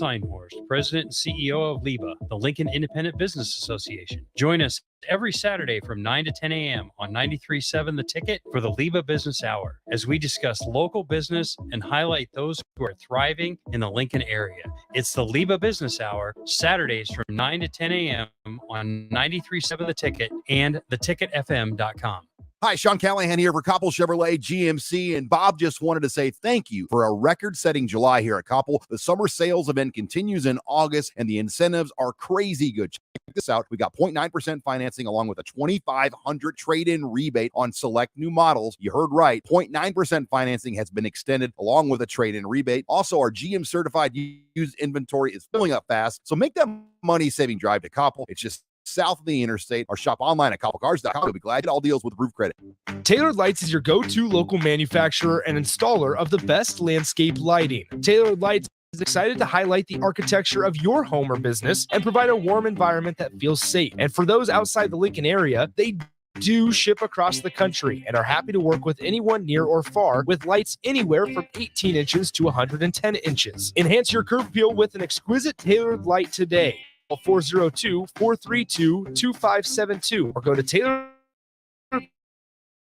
Seinhorst, President and CEO of LIBA, the Lincoln Independent Business Association. Join us every Saturday from 9 to 10 a.m. on 93.7 The Ticket for the LIBA Business Hour, as we discuss local business and highlight those who are thriving in the Lincoln area. It's the LIBA Business Hour, Saturdays from 9 to 10 a.m. on 93.7 The Ticket and theticketfm.com. Hi, Sean Callahan here for Koppel Chevrolet GMC, and Bob just wanted to say thank you for a record-setting July here at Koppel. The summer sales event continues in August, and the incentives are crazy good. Check this out. We got 0.9% financing along with a $2,500 trade-in rebate on select new models. You heard right. 0.9% financing has been extended along with a trade-in rebate. Also, our GM-certified used inventory is filling up fast, so make that money-saving drive to Koppel. It's just south of the interstate, or shop online at koppelcars.com. We'll be glad to get all deals with roof credit. Tailored Lights is your go-to local manufacturer and installer of the best landscape lighting. Tailored Lights is excited to highlight the architecture of your home or business and provide a warm environment that feels safe. And for those outside the Lincoln area, they do ship across the country and are happy to work with anyone near or far with lights anywhere from 18 inches to 110 inches. Enhance your curb appeal with an exquisite tailored light today. 402-432-2572 or go to Taylor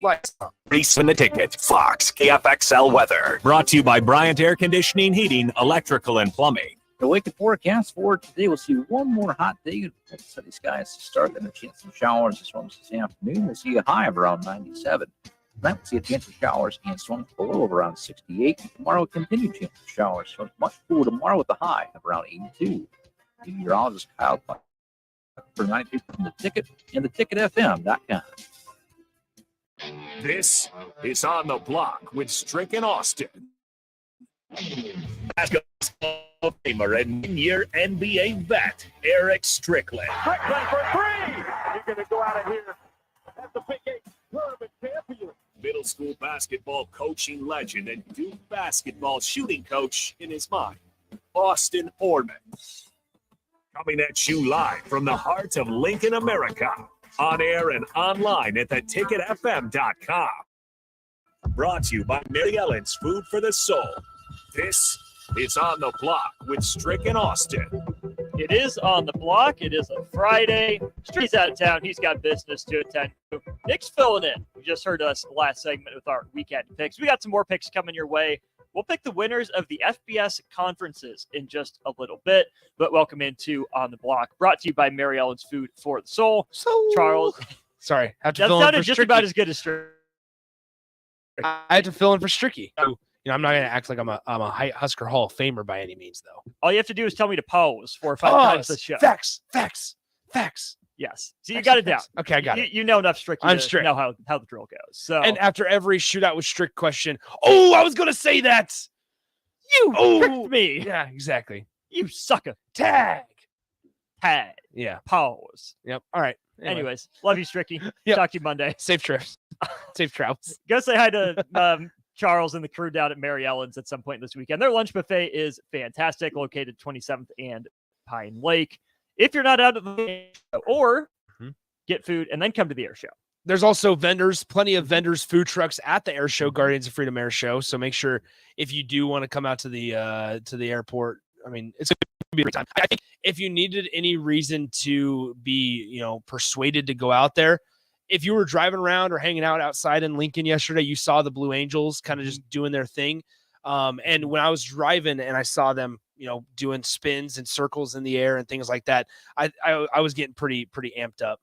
Lights. Race in the Ticket, Fox, KFXL weather. Brought to you by Bryant Air Conditioning, Heating, Electrical, and Plumbing. The wake forecast for today, we'll see one more hot day. Sunny skies to start, then a chance of showers and storms this afternoon. We'll see a high of around 97. Tonight, we'll see a chance of showers and storms below of around 68. Tomorrow, we'll continue chance of showers. So much cooler tomorrow with a high of around 82. Meteorologist Kyle for 93 from The Ticket and theticketfm.com. This is On the Block with Strick and Austin. Basketball famer and one-year NBA vet, Eric Strickland. Strickland for three! You're going to go out of here as the Big 8 tournament champion. Middle school basketball coaching legend and Duke basketball shooting coach in his mind, Austin Orman. Coming at you live from the heart of Lincoln, America. On air and online at theticketfm.com. Brought to you by Mary Ellen's Food for the Soul. This is On the Block with Strick and Austin. It is On the Block. It is a Friday. Strick's out of town. He's got business to attend to. Nick's filling in. You just heard us last segment with our weekend picks. We got some more picks coming your way. We'll pick the winners of the FBS conferences in just a little bit, but welcome into On the Block, brought to you by Mary Ellen's Food for the Soul. Charles. Sorry. That sounded just about as good as Strick. I had to fill in for Stricky. I'm not going to act like I'm a Husker Hall of Famer by any means, though. All you have to do is tell me to pause 4 or 5 times this show. Facts. Yes. So you got it down. Okay, I got it. You know enough Strick to know how the drill goes. So, and after every shootout with Strick question, oh, I was going to say that. You tricked me. Yeah, exactly. You sucker. Tag. Yeah. Pause. Yep. All right. Anyways, love you, Stricky. Yep. Talk to you Monday. Safe trips. Safe travels. Go say hi to Charles and the crew down at Mary Ellen's at some point this weekend. Their lunch buffet is fantastic, located 27th and Pine Lake. If you're not out at the show, or get food and then come to the air show. There's also plenty of vendors, food trucks at the air show, Guardians of Freedom Air Show. So make sure if you do want to come out to the airport, I mean, it's going to be a great time. I think if you needed any reason to be, persuaded to go out there, if you were driving around or hanging out outside in Lincoln yesterday, you saw the Blue Angels kind of just doing their thing. And when I was driving and I saw them, doing spins and circles in the air and things like that, I was getting pretty amped up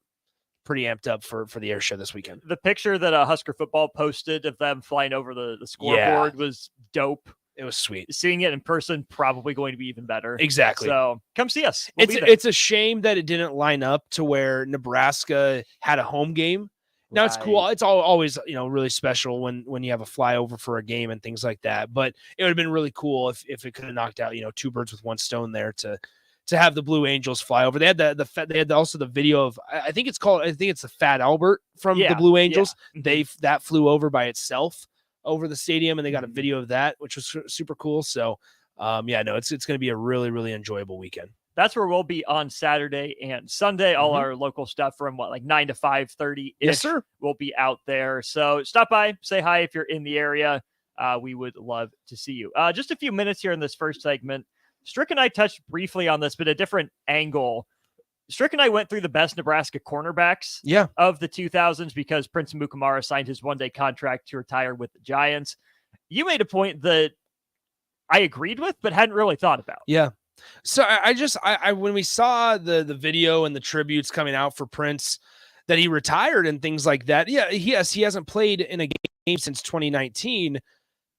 for the air show this weekend. The picture that Husker football posted of them flying over the scoreboard was dope. It was sweet. Seeing it in person, probably going to be even better. Exactly. So come see us. It's a shame that it didn't line up to where Nebraska had a home game. Now it's cool. It's always, really special when you have a flyover for a game and things like that. But it would have been really cool if it could have knocked out, two birds with one stone there to have the Blue Angels fly over. They had also the video of, I think it's the Fat Albert from the Blue Angels. Yeah. That flew over by itself over the stadium, and they got a video of that, which was super cool. So it's going to be a really, really enjoyable weekend. That's where we'll be on Saturday and Sunday. All our local stuff from 9 to 5:30. Yes, sir. We'll be out there. So stop by, say hi if you're in the area. We would love to see you. Just a few minutes here in this first segment. Strick and I touched briefly on this, but a different angle. Strick and I went through the best Nebraska cornerbacks of the 2000s because Prince Amukamara signed his one-day contract to retire with the Giants. You made a point that I agreed with, but hadn't really thought about. Yeah. So I when we saw the video and the tributes coming out for Prince that he retired and things like that. Yeah. He hasn't played in a game since 2019.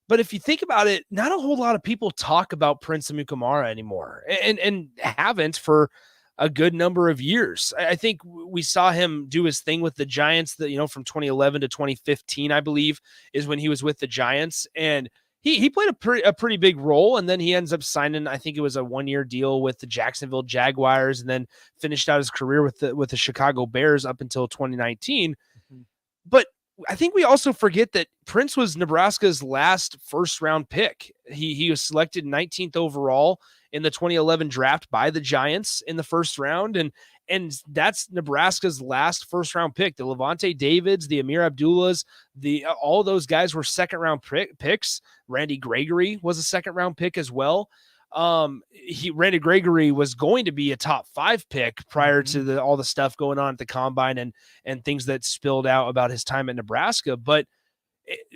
But if you think about it, not a whole lot of people talk about Prince Amukamara anymore and haven't for a good number of years. I think we saw him do his thing with the Giants that, from 2011 to 2015, I believe, is when he was with the Giants. And he played a pretty big role. And then he ends up signing, I think it was a 1-year deal with the Jacksonville Jaguars, and then finished out his career with the Chicago Bears up until 2019. Mm-hmm. But I think we also forget that Prince was Nebraska's last first-round pick. He was selected 19th overall in the 2011 draft by the Giants in the first round, and that's Nebraska's last first-round pick. The Levante Davids, the Amir Abdullahs, all those guys were second-round picks. Randy Gregory was a second-round pick as well. Randy Gregory was going to be a top 5 pick prior to all the stuff going on at the combine and things that spilled out about his time at Nebraska. But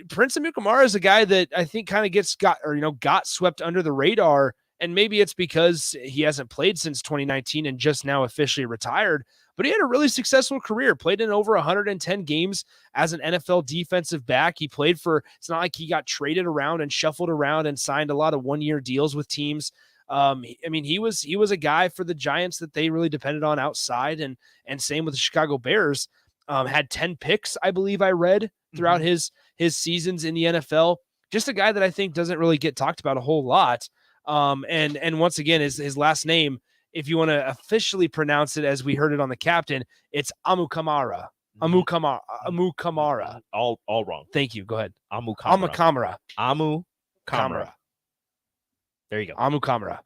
Prince Amukamara is a guy that I think kind of got swept under the radar. And maybe it's because he hasn't played since 2019 and just now officially retired, but he had a really successful career, played in over 110 games as an NFL defensive back. He played it's not like he got traded around and shuffled around and signed a lot of 1-year deals with teams. He was a guy for the Giants that they really depended on outside, and same with the Chicago Bears. Had 10 picks, I believe I read, throughout his seasons in the NFL. Just a guy that I think doesn't really get talked about a whole lot. And once again, his last name, if you want to officially pronounce it as we heard it on the captain, it's Amukamara. Amukamara. All wrong. Thank you. Go ahead. Amukamara. There you go. Amukamara.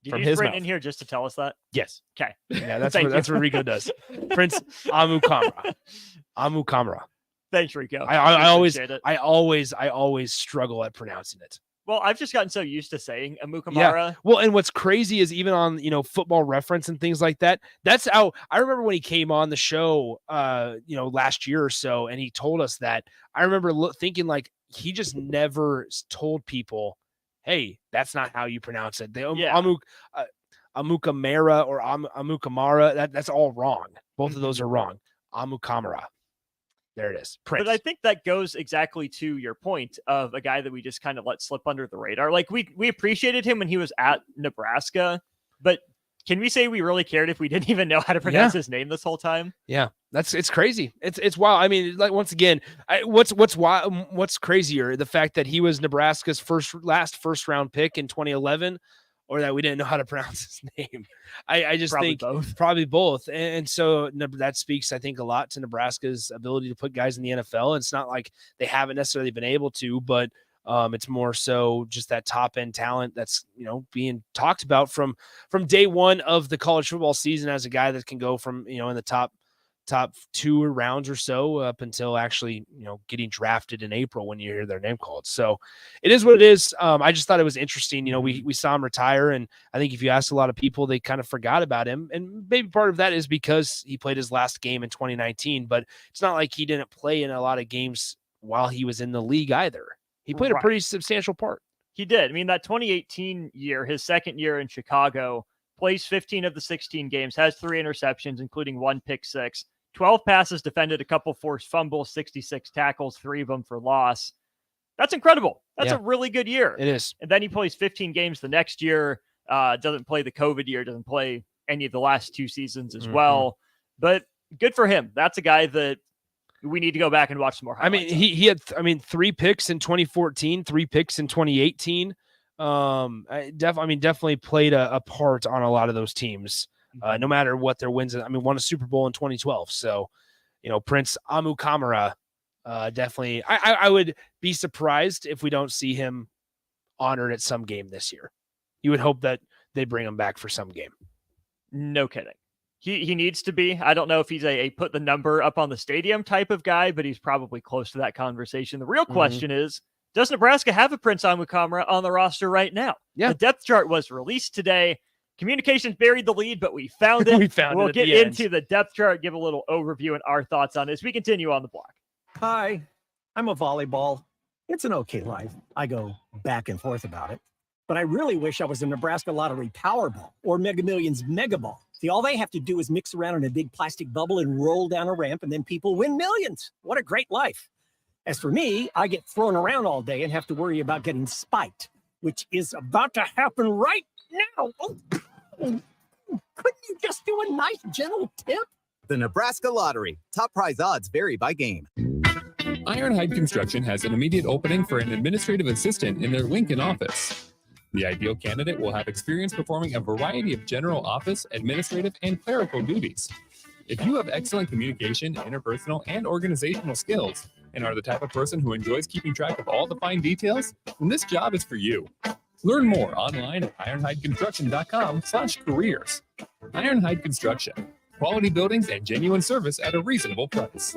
Did From you his sprint mouth. in here just to tell us that? Yes. Okay. Yeah, that's what Rico does. Prince Amukamara. Thanks, Rico. I always struggle at pronouncing it. Well, I've just gotten so used to saying Amukamara. Yeah. Well, and what's crazy is even on, Football Reference and things like that. That's how I remember when he came on the show, last year or so, and he told us that. I remember thinking like he just never told people, "Hey, that's not how you pronounce it." Amukamara or Amukamara, that's all wrong. Both of those are wrong. Amukamara. There it is. Prince. But I think that goes exactly to your point of a guy that we just kind of let slip under the radar. Like we appreciated him when he was at Nebraska, but can we say we really cared if we didn't even know how to pronounce his name this whole time? Yeah, it's crazy. It's wild. I mean, like once again, what's crazier, the fact that he was Nebraska's last first round pick in 2011, or that we didn't know how to pronounce his name. I just think probably both. And so that speaks, I think, a lot to Nebraska's ability to put guys in the NFL. It's not like they haven't necessarily been able to, but it's more so just that top end talent that's, being talked about from day one of the college football season as a guy that can go from, in the top 2 rounds or so up until actually, getting drafted in April when you hear their name called. So it is what it is. I just thought it was interesting. We saw him retire, and I think if you ask a lot of people, they kind of forgot about him. And maybe part of that is because he played his last game in 2019, but it's not like he didn't play in a lot of games while he was in the league either. He played a pretty substantial part. He did. I mean, that 2018 year, his second year in Chicago, plays 15 of the 16 games, has 3 interceptions, including 1 pick six. 12 passes defended, a couple forced fumbles, 66 tackles, 3 of them for loss. That's incredible. That's a really good year. It is. And then he plays 15 games the next year, doesn't play the COVID year, doesn't play any of the last 2 seasons as well. But good for him. That's a guy that we need to go back and watch some more highlights. I mean, he had 3 picks in 2014, 3 picks in 2018. Definitely played a part on a lot of those teams. No matter what their wins. Won a Super Bowl in 2012. So, Prince Amukamara, definitely. I would be surprised if we don't see him honored at some game this year. You would hope that they bring him back for some game. No kidding. He needs to be. I don't know if he's a put the number up on the stadium type of guy, but he's probably close to that conversation. The real question is, Does Nebraska have a Prince Amukamara on the roster right now? Yeah. The depth chart was released today. Communications buried the lead, but we found it. We'll get into the depth chart, give a little overview and our thoughts on this. We continue on the block. Hi, I'm a volleyball. It's an okay life. I go back and forth about it. But I really wish I was a Nebraska Lottery Powerball or Mega Millions Mega Ball. See, all they have to do is mix around in a big plastic bubble and roll down a ramp, and then people win millions. What a great life. As for me, I get thrown around all day and have to worry about getting spiked, which is about to happen right now. Oh, couldn't you just do a nice, gentle tip? The Nebraska Lottery. Top prize odds vary by game. Ironhide Construction has an immediate opening for an administrative assistant in their Lincoln office. The ideal candidate will have experience performing a variety of general office, administrative, and clerical duties. If you have excellent communication, interpersonal, and organizational skills, and are the type of person who enjoys keeping track of all the fine details, then this job is for you. Learn more online at ironhideconstruction.com/careers. Ironhide Construction. Quality buildings and genuine service at a reasonable price.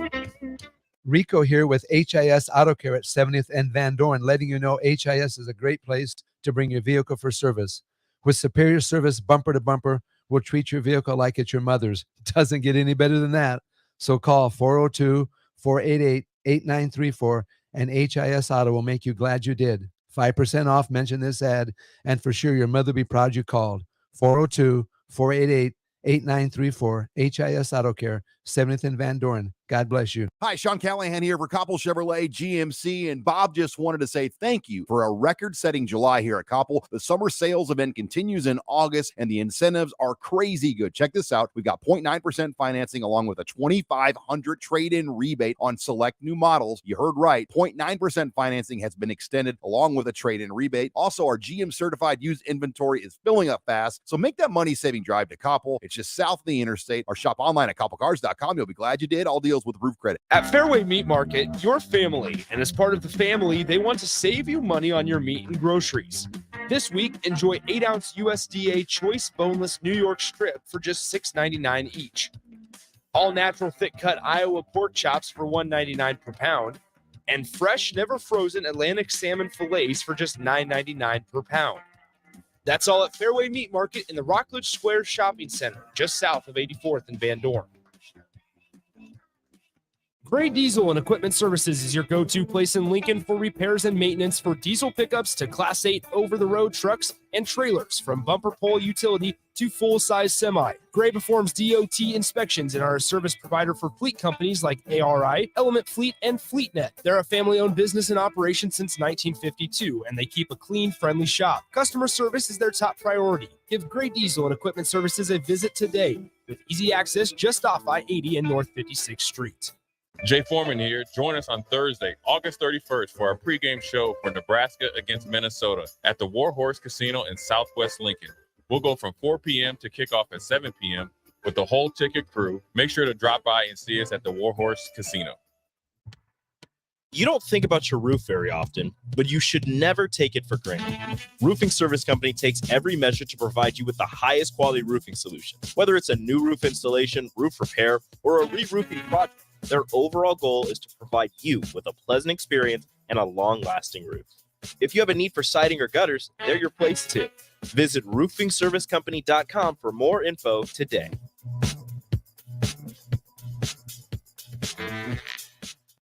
Rico here with HIS Auto Care at 70th and Van Dorn, letting you know HIS is a great place to bring your vehicle for service. With superior service bumper to bumper, we'll treat your vehicle like it's your mother's. It doesn't get any better than that. So call 402-488-8934 and HIS Auto will make you glad you did. 5% off, mention this ad, and for sure your mother will be proud you called. 402-488-8934, HIS Auto Care, 70th and Van Dorn. God bless you. Hi, Sean Callahan here for Koppel Chevrolet GMC, and Bob just wanted to say thank you for a record-setting July here at Koppel. The summer sales event continues in August, and the incentives are crazy good. Check this out. We've got 0.9% financing along with a $2,500 trade-in rebate on select new models. You heard right. 0.9% financing has been extended along with a trade-in rebate. Also, our GM-certified used inventory is filling up fast, so make that money-saving drive to Koppel. It's just south of the interstate, or shop online at koppelcars.com. You'll be glad you did. All deals with roof credit. At Fairway Meat Market, your family, and as part of the family, they want to save you money on your meat and groceries. This week, enjoy 8-ounce USDA choice boneless New York strip for just $6.99 each. All natural thick-cut Iowa pork chops for $1.99 per pound, and fresh, never frozen Atlantic salmon fillets for just $9.99 per pound. That's all at Fairway Meat Market in the Rockledge Square Shopping Center, just south of 84th and Van Dorn. Gray Diesel and Equipment Services is your go-to place in Lincoln for repairs and maintenance for diesel pickups to Class 8 over-the-road trucks and trailers, from bumper pole utility to full-size semi. Gray performs DOT inspections and are a service provider for fleet companies like ARI, Element Fleet, and FleetNet. They're a family-owned business in operation since 1952, and they keep a clean, friendly shop. Customer service is their top priority. Give Gray Diesel and Equipment Services a visit today with easy access just off I-80 and North 56th Street. Jay Foreman here. Join us on Thursday, August 31st for our pregame show for Nebraska against Minnesota at the Warhorse Casino in Southwest Lincoln. We'll go from 4 p.m. to kickoff at 7 p.m. with the whole ticket crew. Make sure to drop by and see us at the Warhorse Casino. You don't think about your roof very often, but you should never take it for granted. Roofing Service Company takes every measure to provide you with the highest quality roofing solution. Whether it's a new roof installation, roof repair, or a re-roofing project, their overall goal is to provide you with a pleasant experience and a long-lasting roof. If you have a need for siding or gutters, they're your place too. Visit roofingservicecompany.com for more info today.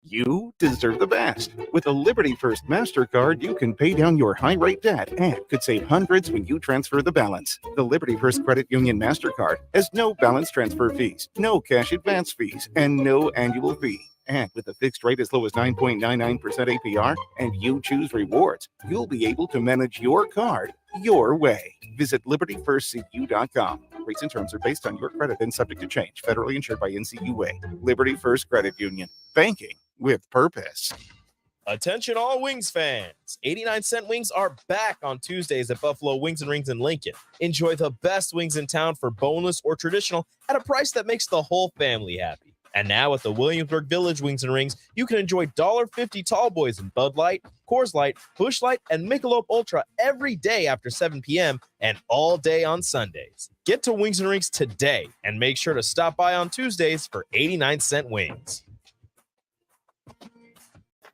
You deserve the best. With a Liberty First MasterCard, you can pay down your high-rate debt and could save hundreds when you transfer the balance. The Liberty First Credit Union MasterCard has no balance transfer fees, no cash advance fees, and no annual fee. And with a fixed rate as low as 9.99% APR, and you choose rewards, you'll be able to manage your card your way. Visit libertyfirstcu.com. Rates and terms are based on your credit and subject to change. Federally insured by NCUA. Liberty First Credit Union. Banking with purpose. Attention all Wings fans. 89-cent wings are back on Tuesdays at Buffalo Wings and Rings in Lincoln. Enjoy the best wings in town for boneless or traditional at a price that makes the whole family happy. And now at the Williamsburg Village Wings and Rings, you can enjoy $1.50 tall boys in Bud Light, Coors Light, Busch Light, and Michelob Ultra every day after 7 p.m. and all day on Sundays. Get to Wings and Rings today and make sure to stop by on Tuesdays for 89-cent wings.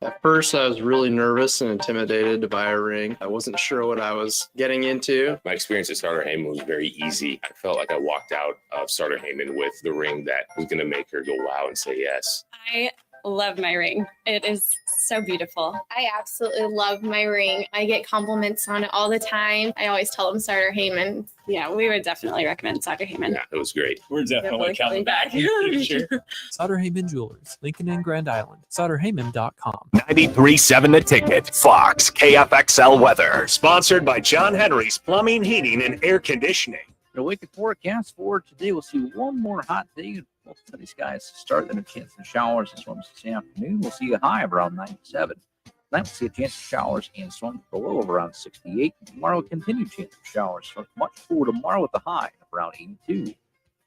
At first, I was really nervous and intimidated to buy a ring. I wasn't sure what I was getting into. My experience at Starter Heyman was very easy. I felt like I walked out of Starter Heyman with the ring that was going to make her go wow and say yes. I love my ring. It is so beautiful. I absolutely love my ring. I get compliments on it all the time. I always tell them Starter Heyman. Yeah, we would definitely recommend Starter Heyman. Yeah, it was great. We're definitely coming back. Sure. Sutter Heyman Jewelers, Lincoln and Grand Island. SutterHeyman.com. 93.7 The Ticket. Fox KFXL weather. Sponsored by John Henry's Plumbing, Heating, and Air Conditioning. The weekend forecast for today, we'll see one more hot day. Both sunny skies to start, then a chance of showers and storms this afternoon. We'll see a high of around 97. Tonight we'll see a chance of showers and storms below of around 68. Tomorrow, a continued chance of showers. Starts much cooler tomorrow with a high of around 82.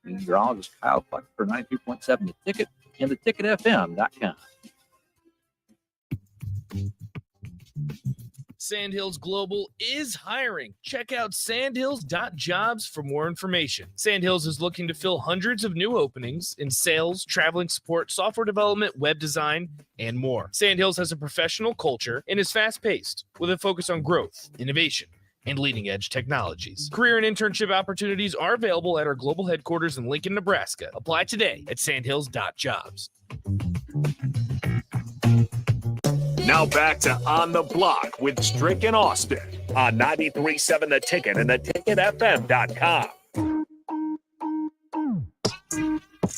Meteorologist Kyle Clark for 93.7 The Ticket and theticketfm.com. Sandhills Global is hiring. Check out sandhills.jobs for more information. Sandhills is looking to fill hundreds of new openings in sales, traveling support, software development, web design, and more. Sandhills has a professional culture and is fast-paced with a focus on growth, innovation, and leading-edge technologies. Career and internship opportunities are available at our global headquarters in Lincoln, Nebraska. Apply today at sandhills.jobs. Now back to On the Block with Strick and Austin on 93.7 The Ticket and theticketfm.com.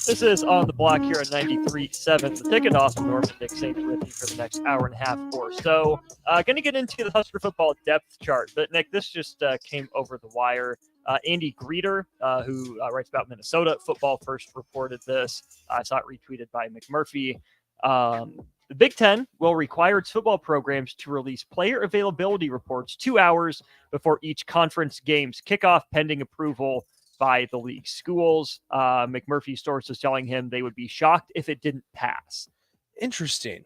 This is On the Block here at 93.7 The Ticket. Austin Norman, Nick St. with you for the next hour and a half or so. Going to get into the Husker football depth chart, but Nick, this just came over the wire. Andy Greeter, who writes about Minnesota football, first reported this. I saw it retweeted by McMurphy. The Big Ten will require its football programs to release player availability reports 2 hours before each conference game's kickoff, pending approval by the league schools. McMurphy's source is telling him they would be shocked if it didn't pass. Interesting.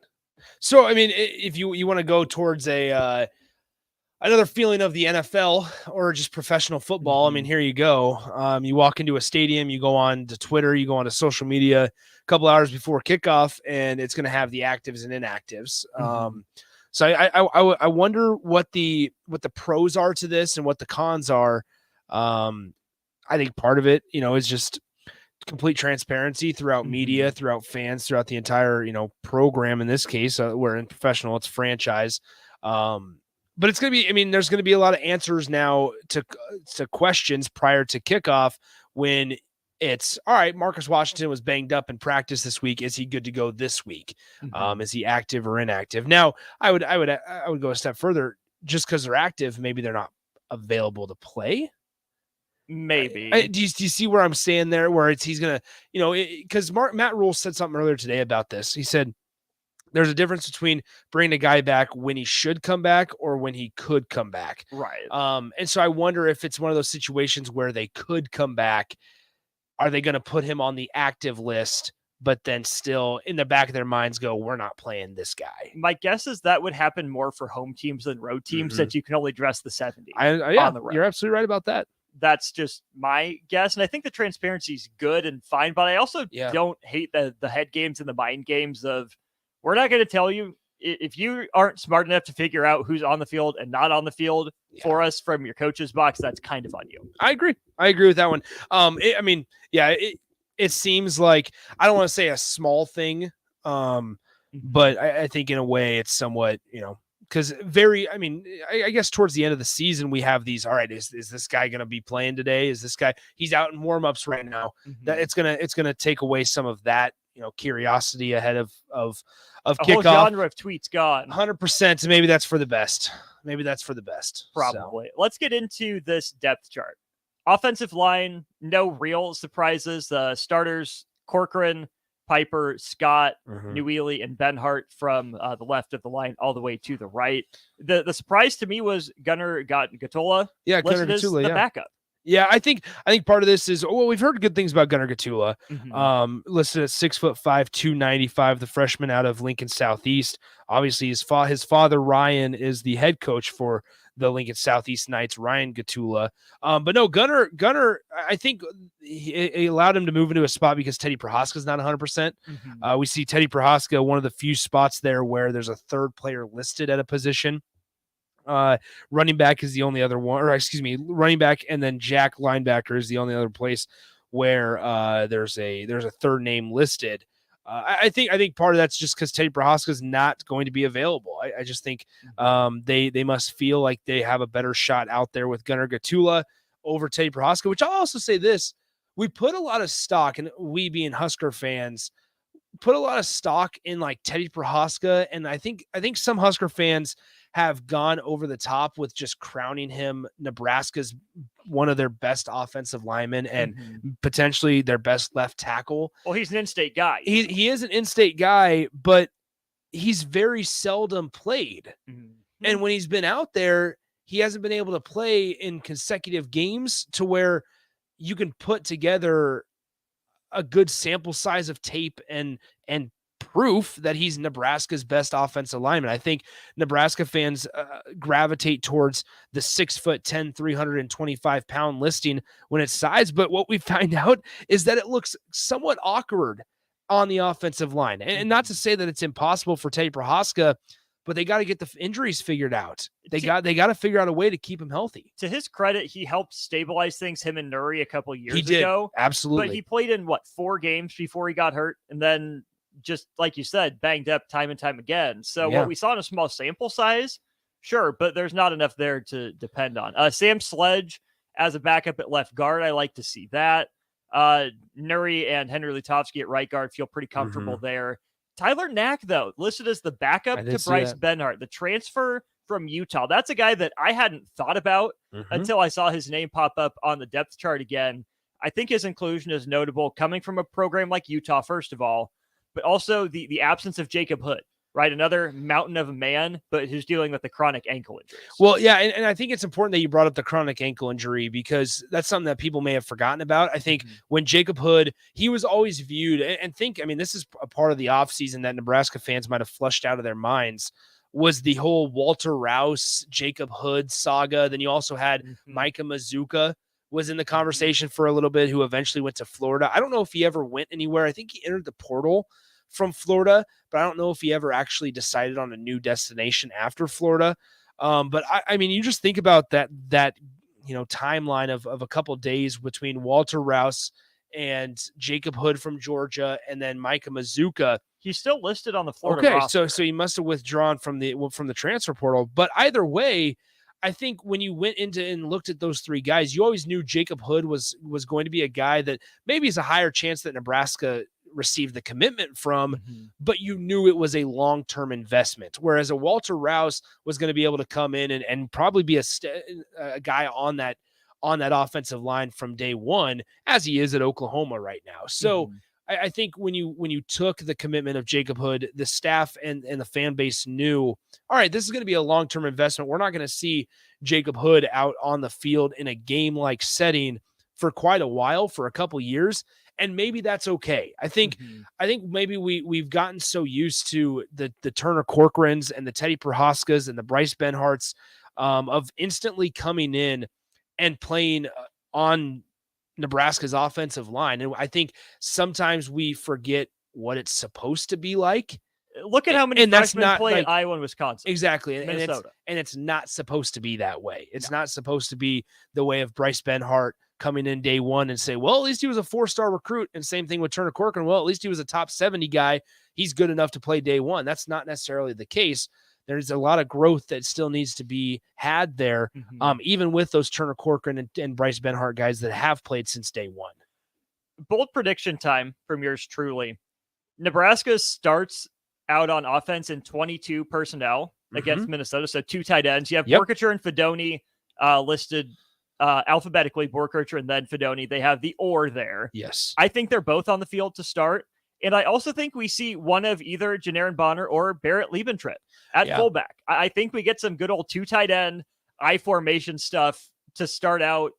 So, I mean, if you want to go towards a another feeling of the NFL or just professional football, I mean, here you go. You walk into a stadium, you go on to Twitter, you go on to social media a couple hours before kickoff, and it's going to have the actives and inactives. So I wonder what the pros are to this and what the cons are. I think part of it, is just complete transparency throughout media, throughout fans, throughout the entire, program. In this case, we're in professional, it's franchise. But it's going to be, there's going to be a lot of answers now to questions prior to kickoff when it's, all right, Marcus Washington was banged up in practice this week. Is he good to go this week? Is he active or inactive? Now, I would go a step further. Just because they're active, maybe they're not available to play. Maybe. Do you see where I'm saying there? Where he's going to, because Matt Rule said something earlier today about this. He said, there's a difference between bringing a guy back when he should come back or when he could come back. Right. And so I wonder if it's one of those situations where they could come back. Are they going to put him on the active list, but then still in the back of their minds go, we're not playing this guy? My guess is that would happen more for home teams than road teams, that you can only dress the 70 yeah, on the road. You're absolutely right about that. That's just my guess. And I think the transparency is good and fine, but I also don't hate the head games and the mind games of, we're not going to tell you if you aren't smart enough to figure out who's on the field and not on the field for us from your coach's box. That's kind of on you. I agree with that one. It seems like, I don't want to say a small thing, but I think in a way it's somewhat, because I guess towards the end of the season, we have these, all right, is this guy going to be playing today? Is this guy, he's out in warmups right now. That it's going to take away some of that, curiosity ahead of a kickoff. Whole genre of tweets gone. 100%. Maybe that's for the best. Probably. So. Let's get into this depth chart. Offensive line, no real surprises. Starters, Corcoran, Piper, Scott, Newely, and Benhart from the left of the line all the way to the right. The surprise to me was Gunnar Gatola. Yeah, Gunnar Gatola, the backup. Yeah, I think part of this is, we've heard good things about Gunnar Gatola. Listed at 6'5", 295, the freshman out of Lincoln Southeast. Obviously, his father Ryan is the head coach for the Lincoln Southeast Knights, Ryan Gatula. But no, Gunner, I think he allowed him to move into a spot because Teddy Prohaska is not 100%. We see Teddy Prohaska, one of the few spots there where there's a third player listed at a position. Running back is the only other one, or excuse me, running back and then Jack linebacker is the only other place where there's a third name listed. I think part of that's just because Teddy Prohaska is not going to be available. I just think they must feel like they have a better shot out there with Gunnar Gatula over Teddy Prohaska, which I'll also say this. We put a lot of stock, and we being Husker fans, put a lot of stock in like Teddy Prohaska, and I think some Husker fans have gone over the top with just crowning him Nebraska's one of their best offensive linemen and potentially their best left tackle. Well, he's an in-state guy. He is an in-state guy, but he's very seldom played. And when he's been out there, he hasn't been able to play in consecutive games to where you can put together a good sample size of tape and proof that he's Nebraska's best offensive lineman. I think Nebraska fans gravitate towards the 6'10", 325-pound listing when it's size. But what we find out is that it looks somewhat awkward on the offensive line. And not to say that it's impossible for Teddy Prohaska, but they got to get the injuries figured out. They got to figure out a way to keep him healthy. To his credit, he helped stabilize things, him and Nuri, a couple of years He did, ago. absolutely. But he played in 4 games before he got hurt, and then just like you said, banged up time and time again. So what we saw in a small sample size, sure, but there's not enough there to depend on. Sam Sledge as a backup at left guard, I like to see that. Nuri and Henry Lutovsky at right guard feel pretty comfortable there. Tyler Knack, though, listed as the backup to Bryce Benhart, the transfer from Utah. That's a guy that I hadn't thought about until I saw his name pop up on the depth chart again. I think his inclusion is notable coming from a program like Utah, first of all, but also the absence of Jacob Hood, right? Another mountain of a man, but who's dealing with the chronic ankle injuries. Well, yeah, and I think it's important that you brought up the chronic ankle injury because that's something that people may have forgotten about. I think when Jacob Hood, he was always viewed, and this is a part of the offseason that Nebraska fans might have flushed out of their minds, was the whole Walter Rouse, Jacob Hood saga. Then you also had Micah Mazuka was in the conversation for a little bit, who eventually went to Florida. I don't know if he ever went anywhere. I think he entered the portal from Florida, but I don't know if he ever actually decided on a new destination after Florida. But I mean, you just think about that timeline of a couple of days between Walter Rouse and Jacob Hood from Georgia, and then Micah Mazuka. He's still listed on the Florida roster. So he must have withdrawn from the transfer portal. But either way, I think when you went into and looked at those 3 guys, you always knew Jacob Hood was going to be a guy that maybe is a higher chance that Nebraska received the commitment from, but you knew it was a long-term investment. Whereas a Walter Rouse was going to be able to come in and probably be a guy on that offensive line from day one, as he is at Oklahoma right now. So I think when you took the commitment of Jacob Hood, the staff and the fan base knew, all right, this is going to be a long-term investment. We're not going to see Jacob Hood out on the field in a game-like setting for quite a while, for a couple years. And maybe that's okay. I think maybe we've gotten so used to the Turner Corcorans and the Teddy Prohaskas and the Bryce Benharts of instantly coming in and playing on Nebraska's offensive line. And I think sometimes we forget what it's supposed to be like. Look at how many freshmen play at Iowa and Wisconsin. Exactly. Minnesota. And it's not supposed to be that way. It's not supposed to be the way of Bryce Benhart coming in day one and say, well, at least he was a 4-star recruit. And same thing with Turner Corcoran. Well, at least he was a top 70 guy. He's good enough to play day one. That's not necessarily the case. There's a lot of growth that still needs to be had there, even with those Turner Corcoran and Bryce Benhart guys that have played since day one. Bold prediction time from yours truly. Nebraska starts out on offense in 22 personnel against Minnesota. So 2 tight ends. You have Borkacher and Fedoni listed alphabetically, Borkacher and then Fedoni. They have the or there. Yes. I think they're both on the field to start. And I also think we see one of either Janarin Bonner or Barrett Liebentritt at fullback. I think we get some good old 2 tight end I formation stuff to start out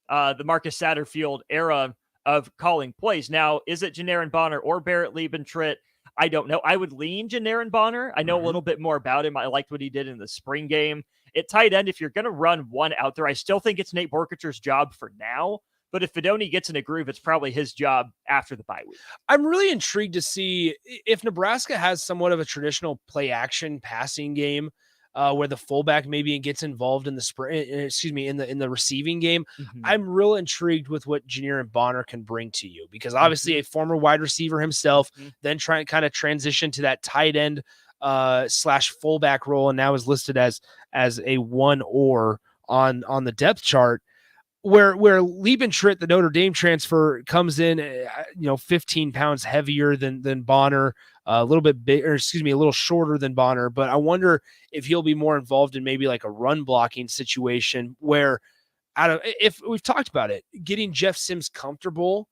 the Marcus Satterfield era of calling plays. Now, is it Janarin Bonner or Barrett Liebentritt? I don't know. I would lean Janarin Bonner. I know a little bit more about him. I liked what he did in the spring game. At tight end, if you're going to run one out there, I still think it's Nate Borkicher's job for now. But if Fedoni gets in a groove, it's probably his job after the bye week. I'm really intrigued to see if Nebraska has somewhat of a traditional play action passing game where the fullback maybe gets involved in the in the receiving game. I'm real intrigued with what Janier and Bonner can bring to you, because obviously a former wide receiver himself, then trying to kind of transition to that tight end slash fullback role, and now is listed as a 1-or on the depth chart. Where Liebentritt, the Notre Dame transfer, comes in, 15 pounds heavier than Bonner, a little bit bigger, a little shorter than Bonner. But I wonder if he'll be more involved in maybe like a run blocking situation where, if we've talked about it, getting Jeff Sims comfortable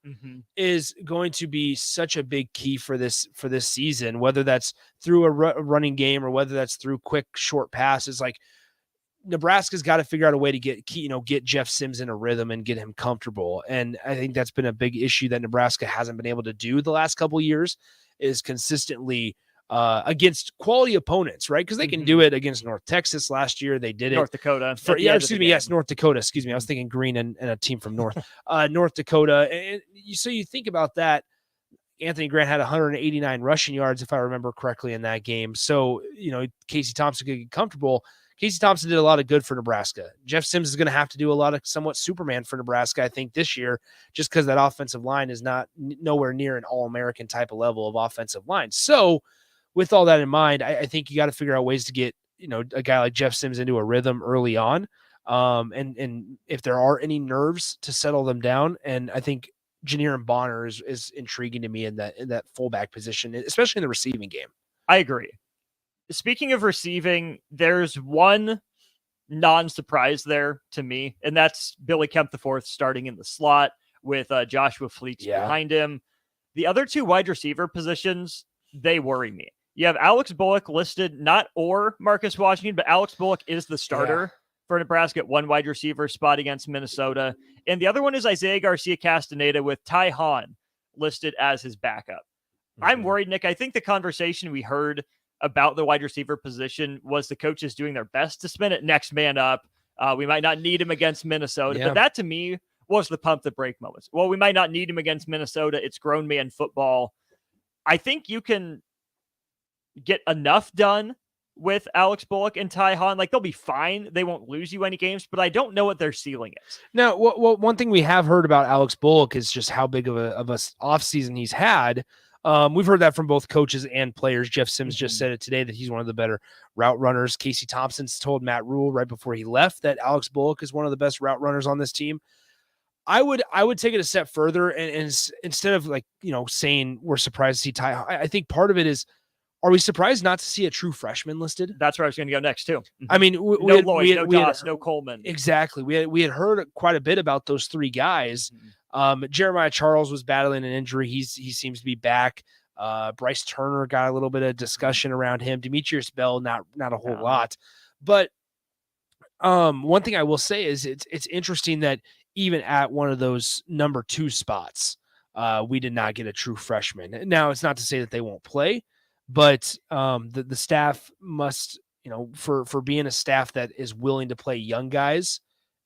is going to be such a big key for this season, whether that's through a running game or whether that's through quick short passes. Like, Nebraska's got to figure out a way to get Jeff Sims in a rhythm and get him comfortable. And I think that's been a big issue that Nebraska hasn't been able to do the last couple of years, is consistently against quality opponents, right? Because they can do it against North Texas last year. They did North Dakota. North Dakota. Excuse me. I was thinking Green and a team from North Dakota. And so you think about that. Anthony Grant had 189 rushing yards, if I remember correctly, in that game. So, Casey Thompson could get comfortable. Casey Thompson did a lot of good for Nebraska. Jeff Sims is going to have to do a lot of somewhat Superman for Nebraska, I think, this year, just because that offensive line is nowhere near an All-American type of level of offensive line. So with all that in mind, I think you got to figure out ways to get, a guy like Jeff Sims into a rhythm early on. And if there are any nerves, to settle them down. And I think Janier and Bonner is intriguing to me in that fullback position, especially in the receiving game. I agree. Speaking of receiving, there's one non-surprise there to me, and that's Billy Kemp IV starting in the slot with Joshua Fleets behind him. The other two wide receiver positions, they worry me. You have Alex Bullock listed, not or Marcus Washington, but Alex Bullock is the starter for Nebraska at one wide receiver spot against Minnesota. And the other one is Isaiah Garcia Castaneda with Ty Hahn listed as his backup. I'm worried, Nick. I think the conversation we heard about the wide receiver position was the coaches doing their best to spin it next man up. We might not need him against Minnesota, but that to me was the pump the brake moments. Well, we might not need him against Minnesota. It's grown man football. I think you can get enough done with Alex Bullock and Ty Hahn. Like, they'll be fine. They won't lose you any games, but I don't know what their ceiling is. Now, one thing we have heard about Alex Bullock is just how big of a offseason he's had. We've heard that from both coaches and players. Jeff Sims just said it today that he's one of the better route runners. Casey Thompson's told Matt Rule right before he left that Alex Bullock is one of the best route runners on this team. I would take it a step further and instead of saying we're surprised to see Ty, I think part of it is, are we surprised not to see a true freshman listed? That's where I was going to go next too. I mean, no Lloyd, no Doss, no Coleman. Exactly. We had heard quite a bit about those three guys. Jeremiah Charles was battling an injury. He seems to be back. Bryce Turner got a little bit of discussion around him. Demetrius Bell, not a whole lot. But one thing I will say is it's interesting that even at one of those number 2 spots, we did not get a true freshman. Now, it's not to say that they won't play, but the staff must, for being a staff that is willing to play young guys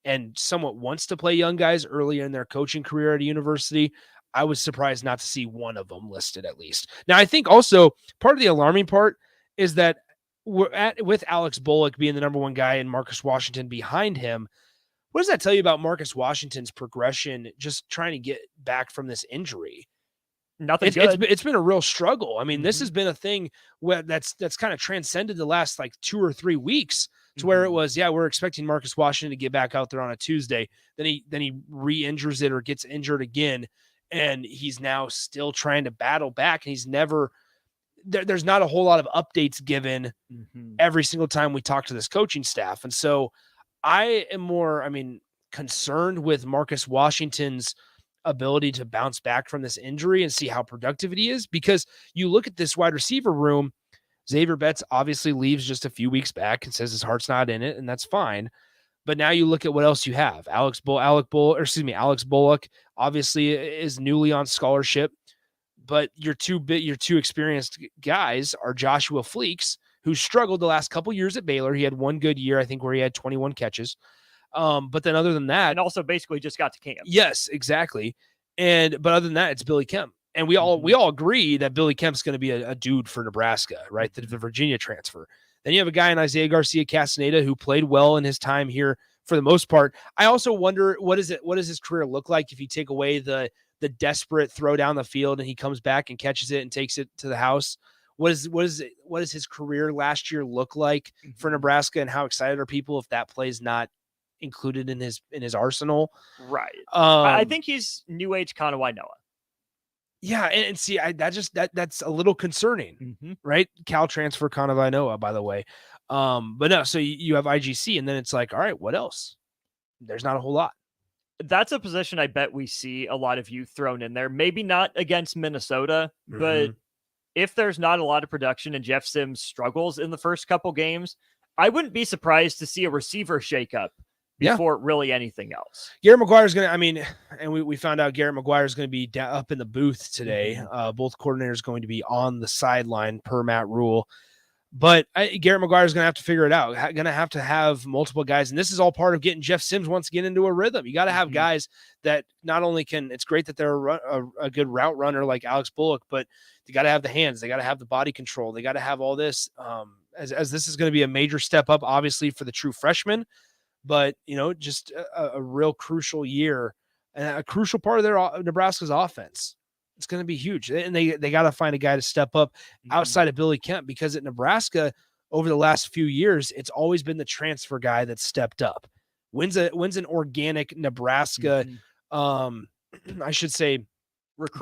and somewhat wants to play young guys early in their coaching career at a university, I was surprised not to see one of them listed at least. Now, I think also part of the alarming part is that with Alex Bullock being the number 1 guy and Marcus Washington behind him, what does that tell you about Marcus Washington's progression just trying to get back from this injury? Nothing good. It's been a real struggle. I mean, this has been a thing where that's kind of transcended the last 2 or 3 weeks to where it was, we're expecting Marcus Washington to get back out there on a Tuesday. Then he re-injures it or gets injured again. And he's now still trying to battle back. And he's never, there's not a whole lot of updates given every single time we talk to this coaching staff. And so I am more, concerned with Marcus Washington's ability to bounce back from this injury and see how productive he is, because you look at this wide receiver room, Xavier Betts obviously leaves just a few weeks back and says his heart's not in it, and that's fine. But now you look at what else you have. Alex Bullock obviously is newly on scholarship, but your two experienced guys are Joshua Fleeks, who struggled the last couple years at Baylor. He had one good year, I think, where he had 21 catches. But then other than that, and also basically just got to camp. Yes, exactly. But other than that, it's Billy Kemp. And we all agree that Billy Kemp's going to be a dude for Nebraska, right? The Virginia transfer. Then you have a guy in Isaiah Garcia Castaneda who played well in his time here for the most part. I also wonder what does his career look like if you take away the desperate throw down the field and he comes back and catches it and takes it to the house. What does his career last year look like for Nebraska, and how excited are people if that play's not included in his arsenal? Right. I think he's new age Kanawai Noah. Yeah, and see, that's a little concerning, right? Cal transfer Kanawai Noah, by the way. But no, so you have IGC, and then it's like, all right, what else? There's not a whole lot. That's a position I bet we see a lot of youth thrown in there. Maybe not against Minnesota, but if there's not a lot of production and Jeff Sims struggles in the first couple games, I wouldn't be surprised to see a receiver shakeup before really anything else. Garrett McGuire is going to, and we found out Garrett McGuire is going to be up in the booth today. Both coordinators going to be on the sideline per Matt Rule. But Garrett McGuire is going to have to figure it out. Going to have multiple guys. And this is all part of getting Jeff Sims once again into a rhythm. You got to have guys that not only it's great that they're a good route runner like Alex Bullock, but they got to have the hands. They got to have the body control. They got to have all this as this is going to be a major step up, obviously, for the true freshman. But, just a real crucial year and a crucial part of their Nebraska's offense. It's going to be huge. And they got to find a guy to step up outside of Billy Kemp, because at Nebraska over the last few years, it's always been the transfer guy that stepped up. When's an organic Nebraska, I should say,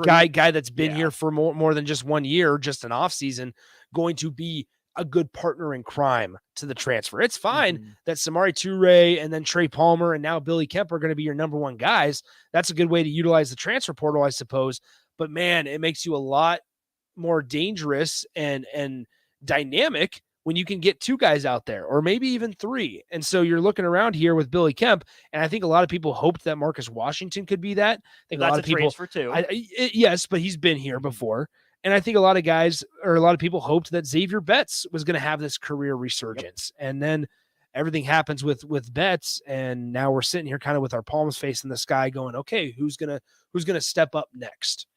guy that's been here for more than just 1 year, just an off season, going to be a good partner in crime to the transfer? It's fine that Samari Toure and then Trey Palmer and now Billy Kemp are going to be your number one guys. That's a good way to utilize the transfer portal, I suppose. But man, it makes you a lot more dangerous and dynamic when you can get two guys out there, or maybe even three. And so you're looking around here with Billy Kemp, and I think a lot of people hoped that Marcus Washington could be that. I think That's a lot of people, transfer too. Yes, but he's been here before. And I think a lot of guys, or a lot of people, hoped that Xavier Betts was going to have this career resurgence. And then everything happens with Betts, and now we're sitting here kind of with our palms facing the sky going, okay, who's going to step up next?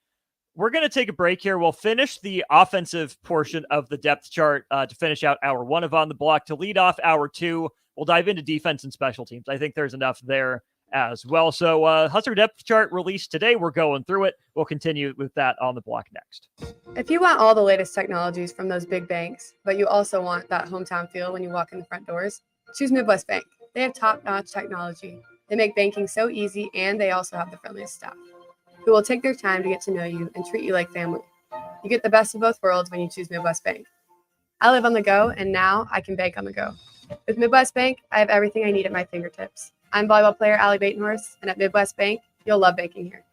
We're going to take a break here. We'll finish the offensive portion of the depth chart to finish out hour one of On the Block. To lead off hour two, we'll dive into defense and special teams. I think there's enough there as well. So Husker depth chart released today. We're going through it. We'll continue with that on the block next. If you want all the latest technologies from those big banks, but you also want that hometown feel when you walk in the front doors, choose Midwest Bank. They have top-notch technology. They make banking so easy, and they also have the friendliest staff who will take their time to get to know you and treat you like family. You get the best of both worlds when you choose Midwest Bank. I live on the go, and now I can bank on the go. With Midwest Bank, I have everything I need at my fingertips. I'm volleyball player Allie Batenhorst, and at Midwest Bank, you'll love banking here.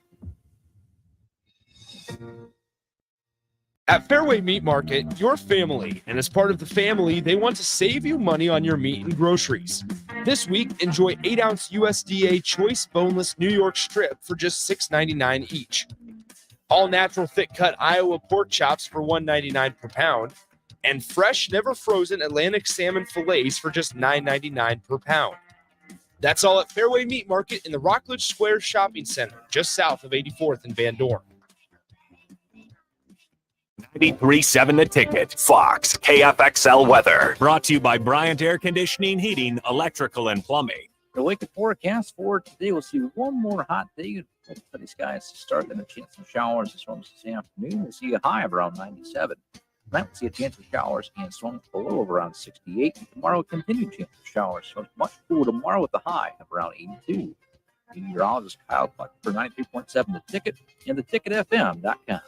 At Fairway Meat Market, your family, and as part of the family, they want to save you money on your meat and groceries. This week, enjoy 8-ounce USDA choice boneless New York strip for just $6.99 each. All natural thick cut Iowa pork chops for $1.99 per pound, and fresh, never frozen Atlantic salmon fillets for just $9.99 per pound. That's all at Fairway Meat Market in the Rockledge Square Shopping Center, just south of 84th and Van Dorn. 93.7 The Ticket, Fox, KFXL weather. Brought to you by Bryant Air Conditioning, Heating, Electrical, and Plumbing. The Lincoln forecast for today, we'll see one more hot day. Sunny skies to start, then a chance of showers and storms this afternoon. We'll see a high of around 97. Tonight, we'll see a chance of showers and storms below of around 68. Tomorrow, continued chance of showers. So it's much cooler tomorrow with a high of around 82. Meteorologist Kyle Puck for 93.7 The Ticket and theticketfm.com.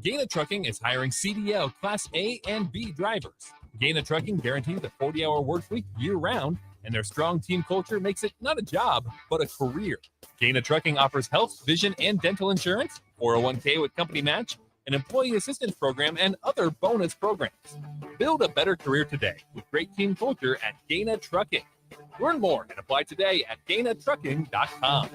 Gaina Trucking is hiring CDL Class A and B drivers. Gaina Trucking guarantees a 40-hour work week year-round, and their strong team culture makes it not a job, but a career. Gaina Trucking offers health, vision, and dental insurance, 401k with company match, an employee assistance program, and other bonus programs. Build a better career today with great team culture at Gaina Trucking. Learn more and apply today at GainaTrucking.com.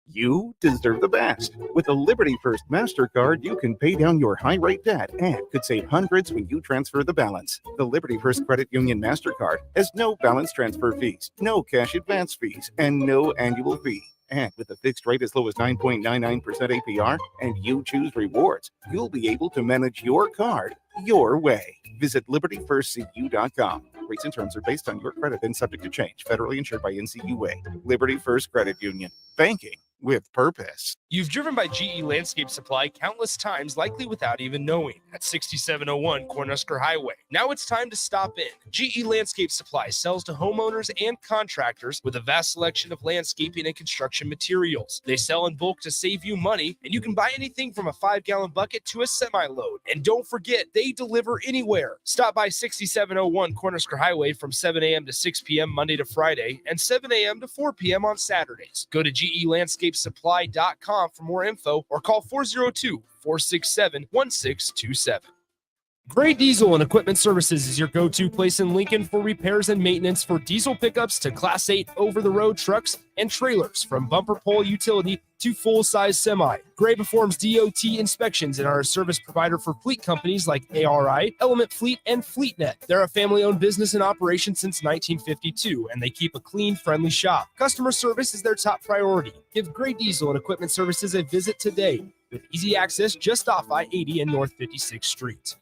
You deserve the best. With a Liberty First MasterCard, you can pay down your high rate debt and could save hundreds when you transfer the balance. The Liberty First Credit Union MasterCard has no balance transfer fees, no cash advance fees, and no annual fee. And with a fixed rate as low as 9.99% APR and you choose rewards, you'll be able to manage your card your way. Visit libertyfirstcu.com. Rates and terms are based on your credit and subject to change. Federally insured by NCUA. Liberty First Credit Union. Banking with purpose. You've driven by GE Landscape Supply countless times, likely without even knowing, at 6701 Cornhusker Highway. Now it's time to stop in. GE Landscape Supply sells to homeowners and contractors with a vast selection of landscaping and construction materials. They sell in bulk to save you money, and you can buy anything from a 5-gallon bucket to a semi-load. And don't forget, they deliver anywhere. Stop by 6701 Cornhusker Highway from 7 a.m. to 6 p.m. Monday to Friday and 7 a.m. to 4 p.m. on Saturdays. Go to GELandscapeSupply.com for more info or call 402-467-1627. Gray Diesel and Equipment Services is your go-to place in Lincoln for repairs and maintenance for diesel pickups to Class 8 over-the-road trucks and trailers, from bumper pole utility to full-size semi. Gray performs DOT inspections and are a service provider for fleet companies like ARI, Element Fleet, and FleetNet. They're a family-owned business in operation since 1952, and they keep a clean, friendly shop. Customer service is their top priority. Give Gray Diesel and Equipment Services a visit today with easy access just off I-80 and North 56th Street.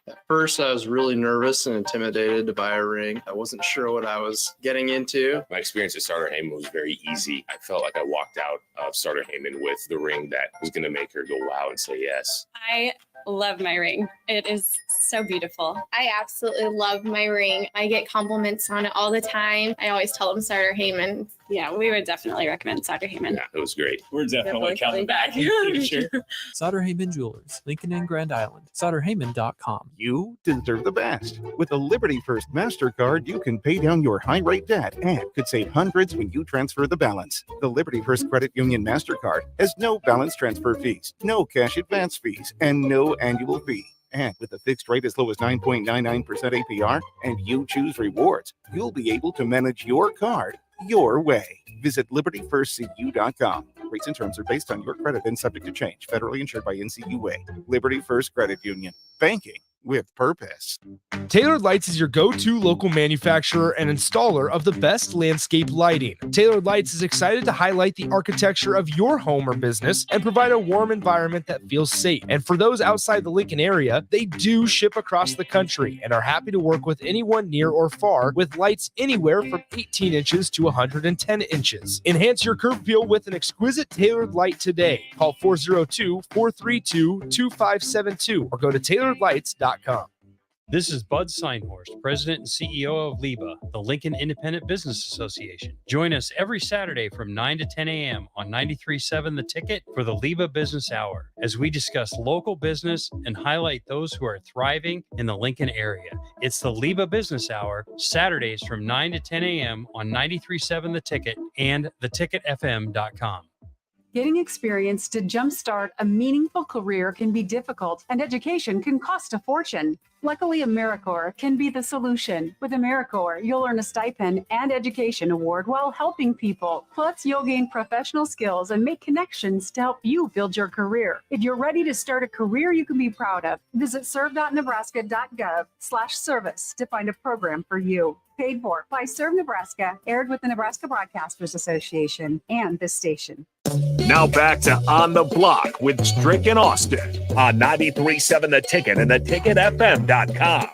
At first, I was really nervous and intimidated to buy a ring. I wasn't sure what I was getting into. My experience at Starter Heyman was very easy. I felt like I walked out of Starter Heyman with the ring that was going to make her go wow and say yes. I love my ring. It is so beautiful. I absolutely love my ring. I get compliments on it all the time. I always tell them Starter Heyman. Yeah, we would definitely recommend Sauter Heyman. Yeah, it was great. We're definitely coming back. Sure. Sauter Heyman Jewelers, Lincoln and Grand Island. SauterHeyman.com. You deserve the best. With a Liberty First MasterCard, you can pay down your high rate debt and could save hundreds when you transfer the balance. The Liberty First Credit Union MasterCard has no balance transfer fees, no cash advance fees, and no annual fee. And with a fixed rate as low as 9.99% APR and you choose rewards, you'll be able to manage your card your way. Visit libertyfirstcu.com. Rates and terms are based on your credit and subject to change. Federally insured by NCUA. Liberty First Credit Union. Banking with purpose. Tailored Lights is your go-to local manufacturer and installer of the best landscape lighting. Tailored Lights is excited to highlight the architecture of your home or business and provide a warm environment that feels safe. And for those outside the Lincoln area, they do ship across the country and are happy to work with anyone near or far with lights anywhere from 18 inches to 110 inches. Enhance your curb appeal with an exquisite Tailored Light today. Call 402-432-2572 or go to tailoredlights.com. This is Bud Seinhorst, President and CEO of LIBA, the Lincoln Independent Business Association. Join us every Saturday from 9 to 10 a.m. on 93.7 The Ticket for the LIBA Business Hour, as we discuss local business and highlight those who are thriving in the Lincoln area. It's the LIBA Business Hour, Saturdays from 9 to 10 a.m. on 93.7 The Ticket and theticketfm.com. Getting experience to jumpstart a meaningful career can be difficult, and education can cost a fortune. Luckily, AmeriCorps can be the solution. With AmeriCorps, you'll earn a stipend and education award while helping people. Plus, you'll gain professional skills and make connections to help you build your career. If you're ready to start a career you can be proud of, visit serve.nebraska.gov/service to find a program for you. Paid for by Serve Nebraska, aired with the Nebraska Broadcasters Association and this station. Now back to On the Block with Strick and Austin on 93.7 The Ticket and theticketfm.com.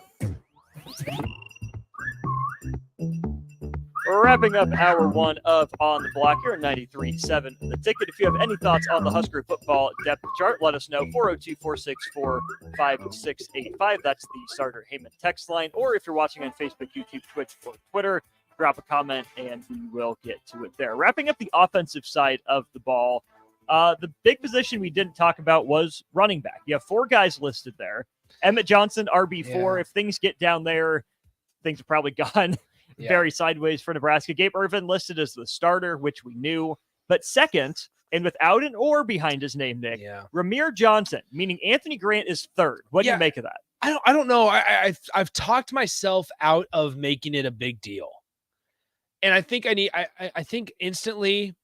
We're wrapping up hour one of On the Block here at 93.7 The Ticket. If you have any thoughts on the Husker football depth chart, let us know. 402-464-5685. That's the Starter Heyman text line. Or if you're watching on Facebook, YouTube, Twitch, or Twitter, drop a comment and we will get to it there. Wrapping up the offensive side of the ball, the big position we didn't talk about was running back. You have 4 guys listed there. Emmett Johnson, RB4. If things get down there, things are probably gone very sideways for Nebraska. Gabe Ervin listed as the starter, which we knew. But second, and without an or behind his name, Nick, Ramir Johnson, meaning Anthony Grant, is third. What do you make of that? I don't know. I've talked myself out of making it a big deal. And I think I think instantly,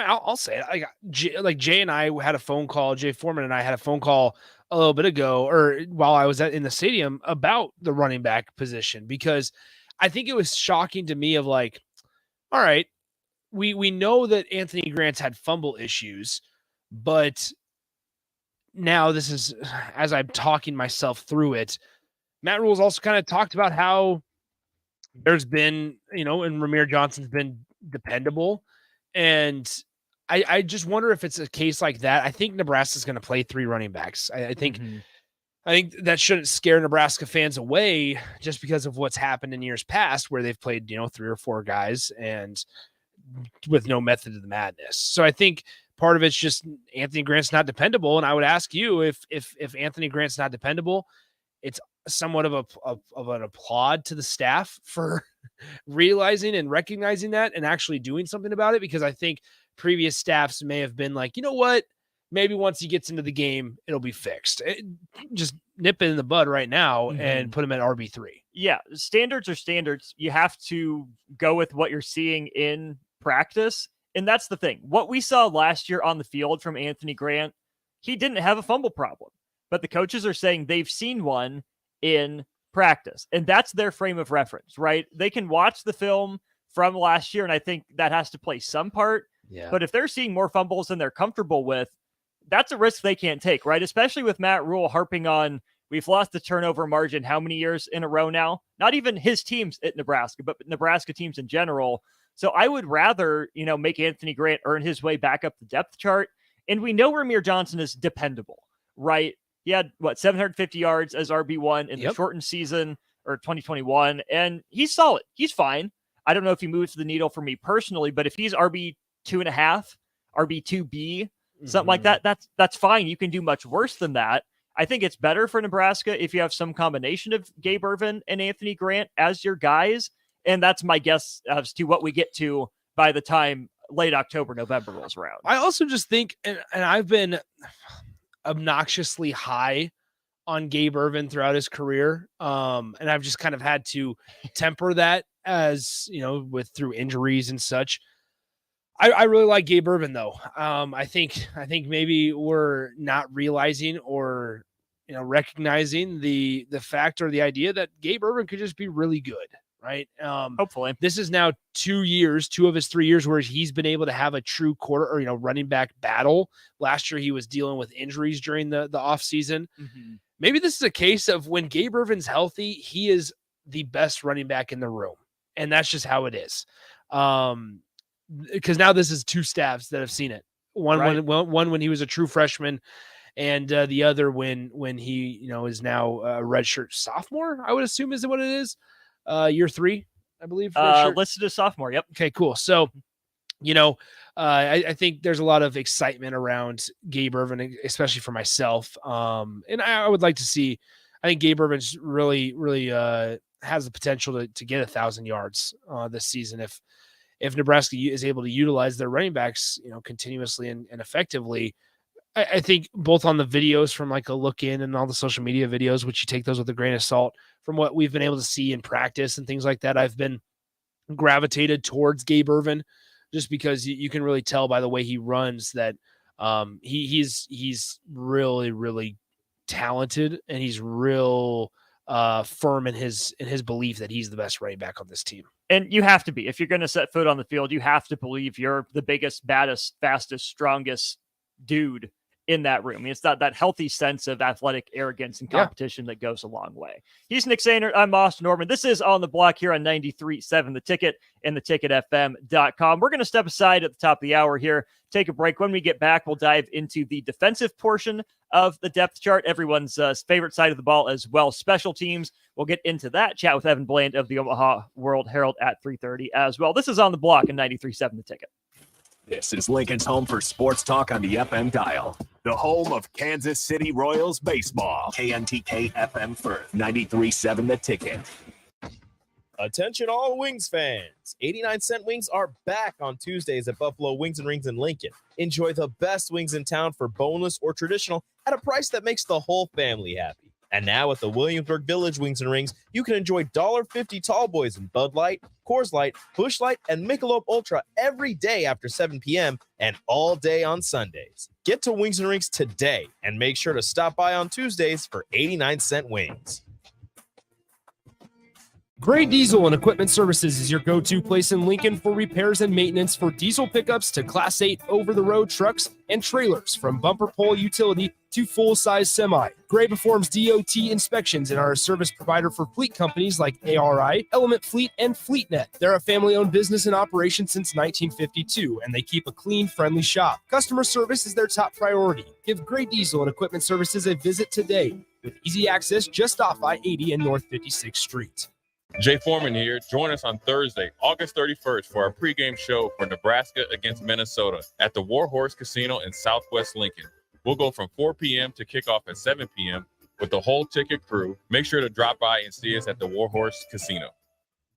I'll say it. Jay and I had a phone call. Jay Foreman and I had a phone call a little bit ago, or while I was in the stadium, about the running back position, because I think it was shocking to me of like, all right, we know that Anthony Grant's had fumble issues, but now this is, as I'm talking myself through it, Matt Rule's also kind of talked about how there's been, and Ramir Johnson's been dependable. And I just wonder if it's a case like that. I think Nebraska's going to play 3 running backs. I think that shouldn't scare Nebraska fans away, just because of what's happened in years past where they've played, 3 or 4 guys and with no method of the madness. So I think part of it's just Anthony Grant's not dependable. And I would ask you, if Anthony Grant's not dependable, it's somewhat of an applaud to the staff for realizing and recognizing that and actually doing something about it, because I think previous staffs may have been like, you know what, maybe once he gets into the game, it'll be fixed. Just nip it in the bud right now and put him at RB3. Yeah, standards are standards. You have to go with what you're seeing in practice. And that's the thing. What we saw last year on the field from Anthony Grant, he didn't have a fumble problem, but the coaches are saying they've seen one in practice, and that's their frame of reference, right? They can watch the film from last year, and I think that has to play some part. Yeah. But if they're seeing more fumbles than they're comfortable with, that's a risk they can't take, right? Especially with Matt Rule harping on, we've lost the turnover margin how many years in a row now? Not even his teams at Nebraska, but Nebraska teams in general. So I would rather, make Anthony Grant earn his way back up the depth chart. And we know Ramir Johnson is dependable, right? He had 750 yards as RB1 in the shortened season, or 2021, and he's solid. He's fine. I don't know if he moves the needle for me personally, but if he's RB2.5, RB2B, something like that, that's fine. You can do much worse than that. I think it's better for Nebraska if you have some combination of Gabe Ervin and Anthony Grant as your guys, and that's my guess as to what we get to by the time late October, November rolls around. I also just think, and I've been obnoxiously high on Gabe Ervin throughout his career. And I've just kind of had to temper that, as through injuries and such. I really like Gabe Ervin though. I think maybe we're not realizing or, recognizing the fact or the idea that Gabe Ervin could just be really good. Right. Hopefully this is now 2 of his 3 years where he's been able to have a true quarter or, running back battle. Last year, he was dealing with injuries during the off season. Maybe this is a case of when Gabe Ervin's healthy, he is the best running back in the room. And that's just how it is. Because now this is 2 staffs that have seen it. One when he was a true freshman, and the other when he, is now a redshirt sophomore, I would assume is what it is. Year 3, I believe. Listed as sophomore. Yep. Okay, cool. So, I think there's a lot of excitement around Gabe Ervin, especially for myself. And I would like to see, I think Gabe Ervin's really, really has the potential to get 1,000 yards this season. If Nebraska is able to utilize their running backs, continuously and effectively. I think both on the videos from like a look in and all the social media videos, which you take those with a grain of salt, from what we've been able to see in practice and things like that, I've been gravitated towards Gabe Ervin, just because you can really tell by the way he runs that he's really, really talented, and he's real firm in his belief that he's the best running back on this team. And you have to be, if you're going to set foot on the field, you have to believe you're the biggest, baddest, fastest, strongest dude in that room. I mean, it's that healthy sense of athletic arrogance and competition that goes a long way. He's Nick Sainer. I'm Austin Norman. This is On the Block here on 93.7 The Ticket and theticketfm.com. We're going to step aside at the top of the hour here, take a break. When we get back, we'll dive into the defensive portion of the depth chart, everyone's favorite side of the ball as well, special teams. We'll get into that, chat with Evan Bland of the Omaha World Herald at 3:30 as well. This is On the Block in 93.7 The Ticket. This is Lincoln's home for sports talk on the FM dial. The home of Kansas City Royals baseball. KNTK FM Firth, 93.7 The Ticket. Attention all Wings fans. 89-cent wings are back on Tuesdays at Buffalo Wings and Rings in Lincoln. Enjoy the best wings in town for boneless or traditional at a price that makes the whole family happy. And now at the Williamsburg Village Wings and Rings, you can enjoy $1.50 tall boys in Bud Light, Coors Light, Busch Light, and Michelob Ultra every day after 7 p.m. and all day on Sundays. Get to Wings and Rings today and make sure to stop by on Tuesdays for 89-cent wings. Gray Diesel and Equipment Services is your go-to place in Lincoln for repairs and maintenance for diesel pickups to Class 8 over-the-road trucks and trailers, from bumper pole utility to full-size semi. Gray performs DOT inspections and are a service provider for fleet companies like ARI, Element Fleet, and FleetNet. They're a family-owned business in operation since 1952, and they keep a clean, friendly shop. Customer service is their top priority. Give Gray Diesel and Equipment Services a visit today with easy access just off I-80 and North 56th Street. Jay Foreman here. Join us on Thursday, August 31st for our pregame show for Nebraska against Minnesota at the Warhorse Casino in Southwest Lincoln. We'll go from 4 p.m. to kickoff at 7 p.m. with the whole ticket crew. Make sure to drop by and see us at the Warhorse Casino.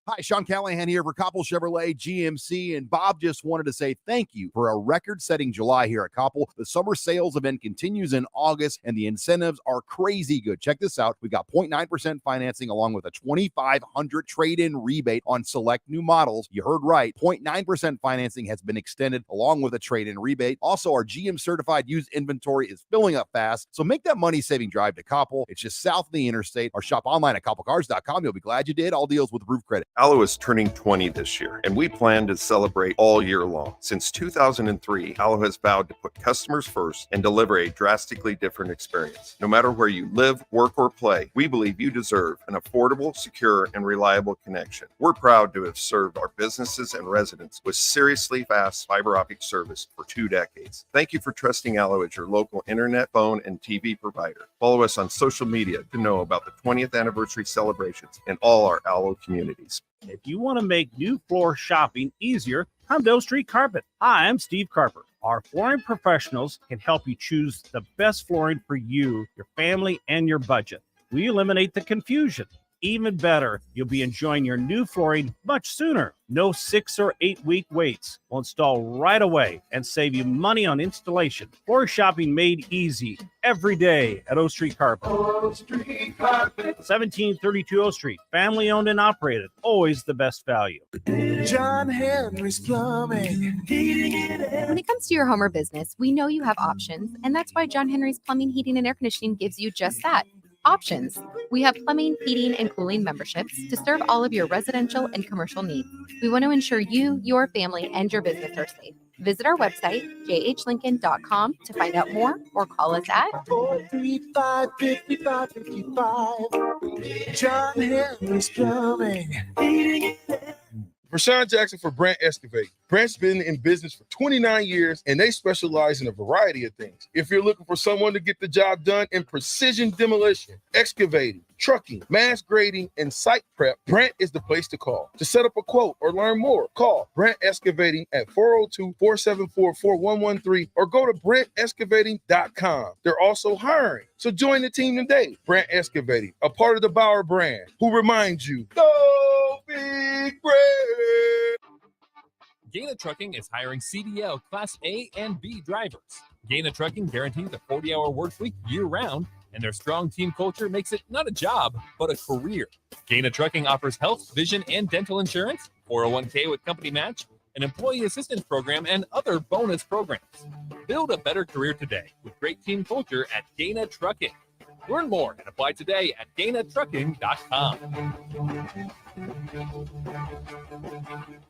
Hi, Sean Callahan here for Koppel Chevrolet GMC, and Bob just wanted to say thank you for a record-setting July here at Koppel. The summer sales event continues in August, and the incentives are crazy good. Check this out. We got 0.9% financing along with a $2,500 trade-in rebate on select new models. You heard right. 0.9% financing has been extended along with a trade-in rebate. Also, our GM-certified used inventory is filling up fast, so make that money-saving drive to Koppel. It's just south of the interstate, or shop online at koppelcars.com. You'll be glad you did. All deals with roof credit. Allo is turning 20 this year, and we plan to celebrate all year long. Since 2003, Allo has vowed to put customers first and deliver a drastically different experience. No matter where you live, work, or play, we believe you deserve an affordable, secure, and reliable connection. We're proud to have served our businesses and residents with seriously fast fiber optic service for 2 decades. Thank you for trusting Allo as your local internet, phone, and TV provider. Follow us on social media to know about the 20th anniversary celebrations in all our Allo communities. If you want to make new floor shopping easier, come to Oak Street Carpet. Hi, I'm Steve Carper. Our flooring professionals can help you choose the best flooring for you, your family, and your budget. We eliminate the confusion. Even better, you'll be enjoying your new flooring much sooner. No 6 or 8 week waits. We'll install right away and save you money on installation. Floor shopping made easy every day at O Street Carpet. O Street Carpet. 1732 O Street. Family owned and operated. Always the best value. John Henry's Plumbing. When it comes to your home or business, we know you have options, and that's why John Henry's Plumbing, Heating, and Air Conditioning gives you just that. Options. We have plumbing, heating, and cooling memberships to serve all of your residential and commercial needs. We want to ensure you, your family, and your business are safe. Visit our website, jhlincoln.com, to find out more, or call us at 435-5555. John Henry's Plumbing. Rashawn Jackson for Brant Excavating. Brant's been in business for 29 years, and they specialize in a variety of things. If you're looking for someone to get the job done in precision demolition, excavating, trucking, mass grading, and site prep, Brant is the place to call. To set up a quote or learn more, call Brant Excavating at 402-474-4113 or go to brantexcavating.com. They're also hiring, so join the team today. Brant Excavating, a part of the Bauer brand, who reminds you, go Big Brant! Gaina Trucking is hiring CDL Class A and B drivers. Gaina Trucking guarantees a 40-hour work week year-round, and their strong team culture makes it not a job, but a career. Gaina Trucking offers health, vision, and dental insurance, 401k with company match, an employee assistance program, and other bonus programs. Build a better career today with great team culture at Gaina Trucking. Learn more and apply today at GainaTrucking.com.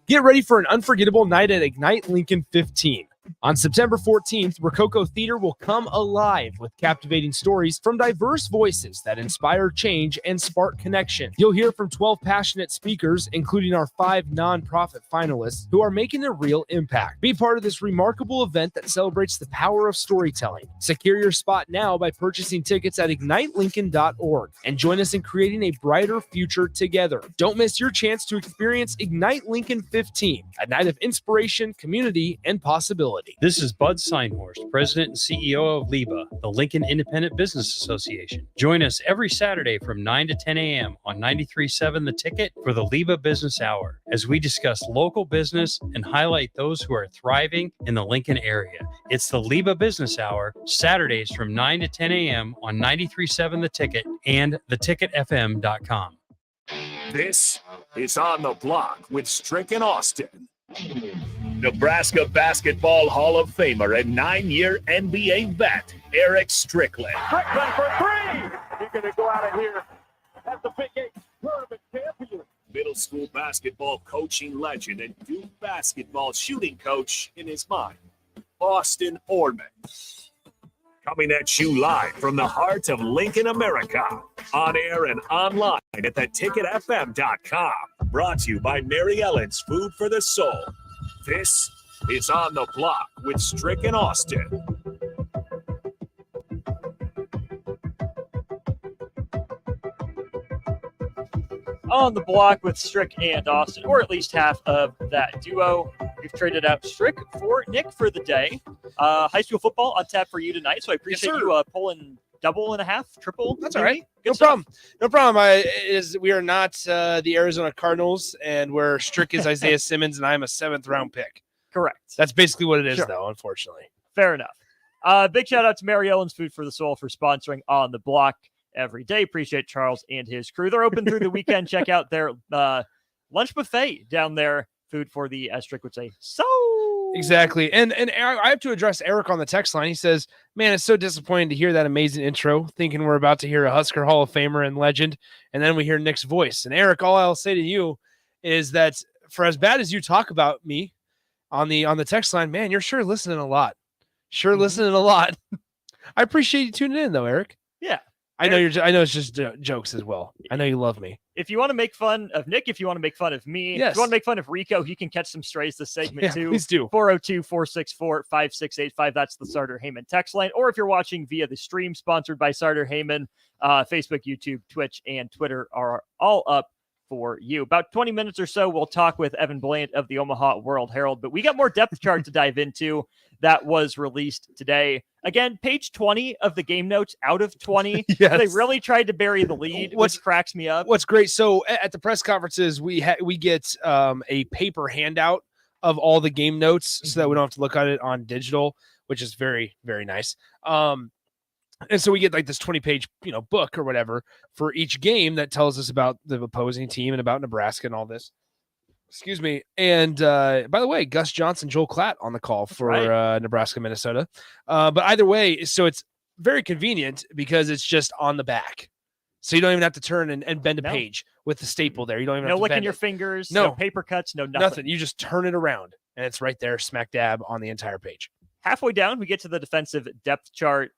Get ready for an unforgettable night at Ignite Lincoln 15. On September 14th, Rococo Theater will come alive with captivating stories from diverse voices that inspire change and spark connection. You'll hear from 12 passionate speakers, including our 5 nonprofit finalists, who are making a real impact. Be part of this remarkable event that celebrates the power of storytelling. Secure your spot now by purchasing tickets at ignitelincoln.org and join us in creating a brighter future together. Don't miss your chance to experience Ignite Lincoln 15, a night of inspiration, community, and possibility. quality. This is Bud Seinhorst, President and CEO of LIBA, the Lincoln Independent Business Association. Join us every Saturday from 9 to 10 a.m. on 93.7 The Ticket for the LIBA Business Hour, as we discuss local business and highlight those who are thriving in the Lincoln area. It's the LIBA Business Hour, Saturdays from 9 to 10 a.m. on 93.7 The Ticket and theticketfm.com. This is On the Block with Strick and Austin. Nebraska Basketball Hall of Famer and 9-year NBA vet, Eric Strickland. Strickland for three. You're going to go out of here as the Big 8 tournament champion. Middle school basketball coaching legend and Duke basketball shooting coach in his mind, Austin Orman. Coming at you live from the heart of Lincoln, America. On air and online at theticketfm.com. Brought to you by Mary Ellen's Food for the Soul. This is On the Block with Strick and Austin. On the Block with Strick and Austin, or at least half of that duo. We've traded out Strick for Nick for the day. High school football on tap for you tonight, so I appreciate you pulling double and a half, triple. That's all right. Good No stuff. problem. No problem. We are not the Arizona Cardinals, and where Strick is Isaiah Simmons, and I'm a 7th-round pick. Correct. That's basically what it is, Sure. though, unfortunately. Fair enough. Big shout out to Mary Ellen's Food for the Soul for sponsoring On the Block every day. Appreciate Charles and his crew. They're open through the weekend. Check out their lunch buffet down there. Food for the, as Strick would say, so. Exactly. And I have to address Eric on the text line. He says, man, it's so disappointing to hear that amazing intro, thinking we're about to hear a Husker Hall of Famer and legend, and then we hear Nick's voice. And Eric, all I'll say to you is that for as bad as you talk about me on the text line, man, you're sure listening a lot. Listening a lot. I appreciate you tuning in, though, Eric. Yeah. I know it's just jokes as well. I know you love me. If you want to make fun of Nick, if you want to make fun of me, Yes. if you want to make fun of Rico, he can catch some strays this segment Yeah, too. please do. 402-464-5685. That's the Sartor Heyman text line. Or if you're watching via the stream sponsored by Sartor Heyman, Facebook, YouTube, Twitch, and Twitter are all up for you. About 20 minutes or so, we'll talk with Evan Bland of the Omaha World Herald, but we got more depth chart to dive into that was released today. Again, page 20 of the game notes out of 20. Yes. They really tried to bury the lead, which cracks me up. What's great, so at the press conferences, we get a paper handout of all the game notes so that we don't have to look at it on digital, which is very, very nice. And so we get like this 20-page, book or whatever for each game that tells us about the opposing team and about Nebraska and all this. Excuse me. And by the way, Gus Johnson, Joel Klatt on the call for Nebraska, Minnesota. But either way, so it's very convenient because it's just on the back. So you don't even have to turn and bend a page with the staple there. You don't even have to licking bend your it. fingers, No. no paper cuts, no nothing. Nothing. You just turn it around and it's right there, smack dab on the entire page. Halfway down, we get to the defensive depth chart.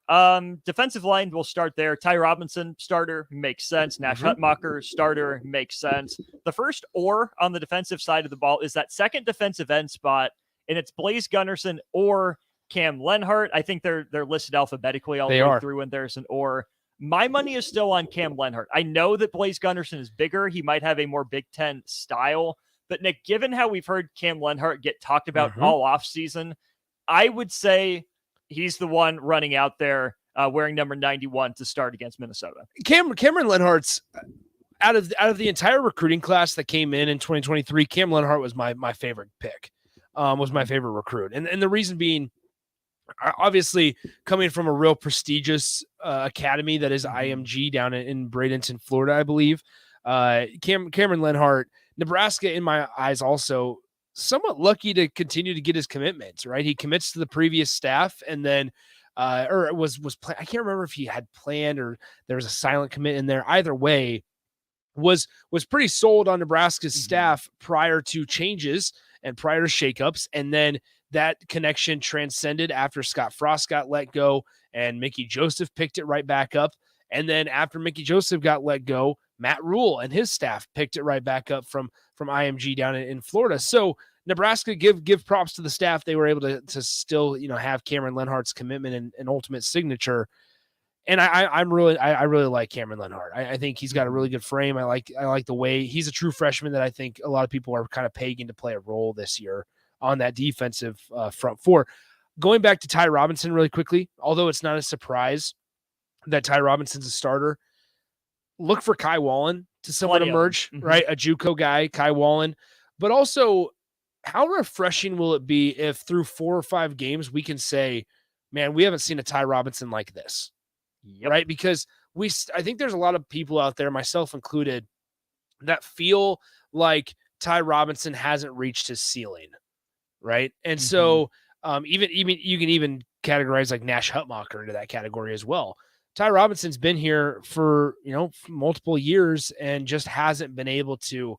Defensive line, we'll start there. Ty Robinson, starter, makes sense. Nash Hutmacher, starter, makes sense. The first or on the defensive side of the ball is that second defensive end spot, and it's Blaze Gunnarsson or Cam Lenhart. I think they're listed alphabetically all the way through, and there's an or. My money is still on Cam Lenhart. I know that Blaze Gunnarsson is bigger. He might have a more Big Ten style. But, Nick, given how we've heard Cam Lenhart get talked about all offseason, I would say he's the one running out there wearing number 91 to start against Minnesota. Cameron Lenhart's out of the entire recruiting class that came in 2023. Cam Lenhart was my favorite pick, was my favorite recruit. And the reason being, obviously coming from a real prestigious academy that is IMG down in Bradenton, Florida, I believe. Cameron Lenhart, Nebraska in my eyes also somewhat lucky to continue to get his commitments, right? He commits to the previous staff and then or it was I can't remember if he had planned or there was a silent commit in there. Either way, was pretty sold on Nebraska's staff prior to changes and prior to shakeups, and then that connection transcended after Scott Frost got let go and Mickey Joseph picked it right back up, and then after Mickey Joseph got let go, Matt Rule and his staff picked it right back up from IMG down in Florida. So Nebraska, give props to the staff. They were able to still, have Cameron Lenhart's commitment and ultimate signature. And I really like Cameron Lenhart. I think he's got a really good frame. I like the way he's a true freshman that I think a lot of people are kind of pegging to play a role this year on that defensive front four. going back to Ty Robinson really quickly, although it's not a surprise that Ty Robinson's a starter, look for Kai Wallen to somewhat emerge, right? A JUCO guy, Kai Wallen. But also, how refreshing will it be if through 4 or 5 games we can say, man, we haven't seen a Ty Robinson like this, right? Because I think there's a lot of people out there, myself included, that feel like Ty Robinson hasn't reached his ceiling, right? And so even you can even categorize like Nash Hutmacher into that category as well. Ty Robinson's been here for, multiple years and just hasn't been able to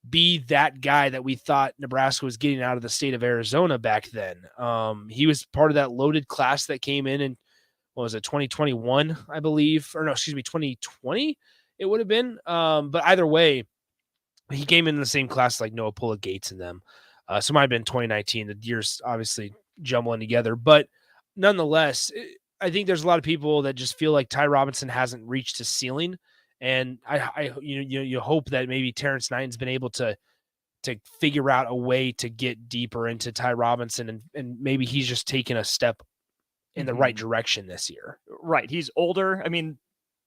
be that guy that we thought Nebraska was getting out of the state of Arizona back then. He was part of that loaded class that came in, what was it, 2021, I believe, or no, excuse me, 2020 it would have been. But either way, he came in the same class like Noah Pula Gates and them. So it might have been 2019. The years obviously jumbling together, but nonetheless, I think there's a lot of people that just feel like Ty Robinson hasn't reached his ceiling, and you hope that maybe Terrence Knighton's been able to figure out a way to get deeper into Ty Robinson, and maybe he's just taken a step in the right direction this year. Right, he's older. I mean,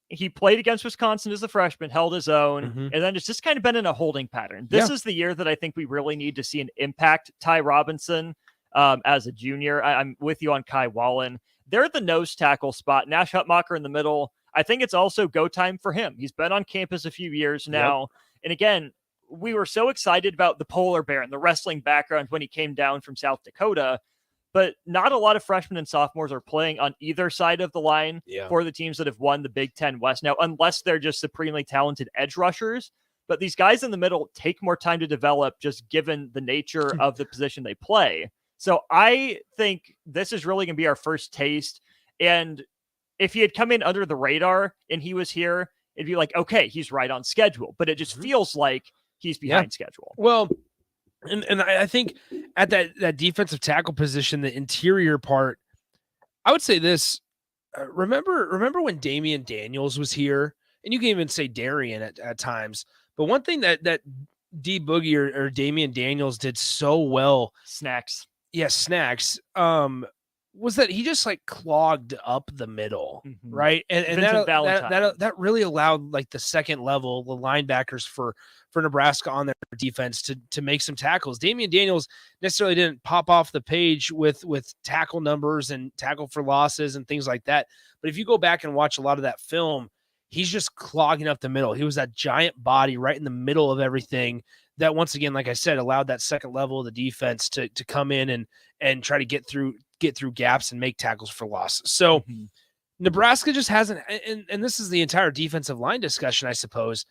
he played against Wisconsin as a freshman, held his own, and then it's just kind of been in a holding pattern. This is the year that I think we really need to see an impact Ty Robinson as a junior. I'm with you on Kai Wallen. They're the nose tackle spot. Nash Hutmacher in the middle. I think it's also go time for him. He's been on campus a few years now. And again, we were so excited about the polar bear and the wrestling background when he came down from South Dakota, but not a lot of freshmen and sophomores are playing on either side of the line for the teams that have won the Big Ten West. Now, unless they're just supremely talented edge rushers, but these guys in the middle take more time to develop just given the nature of the position they play. So I think this is really going to be our first taste. And if he had come in under the radar and he was here, it'd be like, okay, he's right on schedule. But it just feels like he's behind schedule. Well, and I think at that defensive tackle position, the interior part, I would say this. Remember when Damian Daniels was here? And you can even say Darian at times. But one thing that D Boogie or Damian Daniels did so well. Snacks. Yes, Snacks. Was that he just like clogged up the middle, right? And that really allowed like the second level, the linebackers for Nebraska on their defense to make some tackles. Damian Daniels necessarily didn't pop off the page with tackle numbers and tackle for losses and things like that. But if you go back and watch a lot of that film, he's just clogging up the middle. He was that giant body right in the middle of everything that, once again, like I said, allowed that second level of the defense to come in and try to get through gaps and make tackles for loss. So Nebraska just hasn't, and this is the entire defensive line discussion, I suppose,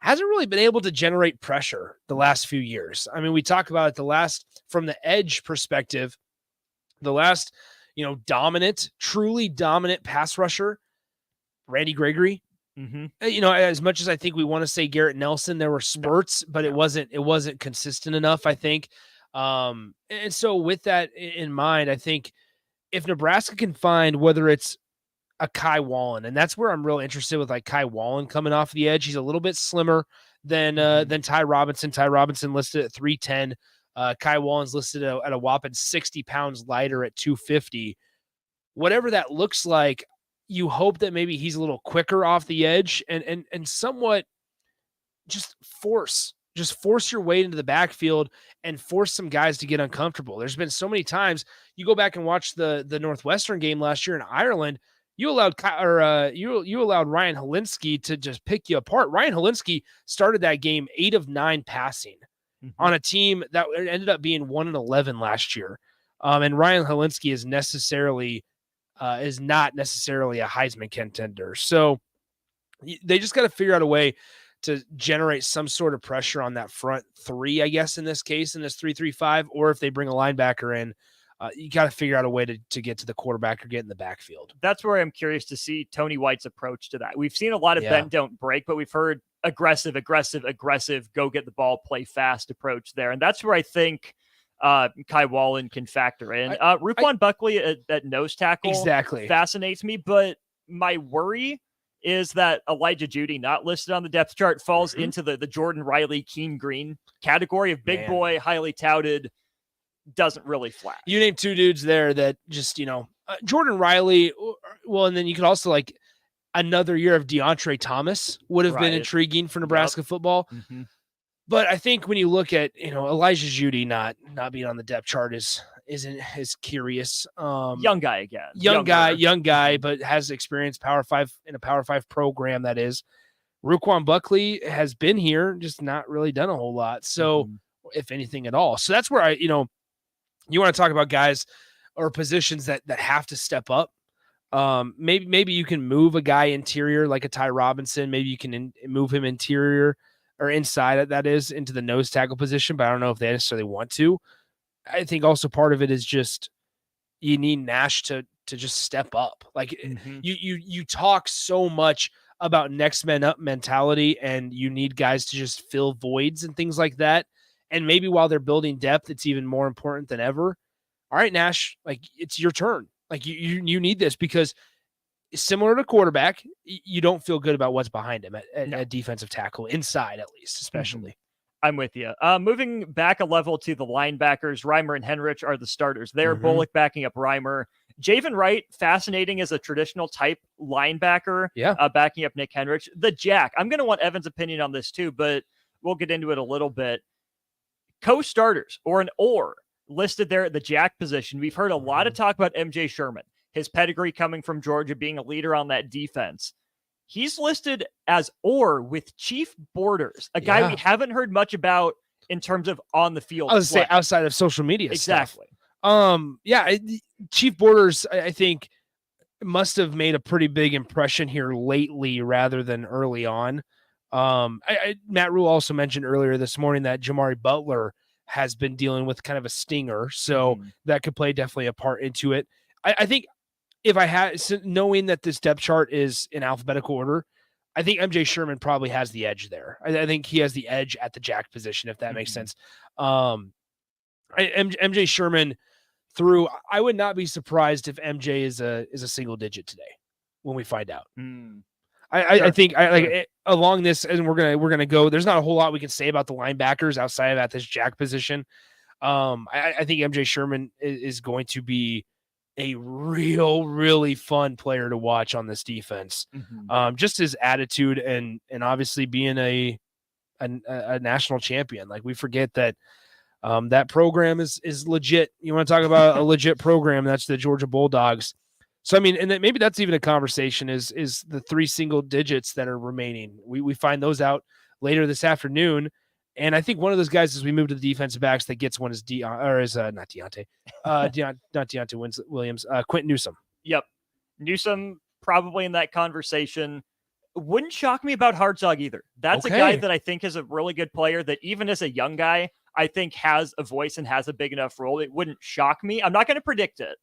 hasn't really been able to generate pressure the last few years. I mean, we talk about it from the edge perspective, the last, truly dominant pass rusher, Randy Gregory. As much as I think we want to say Garrett Nelson, there were spurts, but it wasn't consistent enough, I think. And so with that in mind, I think if Nebraska can find whether it's a Kai Wallen, and that's where I'm real interested with like Kai Wallen coming off the edge. He's a little bit slimmer than Ty Robinson. Ty Robinson listed at 310. Kai Wallen's listed at a whopping 60 pounds lighter at 250. Whatever that looks like, you hope that maybe he's a little quicker off the edge and somewhat just force your way into the backfield and force some guys to get uncomfortable. There's been so many times you go back and watch the Northwestern game last year in Ireland. You allowed you allowed Ryan Helinski to just pick you apart. Ryan Helinski started that game 8 of 9 passing on a team that ended up being 1-11 last year. And Ryan Helinski is not necessarily a Heisman contender. So they just got to figure out a way to generate some sort of pressure on that front three, I guess, in this case, in this 3-3-5, or if they bring a linebacker in, you got to figure out a way to get to the quarterback or get in the backfield. That's where I'm curious to see Tony White's approach to that. We've seen a lot of bend, don't break, but we've heard aggressive, go get the ball, play fast approach there. And that's where I think Kai Wallen can factor in. Ruquan Buckley at nose tackle fascinates me, but my worry is that Elijah Judy, not listed on the depth chart, falls into the Jordan Riley, Keem Green category of big boy, highly touted, doesn't really flash. You named two dudes there that just, Jordan Riley. Well, and then you could also like another year of DeAndre Thomas would have been intriguing for Nebraska football. Mm-hmm. But I think when you look at, Elijah Judy not being on the depth chart is curious. Young guy again. Young guy, but has experience in a Power 5 program that is. Ruquan Buckley has been here, just not really done a whole lot. So if anything at all. So that's where you want to talk about guys or positions that have to step up. Maybe you can move a guy interior like a Ty Robinson. Maybe you can move him interior or inside, that is, into the nose tackle position, but I don't know if they necessarily want to. I think also part of it is just you need Nash to just step up. Like you talk so much about next man up mentality, and you need guys to just fill voids and things like that. And maybe while they're building depth, it's even more important than ever. All right, Nash, like it's your turn. Like you need this, because similar to quarterback, you don't feel good about what's behind him at defensive tackle, inside at least, especially. I'm with you. Moving back a level to the linebackers, Reimer and Henrich are the starters. They're Bullock backing up Reimer. Javen Wright, fascinating as a traditional type linebacker, backing up Nick Henrich. The Jack, I'm going to want Evan's opinion on this too, but we'll get into it a little bit. Co-starters or an or listed there at the Jack position. We've heard a lot of talk about MJ Sherman, his pedigree coming from Georgia, being a leader on that defense. He's listed as or with Chief Borders, a guy we haven't heard much about in terms of on the field. I was say outside of social media exactly. Stuff. Chief Borders, I think, must have made a pretty big impression here lately rather than early on. Matt Rule also mentioned earlier this morning that Jamari Butler has been dealing with kind of a stinger, so that could play definitely a part into it. I think if I had, knowing that this depth chart is in alphabetical order, I think MJ Sherman probably has the edge there. I think he has the edge at the Jack position, if that makes sense. MJ Sherman I would not be surprised if MJ is a single digit today when we find out. I think along this, and we're gonna go. There's not a whole lot we can say about the linebackers outside of at this Jack position. I think MJ Sherman is going to be a really fun player to watch on this defense. Just his attitude and obviously being a national champion. Like, we forget that that program is legit. You want to talk about a legit program? That's the Georgia Bulldogs. So, I mean, and then maybe that's even a conversation is the 3 single digits that are remaining. We find those out later this afternoon. And I think one of those guys, as we move to the defensive backs, that gets one is not Deontay Williams, Quentin Newsome. Yep. Newsome probably in that conversation. Wouldn't shock me about Hartzog either. That's a guy that I think is a really good player that even as a young guy, I think has a voice and has a big enough role. It wouldn't shock me. I'm not going to predict it,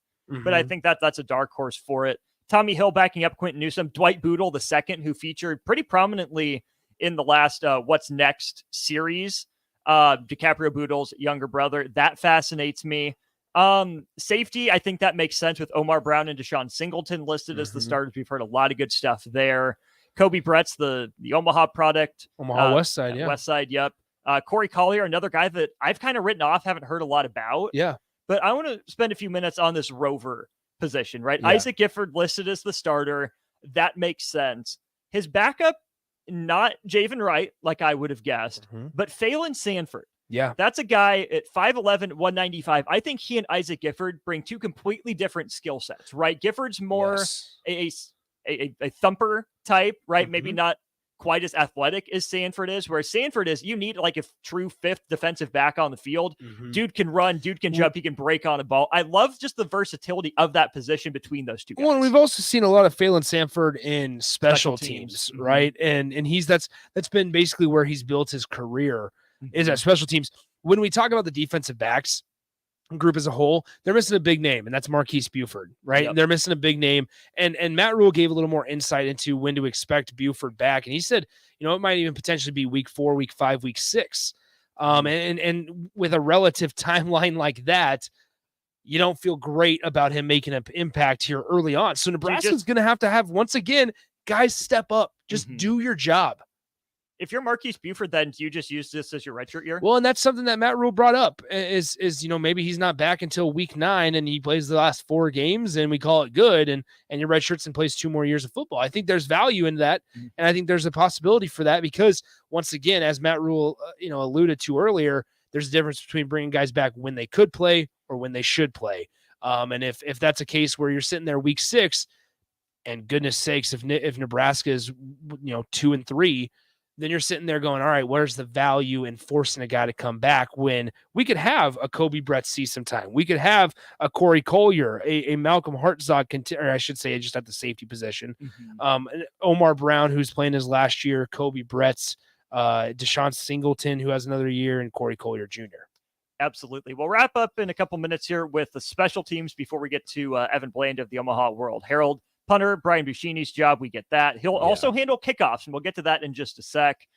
but I think that's a dark horse for it. Tommy Hill backing up Quentin Newsome. Dwight Boodle, the second, who featured pretty prominently in the last What's Next series. DiCaprio Boodle's younger brother. That fascinates me. Safety, I think that makes sense with Omar Brown and Deshaun Singleton listed as the starters. We've heard a lot of good stuff there. Kobe Brett's the Omaha product. Omaha West Side, West Side, yep. Corey Collier, another guy that I've kind of written off, haven't heard a lot about. Yeah. But I want to spend a few minutes on this rover position, right? Yeah. Isaac Gifford listed as the starter. That makes sense. His backup, not Javen Wright, like I would have guessed, but Phelan Sanford. Yeah. That's a guy at 5'11", 195. I think he and Isaac Gifford bring two completely different skill sets, right? Gifford's more a thumper type, right? Maybe not quite as athletic as Sanford is, where Sanford is, you need like a true fifth defensive back on the field. Dude can run, dude can jump, he can break on a ball. I love just the versatility of that position between those two guys. Well, and we've also seen a lot of Phelan Sanford in special teams, right? And that's been basically where he's built his career is at special teams. When we talk about the defensive backs group as a whole, they're missing a big name, and that's Marquise Buford, right? Yep. They're missing a big name, and Matt Rule gave a little more insight into when to expect Buford back, and he said, it might even potentially be week 4, week 5, week 6, and with a relative timeline like that, you don't feel great about him making an impact here early on. So Nebraska's going to have once again, guys step up, just do your job. if you're Marquise Buford, then do you just use this as your redshirt year? Well, and that's something that Matt Rule brought up is maybe he's not back until week 9 and he plays the last 4 games and we call it good and your redshirts and plays 2 more years of football. I think there's value in that. And I think there's a possibility for that because once again, as Matt Rule, alluded to earlier, there's a difference between bringing guys back when they could play or when they should play. And if that's a case where you're sitting there week 6 and goodness sakes, if Nebraska is, 2-3, then you're sitting there going, all right, where's the value in forcing a guy to come back when we could have a Kobe Brett see some time? We could have a Corey Collier, a Malcolm Hartzog, or I should say just at the safety position. Omar Brown, who's playing his last year, Kobe Brett's, Deshaun Singleton, who has another year, and Corey Collier Jr. Absolutely. We'll wrap up in a couple minutes here with the special teams before we get to Evan Bland of the Omaha World Herald. Punter, Brian Buschini's job, we get that. He'll also handle kickoffs, and we'll get to that in just a sec.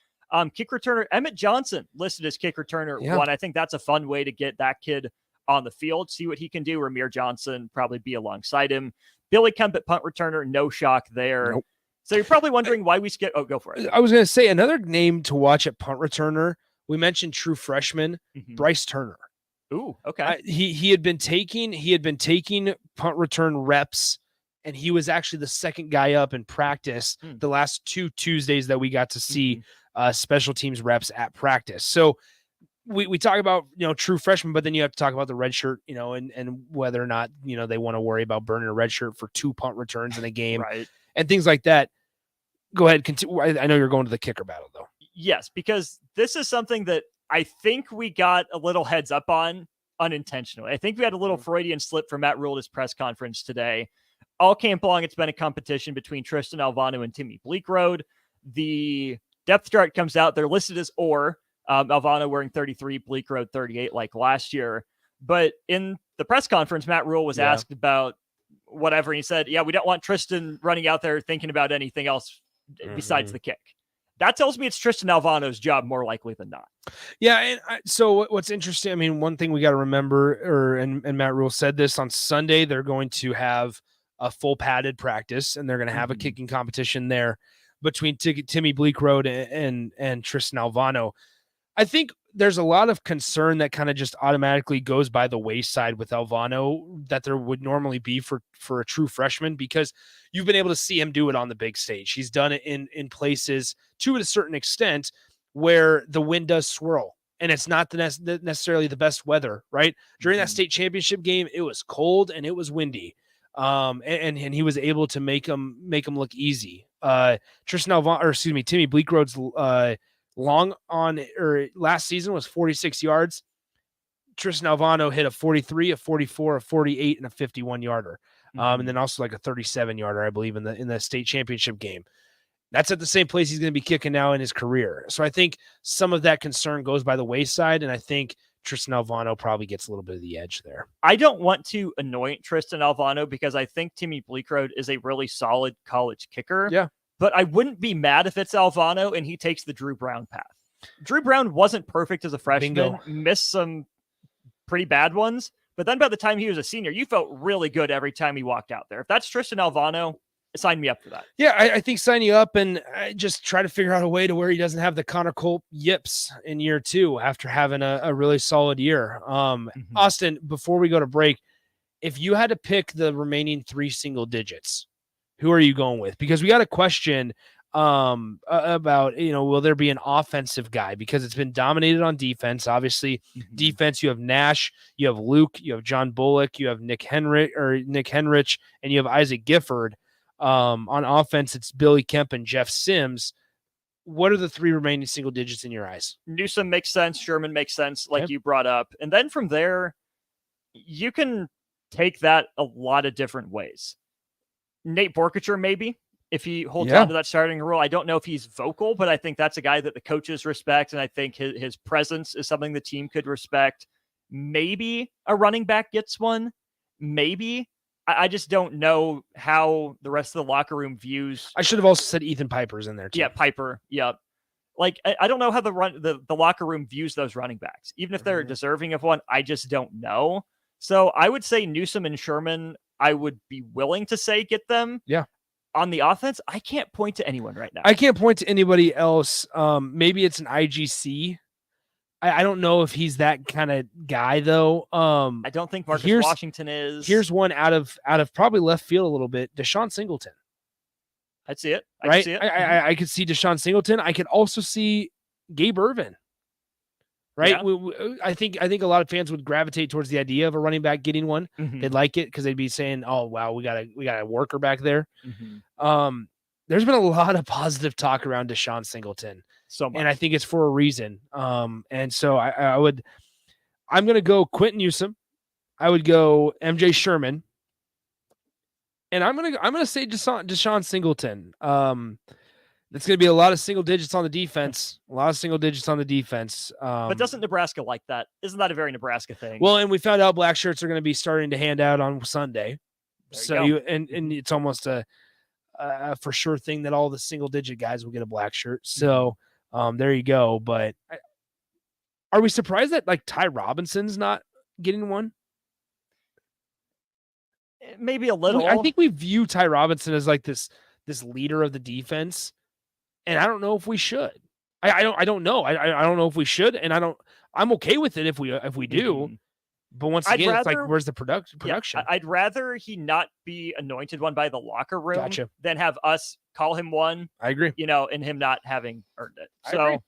Kick returner Emmett Johnson listed as kick returner 1. I think that's a fun way to get that kid on the field, see what he can do. Ramir Johnson probably be alongside him. Billy Kemp at punt returner, no shock there. Nope. So you're probably wondering why we skip. Oh, go for it. I was going to say another name to watch at punt returner. We mentioned true freshman Bryce Turner. Ooh, okay. He had been taking punt return reps. And he was actually the second guy up in practice the last 2 Tuesdays that we got to see special teams reps at practice. So we talk about, true freshmen, but then you have to talk about the red shirt, and whether or not, they want to worry about burning a red shirt for 2 punt returns in a game and things like that. Go ahead. Continue. I know you're going to the kicker battle though. Yes, because this is something that I think we got a little heads up on unintentionally. I think we had a little Freudian slip from Matt Rule at his press conference today. All camp long, it's been a competition between Tristan Alvano and Timmy Bleekrode. The depth chart comes out. They're listed as or. Alvano wearing 33, Bleekrode 38 like last year. But in the press conference, Matt Rule was asked about whatever. And he said, we don't want Tristan running out there thinking about anything else besides the kick. That tells me it's Tristan Alvano's job more likely than not. Yeah. And so what's interesting, I mean, one thing we got to remember, and Matt Rule said this on Sunday, they're going to have a full padded practice, and they're going to have a kicking competition there between Timmy Bleekrode and Tristan Alvano. I think there's a lot of concern that kind of just automatically goes by the wayside with Alvano that there would normally be for a true freshman, because you've been able to see him do it on the big stage. He's done it in places to a certain extent where the wind does swirl and it's not necessarily the best weather, right? During that state championship game, it was cold and it was windy. And he was able to make him look easy. Timmy Bleekrode's long on last season was 46 yards. Tristan Alvano hit a 43, a 44, a 48, and a 51 yarder. And then also like a 37 yarder, I believe, in the state championship game. That's at the same place he's going to be kicking now in his career. So I think some of that concern goes by the wayside, and I think Tristan Alvano probably gets a little bit of the edge there. I don't want to anoint Tristan Alvano because I think Timmy Bleekrode is a really solid college kicker. Yeah. But I wouldn't be mad if it's Alvano and he takes the Drew Brown path. Drew Brown wasn't perfect as a freshman, missed some pretty bad ones. But then by the time he was a senior, you felt really good every time he walked out there. If that's Tristan Alvano, sign me up for that. Yeah, I think sign you up and just try to figure out a way to where he doesn't have the Connor Culp yips in year 2 after having a really solid year. Austin, before we go to break, if you had to pick the remaining 3 single digits, who are you going with? Because we got a question about, will there be an offensive guy? Because it's been dominated on defense. Obviously, defense, you have Nash, you have Luke, you have John Bullock, you have Nick Henrich, and you have Isaac Gifford. On offense, it's Billy Kemp and Jeff Sims. What are the 3 remaining single digits in your eyes? Newsome makes sense. Sherman makes sense, like you brought up. And then from there, you can take that a lot of different ways. Nate Borkacher, maybe, if he holds on to that starting role. I don't know if he's vocal, but I think that's a guy that the coaches respect, and I think his presence is something the team could respect. Maybe a running back gets one. Maybe. I just don't know how the rest of the locker room views. I should have also said Ethan Piper's in there too. Yeah, Piper. Yeah. Like, I don't know how the locker room views those running backs. Even if they're deserving of one, I just don't know. So I would say Newsome and Sherman, I would be willing to say get them. Yeah. on the offense, I can't point to anyone right now. I can't point to anybody else. Maybe it's an IGC. I don't know if he's that kind of guy though. I don't think Marcus Washington is. Here's one out of probably left field a little bit. Deshaun Singleton. I'd see it. I Right? could see it. I could see Deshaun Singleton. I could also see Gabe Ervin. Right? Yeah. I think a lot of fans would gravitate towards the idea of a running back getting one. Mhm. They'd like it because they'd be saying, "Oh wow, we got a worker back there." Mhm. There's been a lot of positive talk around Deshaun Singleton. So much. And I think it's for a reason. And so I'm going to go Quentin Newsom. I would go MJ Sherman. And I'm going to say Deshaun Singleton. It's going to be a lot of single digits on the defense. But doesn't Nebraska like that? Isn't that a very Nebraska thing? Well, and we found out black shirts are going to be starting to hand out on Sunday. There you go. And it's almost a for sure thing that all the single digit guys will get a black shirt. So there you go. But are we surprised that like Ty Robinson's not getting one? Maybe a little. I think we view Ty Robinson as like this leader of the defense, and I don't know if we should. I don't know. I don't know if we should, and I'm okay with it if we do. But once again, it's like, where's the production? Yeah, I'd rather he not be anointed one by the locker room Gotcha. than have us call him one. I agree. And him not having earned it. I agree. So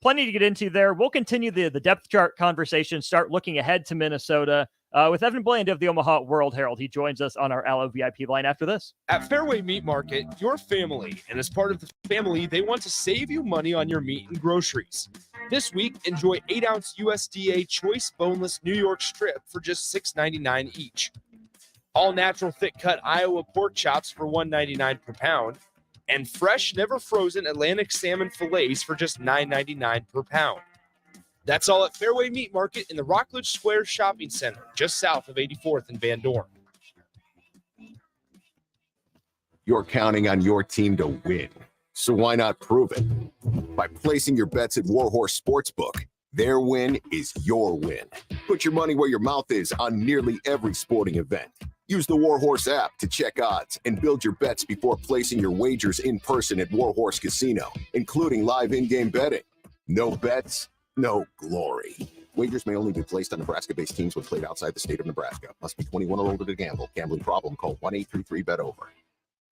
plenty to get into there. We'll continue the depth chart conversation, start looking ahead to Minnesota with Evan Bland of the Omaha World Herald. He joins us on our Allo VIP line after this. At Fairway Meat Market, your family, and as part of the family, they want to save you money on your meat and groceries. This week, enjoy 8-ounce USDA Choice Boneless New York Strip for just $6.99 each. All-natural thick-cut Iowa pork chops for $1.99 per pound. And fresh, never frozen Atlantic salmon fillets for just $9.99 per pound. That's all at Fairway Meat Market in the Rockledge Square Shopping Center, just south of 84th and Van Dorn. You're counting on your team to win, so why not prove it? By placing your bets at Warhorse Sportsbook. Their win is your win. Put your money where your mouth is on nearly every sporting event. Use the Warhorse app to check odds and build your bets before placing your wagers in person at Warhorse Casino, including live in-game betting. No bets, no glory. Wagers may only be placed on Nebraska-based teams when played outside the state of Nebraska. Must be 21 or older to gamble. Gambling problem? Call 1-833-BET-OVER.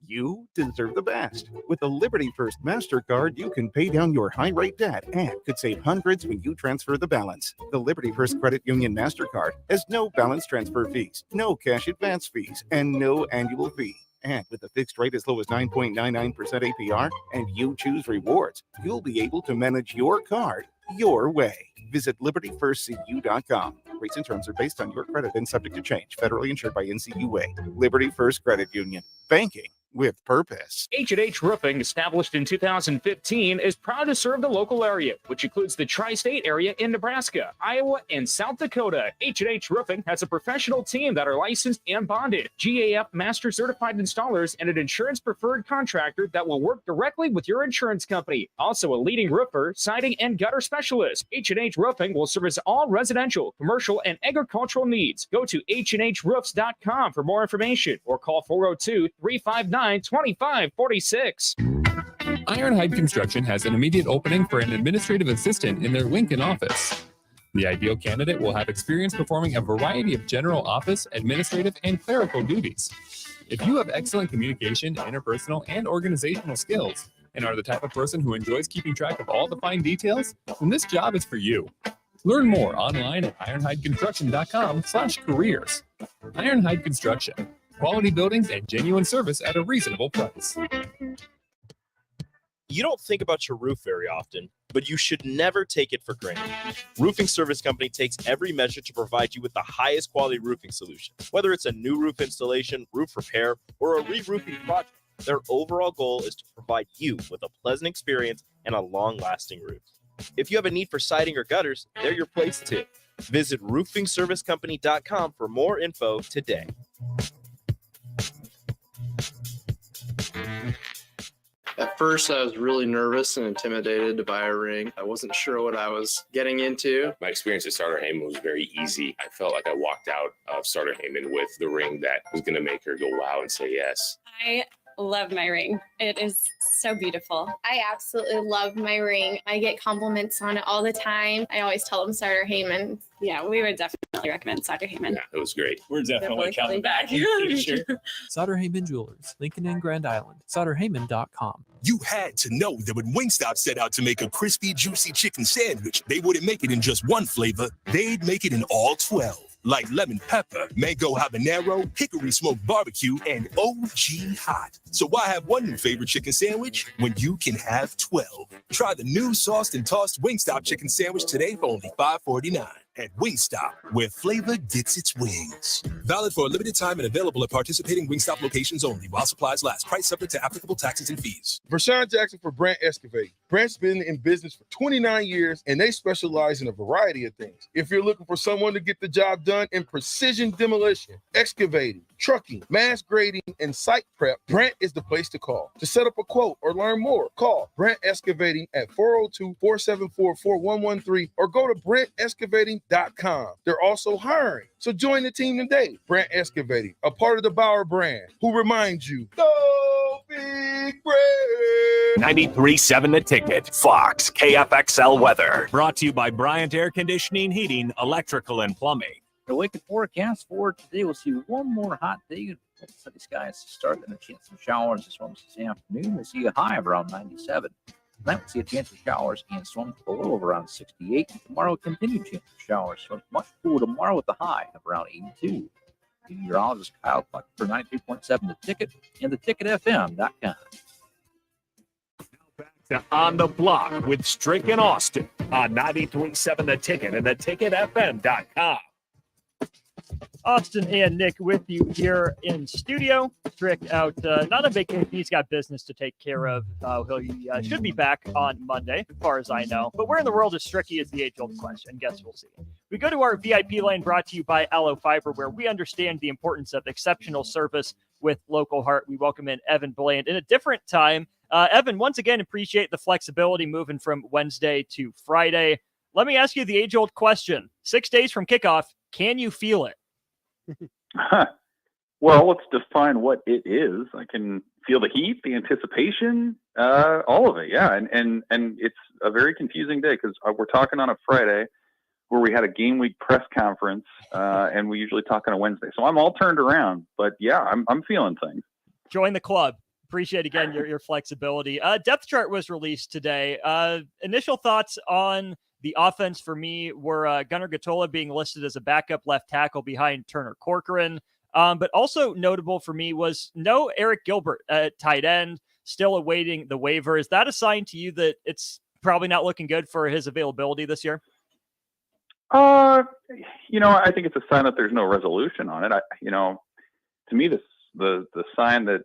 You deserve the best. With the Liberty First MasterCard, you can pay down your high-rate debt and could save hundreds when you transfer the balance. The Liberty First Credit Union MasterCard has no balance transfer fees, no cash advance fees, and no annual fee. And with a fixed rate as low as 9.99% APR, and you choose rewards, you'll be able to manage your card your way. Visit libertyfirstcu.com. Rates and terms are based on your credit and subject to change. Federally insured by NCUA. Liberty First Credit Union. Banking with purpose. H&H Roofing, established in 2015, is proud to serve the local area, which includes the tri-state area in Nebraska, Iowa, and South Dakota. H&H Roofing has a professional team that are licensed and bonded, GAF Master Certified Installers, and an insurance-preferred contractor that will work directly with your insurance company. Also a leading roofer, siding, and gutter specialist. H&H Roofing will service all residential, commercial, and agricultural needs. Go to hdhroofs.com for more information or call 402-359-2546. Ironhide Construction has an immediate opening for an administrative assistant in their Lincoln office. The ideal candidate will have experience performing a variety of general office, administrative, and clerical duties. If you have excellent communication, interpersonal, and organizational skills, and are the type of person who enjoys keeping track of all the fine details, then this job is for you. Learn more online at ironhideconstruction.com/careers. Ironhide Construction. Quality buildings and genuine service at a reasonable price. You don't think about your roof very often, but you should never take it for granted. Roofing Service Company takes every measure to provide you with the highest quality roofing solution. Whether it's a new roof installation, roof repair, or a re-roofing project, their overall goal is to provide you with a pleasant experience and a long-lasting roof. If you have a need for siding or gutters, they're your place too. Visit roofingservicecompany.com for more info today. At first, I was really nervous and intimidated to buy a ring. I wasn't sure what I was getting into. My experience at Starter Heyman was very easy. I felt like I walked out of Starter Heyman with the ring that was going to make her go wow and say yes. I love my ring. It is so beautiful. I absolutely love my ring. I get compliments on it all the time. I always tell them Sartor Heyman. Yeah, we would definitely recommend Sartor Heyman. Yeah, it was great. We're definitely coming back in the future. Sauter Heyman Jewelers, Lincoln and Grand Island. SauterHeyman.com. You had to know that when Wingstop set out to make a crispy, juicy chicken sandwich, they wouldn't make it in just one flavor. They'd make it in all 12. Like lemon pepper, mango habanero, hickory smoked barbecue, and OG hot. So why have one new favorite chicken sandwich when you can have 12? Try the new sauced and tossed Wingstop chicken sandwich today for only $5.49 at Wingstop, where flavor gets its wings. Valid for a limited time and available at participating Wingstop locations only while supplies last. Price subject to applicable taxes and fees. Vershawn Jackson for Brandt Excavating. Brandt's been in business for 29 years, and they specialize in a variety of things. If you're looking for someone to get the job done in precision demolition, excavating, trucking, mass grading, and site prep, Brandt is the place to call. To set up a quote or learn more, call Brandt Excavating at 402-474-4113 or go to BrandtExcavating.com. They're also hiring, so join the team today. Brandt Excavating, a part of the Bauer brand, who reminds you, go big Brand. 93.7 The Ticket, Fox, KFXL weather. Brought to you by Bryant Air Conditioning, Heating, Electrical, and Plumbing. The wicked forecast for today, we'll see one more hot day. Sunny skies to start, then a chance of showers and storms this afternoon. We'll see a high of around 97. Tonight, we'll see a chance of showers and storms below of around 68. Tomorrow, continued chance of showers. So much cooler tomorrow with a high of around 82. The meteorologist Kyle Cluck for 93.7 The Ticket and theticketfm.com. On the Block with Strick and Austin on 93.7 The Ticket and theticketfm.com. Austin and Nick with you here in studio. Strick out, not on vacation. He's got business to take care of. He should be back on Monday, as far as I know. But where in the world is Stricky is the age-old question. Guess we'll see. We go to our VIP lane brought to you by Aloe Fiber, where we understand the importance of exceptional service with local heart. We welcome in Evan Bland in a different time. Evan, once again, appreciate the flexibility moving from Wednesday to Friday. Let me ask you the age-old question. 6 days from kickoff, can you feel it? Well, let's define what it is. I can feel the heat, the anticipation, all of it. Yeah. And it's a very confusing day because we're talking on a Friday where we had a game week press conference, and we usually talk on a Wednesday. So I'm all turned around, but yeah, I'm feeling things. Join the club. Appreciate again your flexibility. Depth chart was released today. Initial thoughts on the offense for me were Gunnar Gatola being listed as a backup left tackle behind Turner Corcoran. But also notable for me was no Eric Gilbert at tight end, still awaiting the waiver. Is that a sign to you that it's probably not looking good for his availability this year? I think it's a sign that there's no resolution on it. To me, the sign that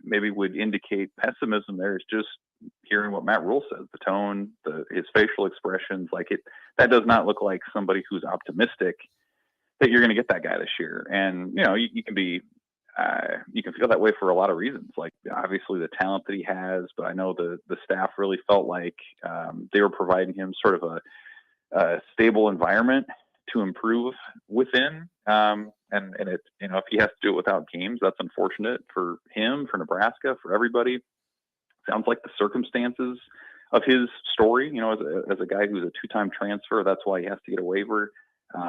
maybe would indicate pessimism there is just hearing what Matt Rule says, the tone, his facial expressions. That does not look like somebody who's optimistic that you're going to get that guy this year. And you can be you can feel that way for a lot of reasons, like obviously the talent that he has, but I know the staff really felt like they were providing him sort of a stable environment to improve within. And it, if he has to do it without games, that's unfortunate for him, for Nebraska, for everybody. Sounds like the circumstances of his story, as a guy who's a two-time transfer, that's why he has to get a waiver,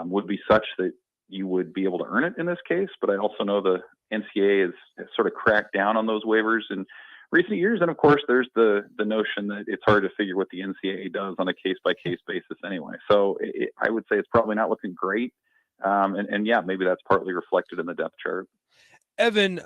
would be such that you would be able to earn it in this case. But I also know the NCAA has sort of cracked down on those waivers in recent years. And of course, there's the notion that it's hard to figure what the NCAA does on a case-by-case basis anyway. So I would say it's probably not looking great. And yeah, maybe that's partly reflected in the depth chart. Evan,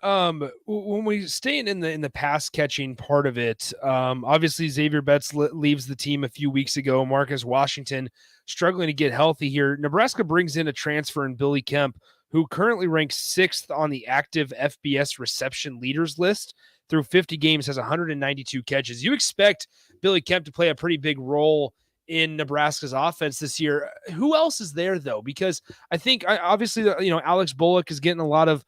when we stay in the pass catching part of it, obviously Xavier Betts leaves the team a few weeks ago. Marcus Washington struggling to get healthy here. Nebraska brings in a transfer in Billy Kemp, who currently ranks 6th on the active FBS reception leaders list. Through 50 games, has 192 catches. You expect Billy Kemp to play a pretty big role in Nebraska's offense this year. Who else is there though? Because I think obviously, Alex Bullock is getting a lot of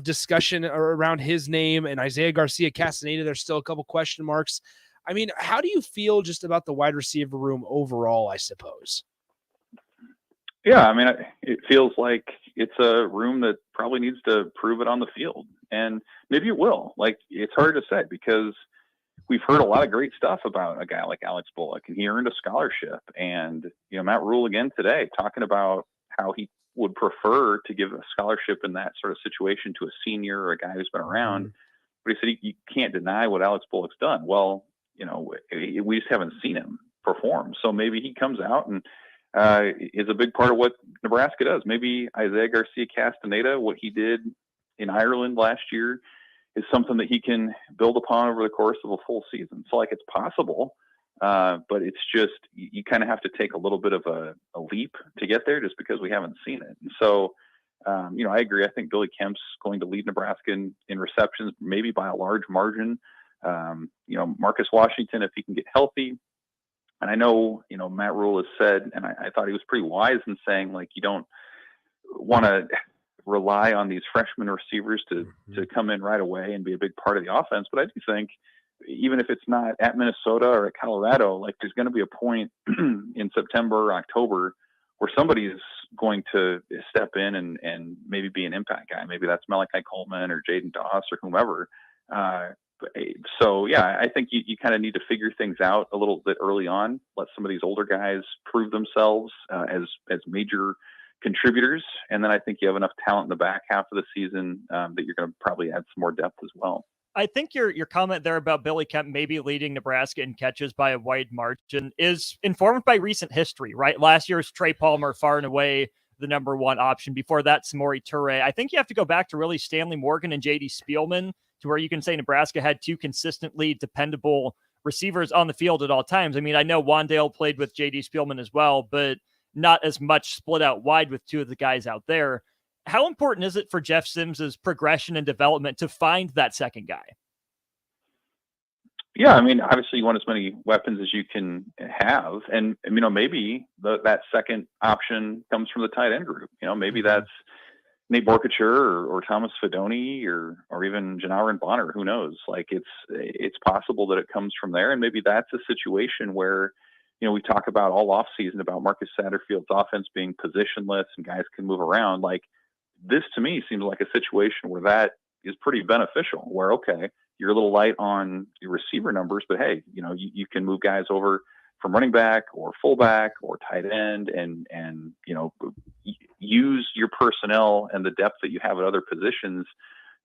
discussion around his name, and Isaiah Garcia Castaneda, there's still a couple question marks. I mean, how do you feel just about the wide receiver room overall, I suppose? Yeah, I mean, it feels like it's a room that probably needs to prove it on the field. And maybe it will. Like, it's hard to say because we've heard a lot of great stuff about a guy like Alex Bullock, and he earned a scholarship. And, Matt Rule again today talking about how he would prefer to give a scholarship in that sort of situation to a senior or a guy who's been around. But he said you can't deny what Alex Bullock's done. Well, we just haven't seen him perform. So maybe he comes out and is a big part of what Nebraska does. Maybe Isaiah Garcia Castaneda, what he did in Ireland last year, is something that he can build upon over the course of a full season. So, it's possible, but it's just you kind of have to take a little bit of a leap to get there just because we haven't seen it. And so, I agree. I think Billy Kemp's going to lead Nebraska in receptions, maybe by a large margin. Marcus Washington, if he can get healthy. And I know, Matt Rule has said, and I thought he was pretty wise in saying, you don't want to rely on these freshman receivers to come in right away and be a big part of the offense. But I do think even if it's not at Minnesota or at Colorado, there's going to be a point in September or October where somebody's going to step in and maybe be an impact guy. Maybe that's Malachi Coleman or Jaden Doss or whomever. So, yeah, I think you kind of need to figure things out a little bit early on, let some of these older guys prove themselves as major contributors. And then I think you have enough talent in the back half of the season that you're going to probably add some more depth as well. I think your comment there about Billy Kemp maybe leading Nebraska in catches by a wide margin is informed by recent history, right? Last year's Trey Palmer far and away the number one option. Before that, Samori Toure. I think you have to go back to really Stanley Morgan and J.D. Spielman to where you can say Nebraska had two consistently dependable receivers on the field at all times. I mean, I know Wandale played with J.D. Spielman as well, but not as much split out wide with two of the guys out there. How important is it for Jeff Sims's progression and development to find that second guy? Yeah, I mean, obviously you want as many weapons as you can have. And maybe that second option comes from the tight end group. Maybe that's Nate Borkature or Thomas Fedoni or even Janarin Bonner. Who knows? It's possible that it comes from there. And maybe that's a situation where, we talk about all off season about Marcus Satterfield's offense being positionless and guys can move around. This to me seems like a situation where that is pretty beneficial, where, okay, you're a little light on your receiver numbers, but hey, you can move guys over from running back or fullback or tight end and use your personnel and the depth that you have at other positions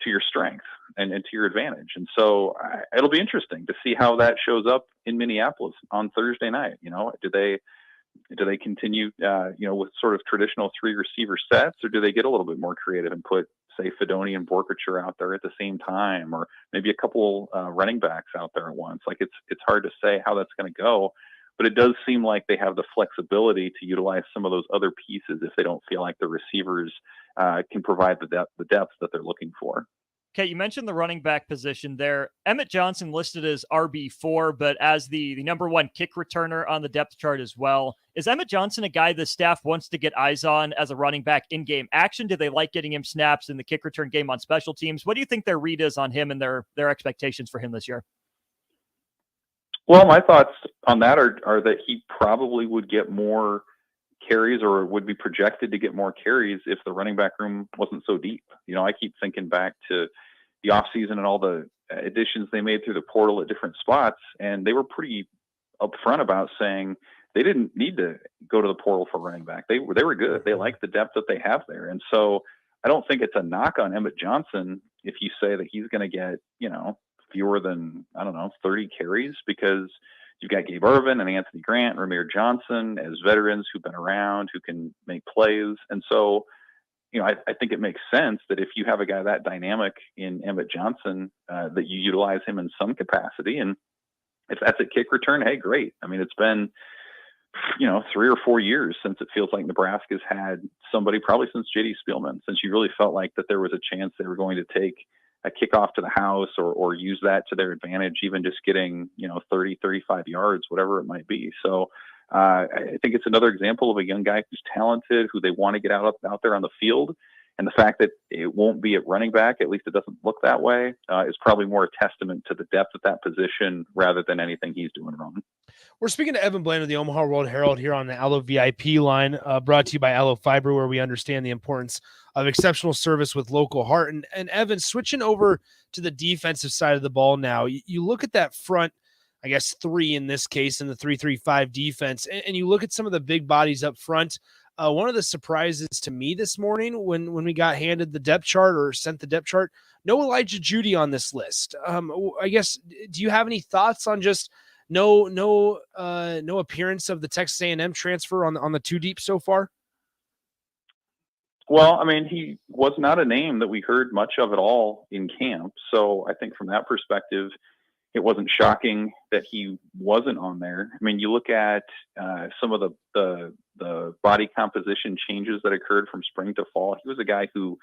to your strength and to your advantage. And so it'll be interesting to see how that shows up in Minneapolis on Thursday night. Do they continue, with sort of traditional three receiver sets, or do they get a little bit more creative and put, say, Fedoni and Borkature out there at the same time, or maybe a couple running backs out there at once? It's hard to say how that's going to go, but it does seem like they have the flexibility to utilize some of those other pieces if they don't feel like the receivers can provide the depth that they're looking for. Okay, you mentioned the running back position there. Emmett Johnson listed as RB4, but as the number one kick returner on the depth chart as well. Is Emmett Johnson a guy the staff wants to get eyes on as a running back in game action? Do they like getting him snaps in the kick return game on special teams? What do you think their read is on him and their expectations for him this year? Well, my thoughts on that are that he probably would get more carries or would be projected to get more carries if the running back room wasn't so deep. I keep thinking back to the offseason and all the additions they made through the portal at different spots, and they were pretty upfront about saying they didn't need to go to the portal for running back. They were good. They like the depth that they have there. And so I don't think it's a knock on Emmett Johnson if you say that he's going to get, fewer than, 30 carries, because you've got Gabe Ervin and Anthony Grant and Ramir Johnson as veterans who've been around, who can make plays. And so, I think it makes sense that if you have a guy that dynamic in Emmett Johnson, that you utilize him in some capacity. And if that's a kick return, hey, great. I mean, it's been, 3 or 4 years since it feels like Nebraska's had somebody, probably since J.D. Spielman, since you really felt like that there was a chance they were going to take a kickoff to the house or use that to their advantage, even just getting, 30, 35 yards, whatever it might be. So I think it's another example of a young guy who's talented, who they want to get out there on the field. And the fact that it won't be at running back, at least it doesn't look that way, is probably more a testament to the depth of that position rather than anything he's doing wrong. We're speaking to Evan Blaine of the Omaha World Herald here on the Allo VIP line, brought to you by Allo Fiber, where we understand the importance of exceptional service with local heart. And Evan, switching over to the defensive side of the ball now, you look at that front, I guess 3 in this case, in the 3-3-5 defense, and you look at some of the big bodies up front. One of the surprises to me this morning when we got handed the depth chart or sent the depth chart, no Elijah Judy on this list. I guess, do you have any thoughts on just no appearance of the Texas A&M transfer on the 2 deep so far? Well, I mean, he was not a name that we heard much of at all in camp. So I think from that perspective, it wasn't shocking that he wasn't on there. I mean, you look at some of the body composition changes that occurred from spring to fall. He was a guy who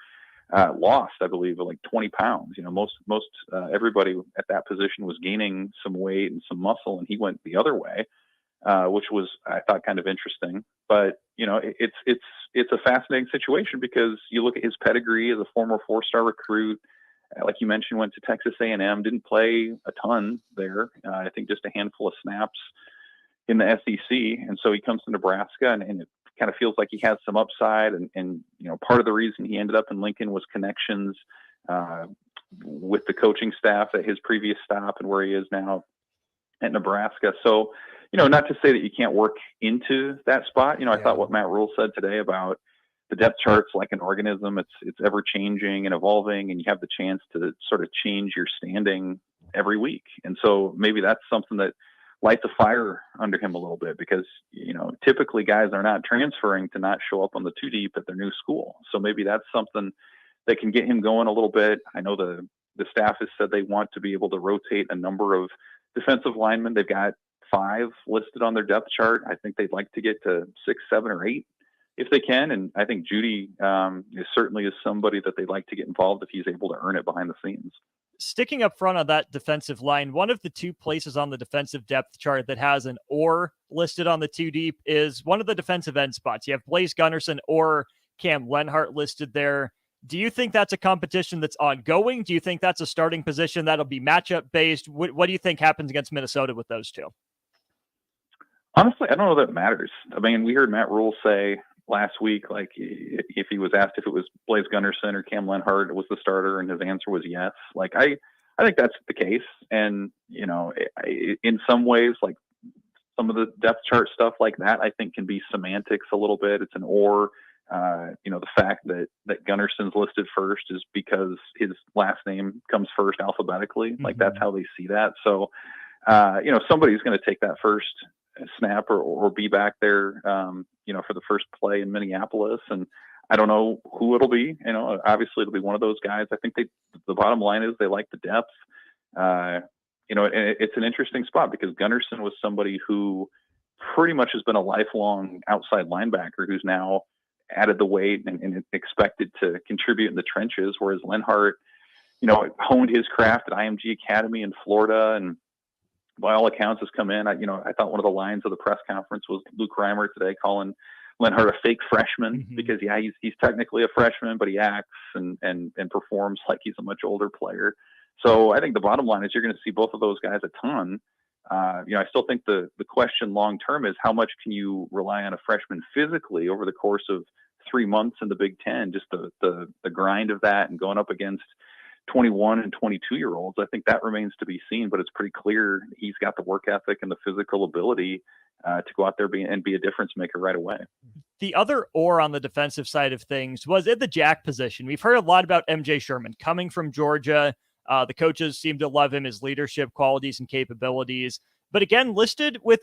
lost, I believe, like 20 pounds. You know, most everybody at that position was gaining some weight and some muscle, and he went the other way, which was, I thought, kind of interesting. But you know, it's a fascinating situation because you look at his pedigree as a former 4-star recruit. Like you mentioned, went to Texas A&M, didn't play a ton there. I think just a handful of snaps in the SEC, and so he comes to Nebraska, and it kind of feels like he has some upside. And you know, part of the reason he ended up in Lincoln was connections with the coaching staff at his previous stop and where he is now at Nebraska. So, you know, not to say that you can't work into that spot. You know, I thought what Matt Rule said today about the depth chart's like an organism. It's ever changing and evolving, and you have the chance to sort of change your standing every week. And so maybe that's something that lights a fire under him a little bit, because, you know, typically guys are not transferring to not show up on the 2 deep at their new school. So maybe that's something that can get him going a little bit. I know the staff has said they want to be able to rotate a number of defensive linemen. They've got 5 listed on their depth chart. I think they'd like to get to 6, 7, or 8 if they can. And I think Judy certainly is somebody that they'd like to get involved if he's able to earn it behind the scenes. Sticking up front on that defensive line, one of the 2 places on the defensive depth chart that has an or listed on the 2 deep is one of the defensive end spots. You have Blaise Gunnerson or Cam Lenhart listed there. Do you think that's a competition that's ongoing? Do you think that's a starting position that'll be matchup based? What do you think happens against Minnesota with those 2? Honestly, I don't know that it matters. I mean, we heard Matt Rule say last week, like, if he was asked if it was Blaise Gunnerson or Cam Lenhart was the starter, and his answer was yes. Like, I think that's the case. And, you know, in some ways, like some of the depth chart stuff like that, I think can be semantics a little bit. It's an or. You know, the fact that Gunnerson's listed first is because his last name comes first alphabetically. Mm-hmm. Like, that's how they see that. So, you know, somebody's going to take that first snap or be back there, you know, for the first play in Minneapolis. And I don't know who it'll be. You know, obviously it'll be one of those guys. I think the bottom line is they like the depth. You know, and it's an interesting spot because Gunnerson was somebody who pretty much has been a lifelong outside linebacker who's now added the weight and expected to contribute in the trenches, whereas Lenhart, you know, honed his craft at IMG Academy in Florida, and by all accounts has come in. I thought one of the lines of the press conference was Luke Reimer today calling Lenhart a fake freshman, mm-hmm. because he's technically a freshman, but he acts and performs like he's a much older player. So I think the bottom line is you're going to see both of those guys a ton. You know, I still think the question long term is how much can you rely on a freshman physically over the course of 3 months in the Big Ten, just the grind of that and going up against 21 and 22-year-olds. I think that remains to be seen, but it's pretty clear he's got the work ethic and the physical ability to go out there and be a difference maker right away. The other or on the defensive side of things was at the jack position. We've heard a lot about MJ Sherman coming from Georgia. The coaches seem to love him, his leadership qualities and capabilities. But again, listed with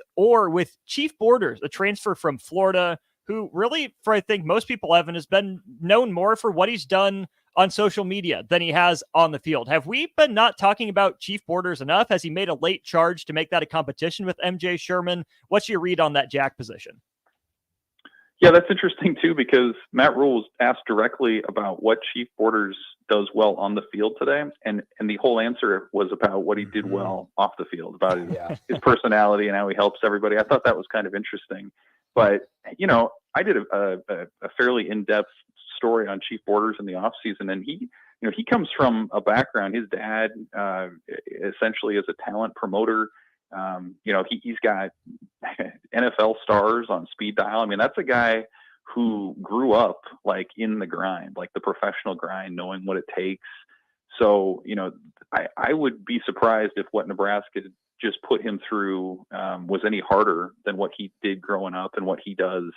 Chief Borders, a transfer from Florida, who really, for I think most people, Evan, has been known more for what he's done on social media than he has on the field. Have we been not talking about Chief Borders enough? Has he made a late charge to make that a competition with MJ Sherman? What's your read on that jack position? Yeah, that's interesting too, because Matt Rule was asked directly about what Chief Borders does well on the field today, and the whole answer was about what he did well off the field, about his personality and how he helps everybody. I thought that was kind of interesting. But, you know, I did a fairly in-depth story on Chief Borders in the offseason, and he comes from a background. His dad essentially is a talent promoter He's got NFL stars on speed dial. I mean, that's a guy who grew up like in the grind, like the professional grind, knowing what it takes. So, I would be surprised if what Nebraska just put him through was any harder than what he did growing up and what he does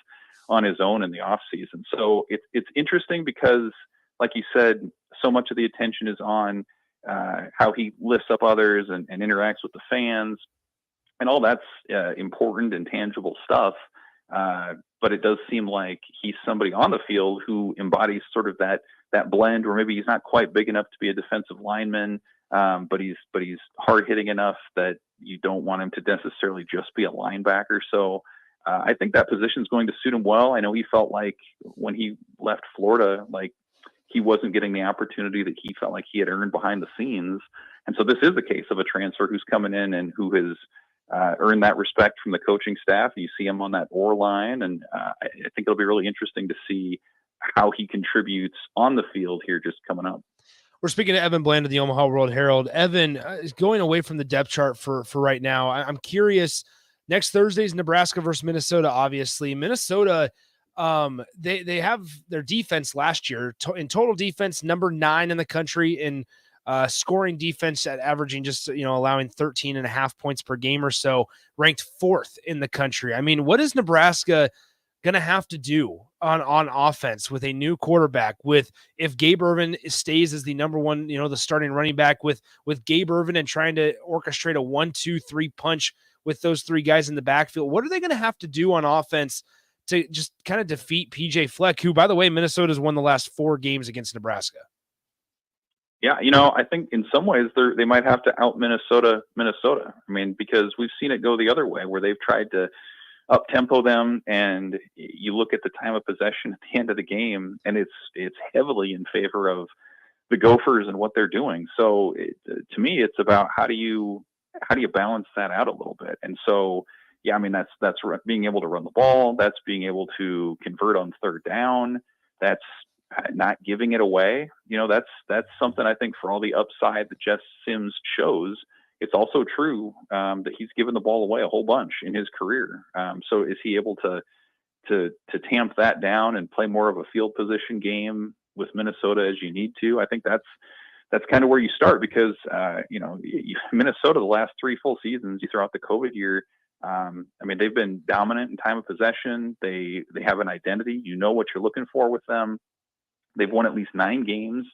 on his own in the off season. So it's interesting because, like you said, so much of the attention is on how he lifts up others and interacts with the fans, and all that's important and tangible stuff. But it does seem like he's somebody on the field who embodies sort of that blend, where maybe he's not quite big enough to be a defensive lineman, but he's hard hitting enough that you don't want him to necessarily just be a linebacker. So I think that position is going to suit him well. I know he felt like when he left Florida, like he wasn't getting the opportunity that he felt like he had earned behind the scenes. And so this is a case of a transfer who's coming in and who has earned that respect from the coaching staff. You see him on that OR line, and I think it'll be really interesting to see how he contributes on the field here just coming up. We're speaking to Evan Bland of the Omaha World Herald. Evan, is going away from the depth chart for right now. I'm curious, next Thursday's Nebraska versus Minnesota, obviously. Minnesota, they have their defense last year. In total defense, number 9 in the country, in scoring defense at averaging just, allowing 13.5 points per game or so, ranked 4th in the country. I mean, what is Nebraska going to have to do on offense with a new quarterback, with if Gabe Ervin stays as the number one, the starting running back, with Gabe Ervin and trying to orchestrate a 1-2-3 punch with those 3 guys in the backfield? What are they going to have to do on offense to just kind of defeat PJ Fleck, who, by the way, Minnesota's won the last 4 games against Nebraska? Yeah, I think in some ways they might have to out Minnesota. I mean, because we've seen it go the other way, where they've tried to up-tempo them, and you look at the time of possession at the end of the game, and it's heavily in favor of the Gophers and what they're doing. So to me, it's about how do you balance that out a little bit. And so, yeah, I mean, that's being able to run the ball, that's being able to convert on third down, that's not giving it away. That's something I think, for all the upside that Jeff Sims shows, it's also true that he's given the ball away a whole bunch in his career. So is he able to tamp that down and play more of a field position game with Minnesota as you need to? I think that's kind of where you start, because Minnesota, the last 3 full seasons, you throw out the COVID year, I mean, they've been dominant in time of possession. They have an identity. You know what you're looking for with them. They've won at least 9 games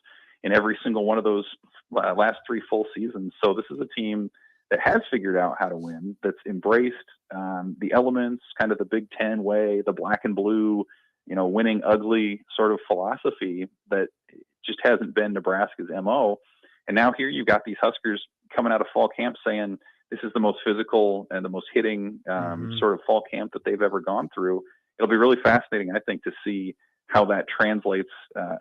in every single one of those last 3 full seasons. So this is a team that has figured out how to win, that's embraced the elements, kind of the Big Ten way, the black and blue, winning ugly sort of philosophy that just hasn't been Nebraska's MO. And now here you've got these Huskers coming out of fall camp saying this is the most physical and the most hitting sort of fall camp that they've ever gone through. It'll be really fascinating, I think, to see how that translates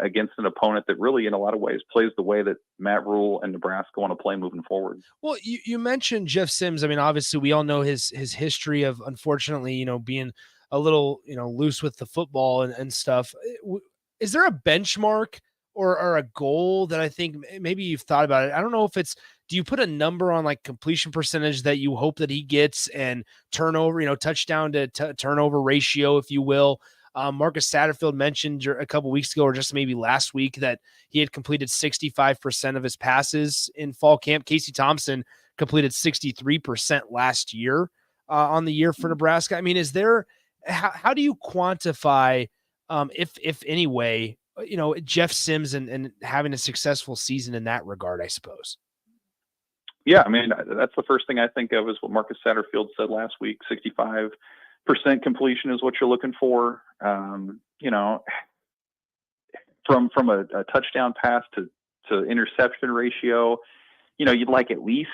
against an opponent that really, in a lot of ways, plays the way that Matt Rule and Nebraska want to play moving forward. Well, you mentioned Jeff Sims. I mean, obviously, we all know his history of, unfortunately, being a little, loose with the football and stuff. Is there a benchmark or a goal that I think maybe you've thought about it? I don't know if it's, do you put a number on like completion percentage that you hope that he gets, and turnover, touchdown to turnover ratio, if you will? Marcus Satterfield mentioned a couple weeks ago, or just maybe last week, that he had completed 65% of his passes in fall camp. Casey Thompson completed 63% last year on the year for Nebraska. I mean, is there, how do you quantify, if any way, Jeff Sims and having a successful season in that regard, I suppose? Yeah, I mean, that's the first thing I think of is what Marcus Satterfield said last week. 65% completion is what you're looking for. From a touchdown pass to interception ratio, you'd like at least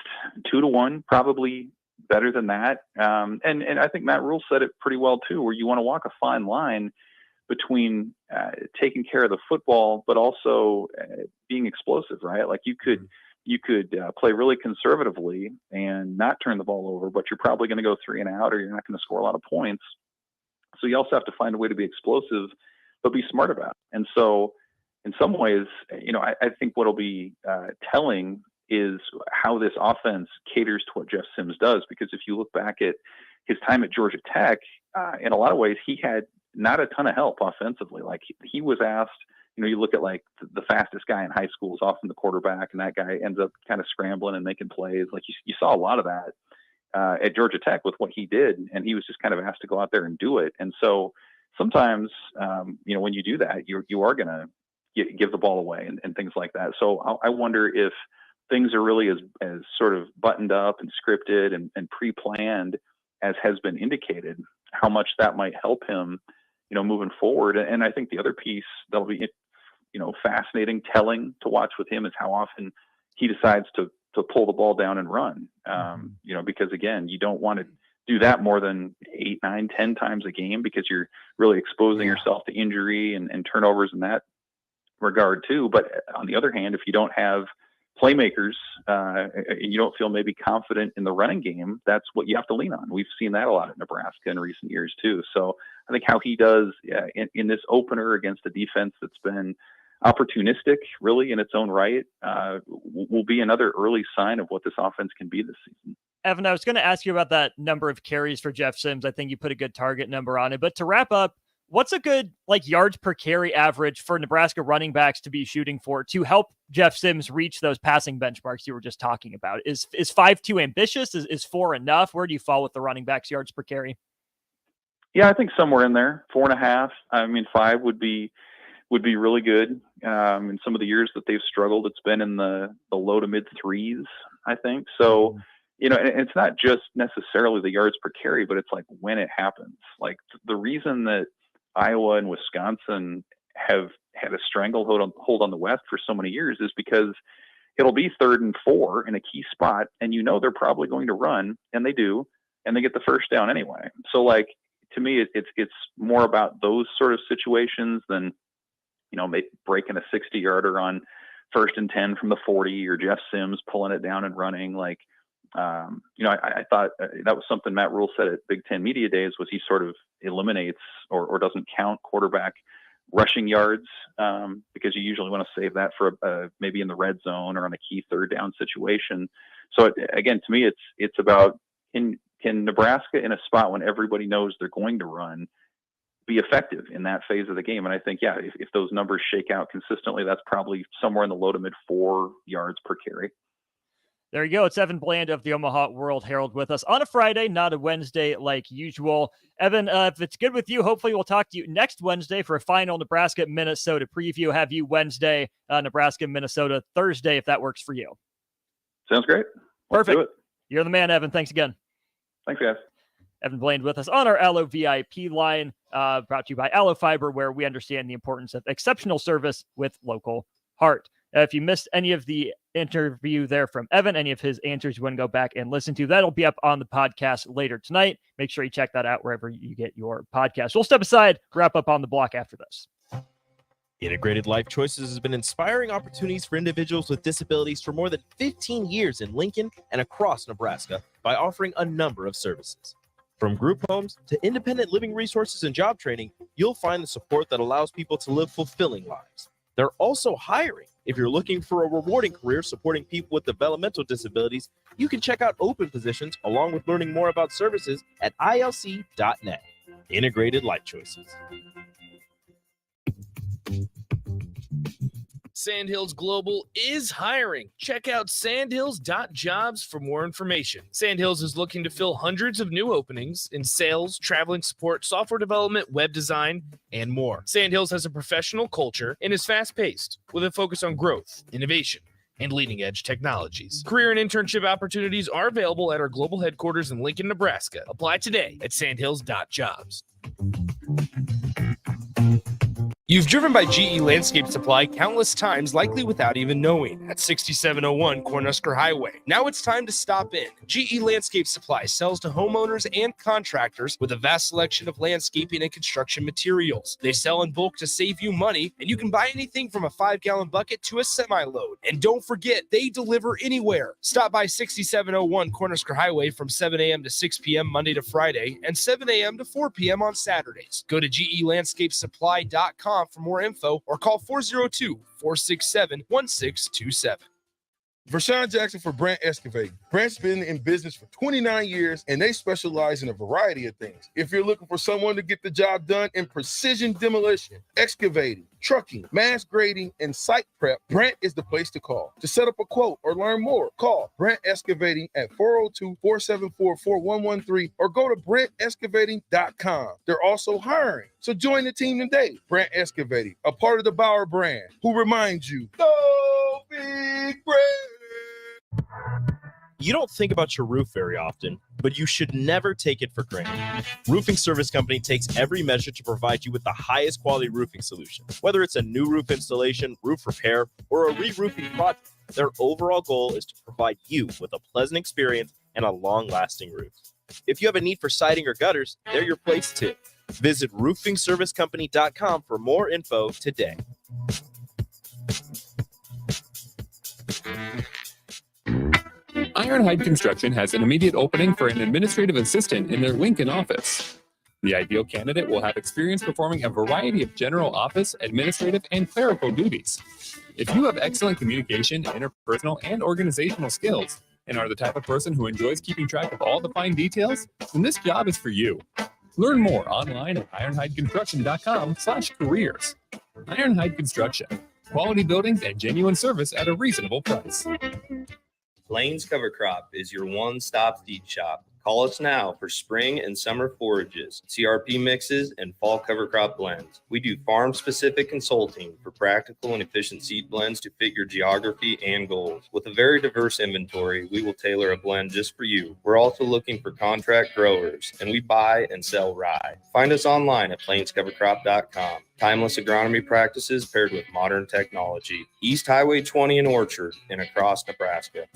2-to-1, probably better than that. And I think Matt Rule said it pretty well too, where you want to walk a fine line between taking care of the football, but also being explosive, right? Like you could play really conservatively and not turn the ball over, but you're probably going to go 3 and out, or you're not going to score a lot of points. So you also have to find a way to be explosive, but be smart about it. And so in some ways, I think what'll be telling is how this offense caters to what Jeff Sims does. Because if you look back at his time at Georgia Tech, in a lot of ways, he had not a ton of help offensively. Like he was asked, you look at like the fastest guy in high school is often the quarterback, and that guy ends up kind of scrambling and making plays. Like you saw a lot of that at Georgia Tech with what he did, and he was just kind of asked to go out there and do it. And so sometimes, when you do that, you are going to give the ball away and things like that. So I wonder if things are really as sort of buttoned up and scripted and pre-planned as has been indicated, how much that might help him, moving forward. And I think the other piece that'll be, fascinating, telling to watch with him is how often he decides to pull the ball down and run. Because again, you don't want to do that more than 8, 9, 10 times a game, because you're really exposing yourself to injury and turnovers in that regard too. But on the other hand, if you don't have playmakers, and you don't feel maybe confident in the running game, that's what you have to lean on. We've seen that a lot at Nebraska in recent years too. So I think how he does in this opener against a defense that's been opportunistic really in its own right, will be another early sign of what this offense can be this season. Evan, I was going to ask you about that number of carries for Jeff Sims. I think you put a good target number on it, but to wrap up, what's a good yards per carry average for Nebraska running backs to be shooting for to help Jeff Sims reach those passing benchmarks you were just talking about? Is 5 too ambitious? Is 4 enough? Where do you fall with the running backs yards per carry? Yeah, I think somewhere in there, 4.5. I mean, 5 would be really good. In some of the years that they've struggled, it's been in the low to mid 3s, I think. So, and it's not just necessarily the yards per carry, but it's like when it happens. Like the reason that Iowa and Wisconsin have had a stranglehold on the West for so many years is because it'll be 3rd and 4 in a key spot, and they're probably going to run, and they do, and they get the first down anyway. So like, to me, it's more about those sort of situations than, breaking a 60-yarder on 1st and 10 from the 40, or Jeff Sims pulling it down and running. Like, I thought that was something Matt Rule said at Big Ten Media Days, was he sort of eliminates or doesn't count quarterback rushing yards, because you usually want to save that for maybe in the red zone or on a key 3rd down situation. So again, to me, it's about can Nebraska, in a spot when everybody knows they're going to run, be effective in that phase of the game. And I think, if those numbers shake out consistently, that's probably somewhere in the low to mid 4 yards per carry. There you go. It's Evan Bland of the Omaha World Herald with us on a Friday, not a Wednesday like usual. Evan, if it's good with you, hopefully we'll talk to you next Wednesday for a final Nebraska-Minnesota preview. Have you Wednesday, Nebraska-Minnesota Thursday, if that works for you. Sounds great. Perfect. You're the man, Evan. Thanks again. Thanks, guys. Evan Bland with us on our Allo VIP line, brought to you by Allo Fiber, where we understand the importance of exceptional service with local heart. If you missed any of the interview there from Evan, any of his answers you want to go back and listen to, that'll be up on the podcast later tonight. Make sure you check that out wherever you get your podcast. We'll step aside, wrap up on the block after this. Integrated Life Choices has been inspiring opportunities for individuals with disabilities for more than 15 years in Lincoln and across Nebraska by offering a number of services. From group homes to independent living resources and job training, you'll find the support that allows people to live fulfilling lives. They're also hiring. If you're looking for a rewarding career supporting people with developmental disabilities, you can check out open positions along with learning more about services at ilc.net. Integrated Life Choices. Sandhills Global is hiring. Check out sandhills.jobs for more information. Sandhills is looking to fill hundreds of new openings in sales, traveling support, software development, web design, and more. Sandhills has a professional culture and is fast-paced with a focus on growth, innovation, and leading-edge technologies. Career and internship opportunities are available at our global headquarters in Lincoln, Nebraska. Apply today at sandhills.jobs. You've driven by GE Landscape Supply countless times, likely without even knowing, at 6701 Cornhusker Highway. Now it's time to stop in. GE Landscape Supply sells to homeowners and contractors with a vast selection of landscaping and construction materials. They sell in bulk to save you money, and you can buy anything from a 5-gallon bucket to a semi-load. And don't forget, they deliver anywhere. Stop by 6701 Cornhusker Highway from 7 a.m. to 6 p.m. Monday to Friday and 7 a.m. to 4 p.m. on Saturdays. Go to GELandscapesupply.com for more info or call 402-467-1627. Vershawn Jackson for Brant Excavating. Brant's been in business for 29 years, and they specialize in a variety of things. If you're looking for someone to get the job done in precision demolition, excavating, trucking, mass grading, and site prep, Brant is the place to call. To set up a quote or learn more, call Brant Excavating at 402-474-4113 or go to BrantExcavating.com. They're also hiring, so join the team today. Brant Excavating, a part of the Bauer brand, who reminds you, go Big Brant! You don't think about your roof very often, but you should never take it for granted. Roofing Service Company takes every measure to provide you with the highest quality roofing solution. Whether it's a new roof installation, roof repair, or a re-roofing project, their overall goal is to provide you with a pleasant experience and a long-lasting roof. If you have a need for siding or gutters, they're your place too. Visit roofingservicecompany.com for more info today. Ironhide Construction has an immediate opening for an administrative assistant in their Lincoln office. The ideal candidate will have experience performing a variety of general office, administrative, and clerical duties. If you have excellent communication, interpersonal, and organizational skills, and are the type of person who enjoys keeping track of all the fine details, then this job is for you. Learn more online at ironhideconstruction.com/careers. Ironhide Construction. Quality buildings and genuine service at a reasonable price. Lane's Cover Crop is your one-stop feed shop. Call us now for spring and summer forages, CRP mixes, and fall cover crop blends. We do farm-specific consulting for practical and efficient seed blends to fit your geography and goals. With a very diverse inventory, we will tailor a blend just for you. We're also looking for contract growers, and we buy and sell rye. Find us online at plainscovercrop.com. Timeless agronomy practices paired with modern technology. East Highway 20 in Orchard and across Nebraska.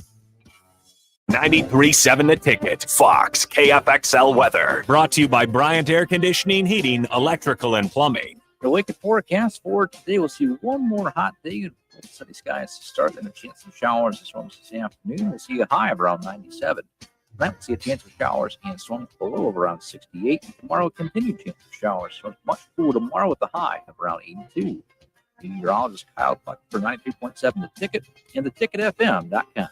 93.7 The Ticket, Fox, KFXL weather. Brought to you by Bryant Air Conditioning, Heating, Electrical, and Plumbing. The wicked forecast for today, we'll see one more hot day. Sunny skies to start, then a chance of showers and storms this afternoon. We'll see a high of around 97. Tonight, we'll see a chance of showers and storms below of around 68. Tomorrow, continued chance of showers. So much cooler tomorrow with a high of around 82. Meteorologist Kyle Buck for 93.7 The Ticket and theticketfm.com.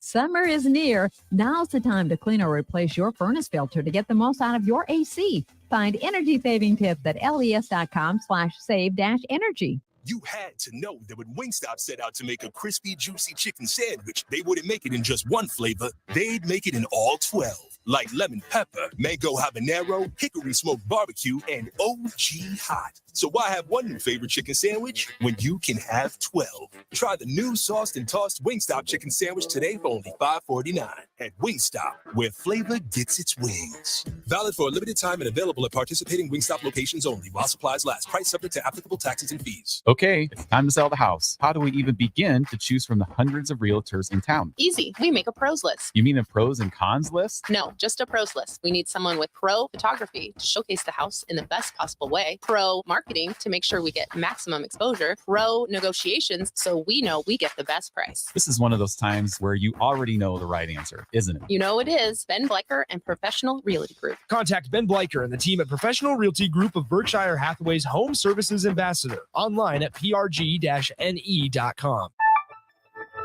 Summer is near. Now's the time to clean or replace your furnace filter to get the most out of your AC. Find energy-saving tips at les.com/save-energy. You had to know that when Wingstop set out to make a crispy, juicy chicken sandwich, they wouldn't make it in just one flavor. They'd make it in all 12. Like lemon pepper, mango habanero, hickory smoked barbecue, and OG hot. So why have one new favorite chicken sandwich when you can have 12? Try the new sauced and tossed Wingstop chicken sandwich today for only $5.49 at Wingstop, where flavor gets its wings. Valid for a limited time and available at participating Wingstop locations only while supplies last. Price subject to applicable taxes and fees. Okay, it's time to sell the house. How do we even begin to choose from the hundreds of realtors in town? Easy. We make a pros list. You mean a pros and cons list? No, just a pros list. We need someone with pro photography to showcase the house in the best possible way, pro marketing to make sure we get maximum exposure, pro negotiations so we know we get the best price. This is one of those times where you already know the right answer, isn't it? You know it is. Ben Bleicher and Professional Realty Group. Contact Ben Bleicher and the team at Professional Realty Group of Berkshire Hathaway's Home Services Ambassador. Online at prg-ne.com.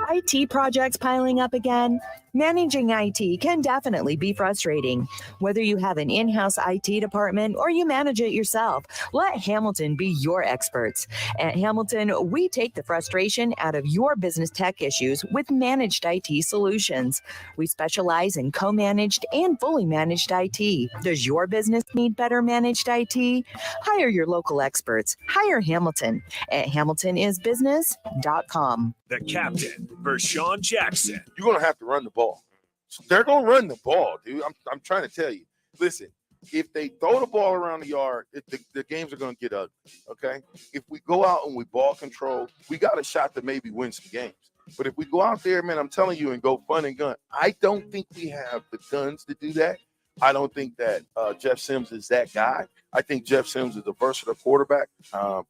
IT projects piling up again? Managing IT can definitely be frustrating. Whether you have an in-house IT department or you manage it yourself, let Hamilton be your experts. At Hamilton, we take the frustration out of your business tech issues with managed IT solutions. We specialize in co-managed and fully managed IT. Does your business need better managed IT? Hire your local experts. Hire Hamilton at hamiltonisbusiness.com. The captain, Vershawn Jackson. You're going to have to run the ball. So they're going to run the ball, dude. I'm trying to tell you. Listen, if they throw the ball around the yard, the games are going to get ugly, okay? If we go out and we ball control, we got a shot to maybe win some games. But if we go out there, man, I'm telling you, and go fun and gun, I don't think we have the guns to do that. I don't think that Jeff Sims is that guy. I think Jeff Sims is a versatile quarterback.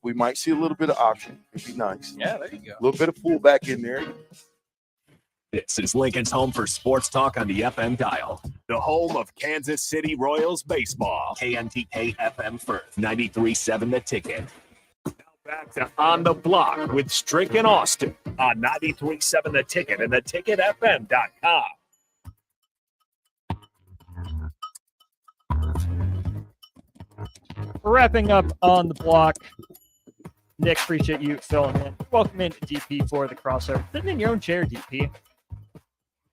We might see a little bit of option. It'd be nice. Yeah, there you go. A little bit of fullback in there. This is Lincoln's home for sports talk on the FM dial. The home of Kansas City Royals baseball. KNTK FM First, 93.7 The Ticket. Now back to On the Block with Strick and Austin. on 93.7 The Ticket and theticketfm.com. We're wrapping up on the block. Nick, appreciate you filling in. Welcome in DP for the crossover. Sitting in your own chair, DP.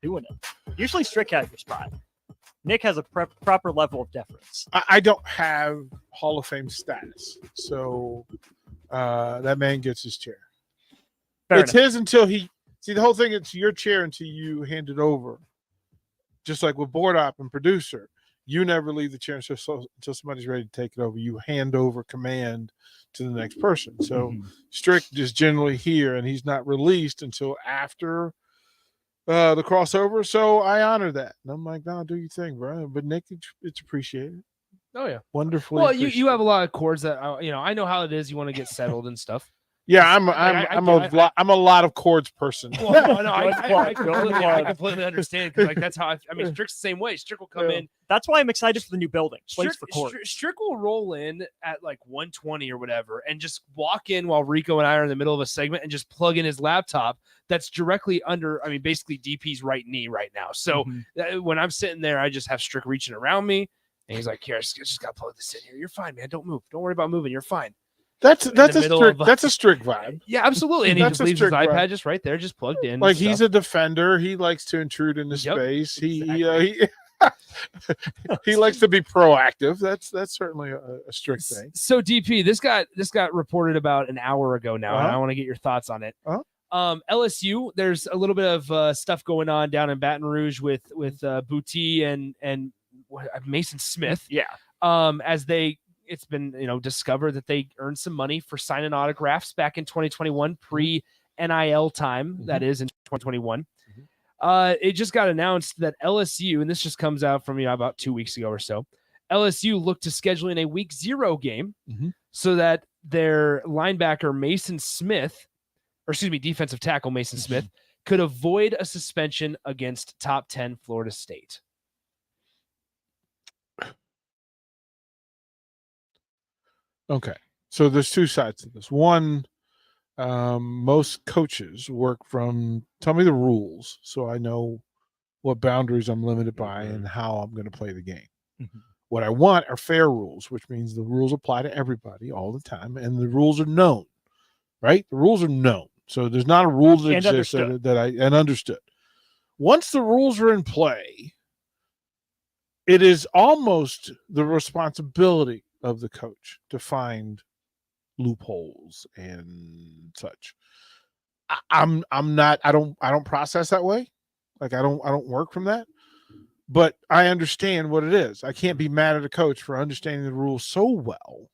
Doing it. Usually Strick has your spot. Nick has a proper level of deference. I don't have Hall of Fame status, so that man gets his chair. It's his until he see the whole thing. It's your chair until you hand it over. Just like with board op and producer, you never leave the chair until somebody's ready to take it over. You hand over command to the next person. So Strick is generally here, and he's not released until after the crossover. So I honor that. And I'm like, no, do your thing, bro. But Nick, it's appreciated. Oh yeah, wonderfully. Well, you have a lot of chords that I know how it is. You want to get settled and stuff. Yeah, I'm a lot of chords person. Well, no, I completely understand because that's how Strick's the same way. Strick will come in. That's why I'm excited for the new building. Place for chords. Strick will roll in at like 120 or whatever, and just walk in while Rico and I are in the middle of a segment, and just plug in his laptop that's directly under. Basically DP's right knee right now. So when I'm sitting there, I just have Strick reaching around me, and he's like, "Here, I just gotta plug this in here. You're fine, man. Don't move. Don't worry about moving. You're fine." That's a strict vibe. Yeah, absolutely. And he just leaves his iPad just right there, just plugged in. Like he's a defender. He likes to intrude into space. He likes to be proactive. That's certainly a strict thing. So DP, this got reported about an hour ago now, and I want to get your thoughts on it. LSU, there's a little bit of stuff going on down in Baton Rouge with Boutte and Mason Smith. Yeah. As it's been discovered that they earned some money for signing autographs back in 2021 pre NIL time. That is in 2021. It just got announced that LSU, and this just comes out from about 2 weeks ago or so, LSU looked to schedule in a week 0 game so that their linebacker defensive tackle Mason Smith could avoid a suspension against top 10 Florida State. Okay, so there's two sides to this. One, most coaches work from tell me the rules so I know what boundaries I'm limited by and how I'm going to play the game. What I want are fair rules, which means the rules apply to everybody all the time, and the rules are known, right? The rules are known. So there's not a rule that exists and understood. Once the rules are in play, it is almost the responsibility of the coach to find loopholes and such. I don't process that way. Like I don't work from that, but I understand what it is. I can't be mad at a coach for understanding the rules so well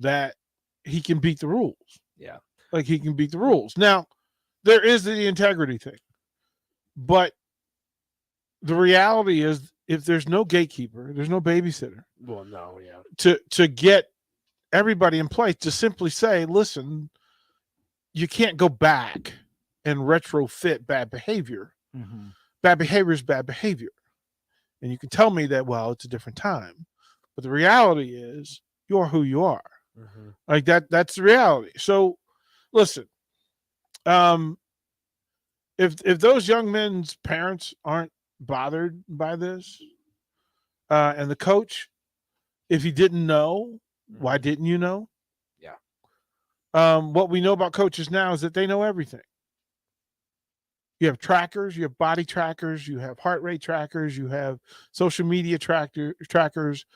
that he can beat the rules. Yeah. Like he can beat the rules. Now, there is the integrity thing, but the reality is if there's no gatekeeper, there's no babysitter. Well, no, yeah. To get everybody in place to simply say, listen, you can't go back and retrofit bad behavior. Bad behavior is bad behavior. And you can tell me that, well, it's a different time. But the reality is you're who you are. Like that's the reality. So listen, if those young men's parents aren't bothered by this, and the coach, if he didn't know, why didn't you know? Yeah. What we know about coaches now is that they know everything. You have trackers, you have body trackers, you have heart rate trackers, you have social media trackers.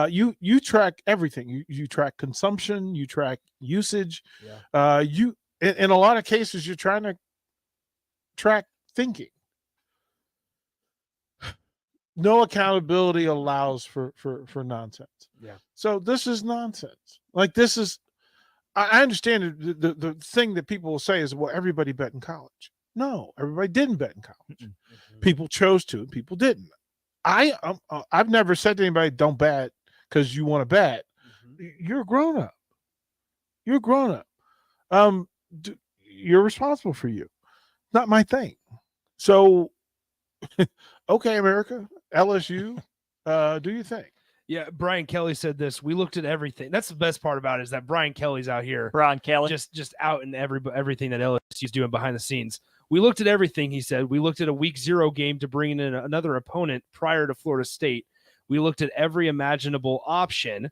You track everything. You track consumption, you track usage. In a lot of cases, you're trying to track thinking. No accountability allows for nonsense. Yeah. So this is nonsense. Like this is, I understand the thing that people will say is, well, everybody bet in college. No, everybody didn't bet in college. People chose to, and people didn't. I've never said to anybody, don't bet because you want to bet. You're a grown up. You're a grown up. You're responsible for you. Not my thing. So, okay, America, LSU, do your thing. Yeah, Brian Kelly said this. We looked at everything. That's the best part about it, is that Brian Kelly's out here. Brian Kelly. Just out in everything that LSU's doing behind the scenes. We looked at everything, he said. We looked at a week 0 game to bring in another opponent prior to Florida State. We looked at every imaginable option,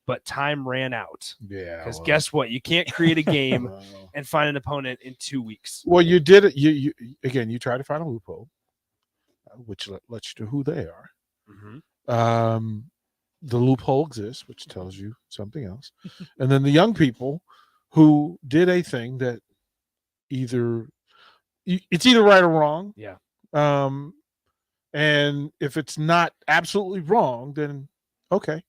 but time ran out. Yeah. Because guess what? You can't create a game and find an opponent in 2 weeks. Well, you did it. You again, you try to find a loophole, which lets you know who they are. Mm-hmm. The loophole exists, which tells you something else. And then the young people who did a thing that it's either right or wrong. Yeah. And if it's not absolutely wrong, then okay,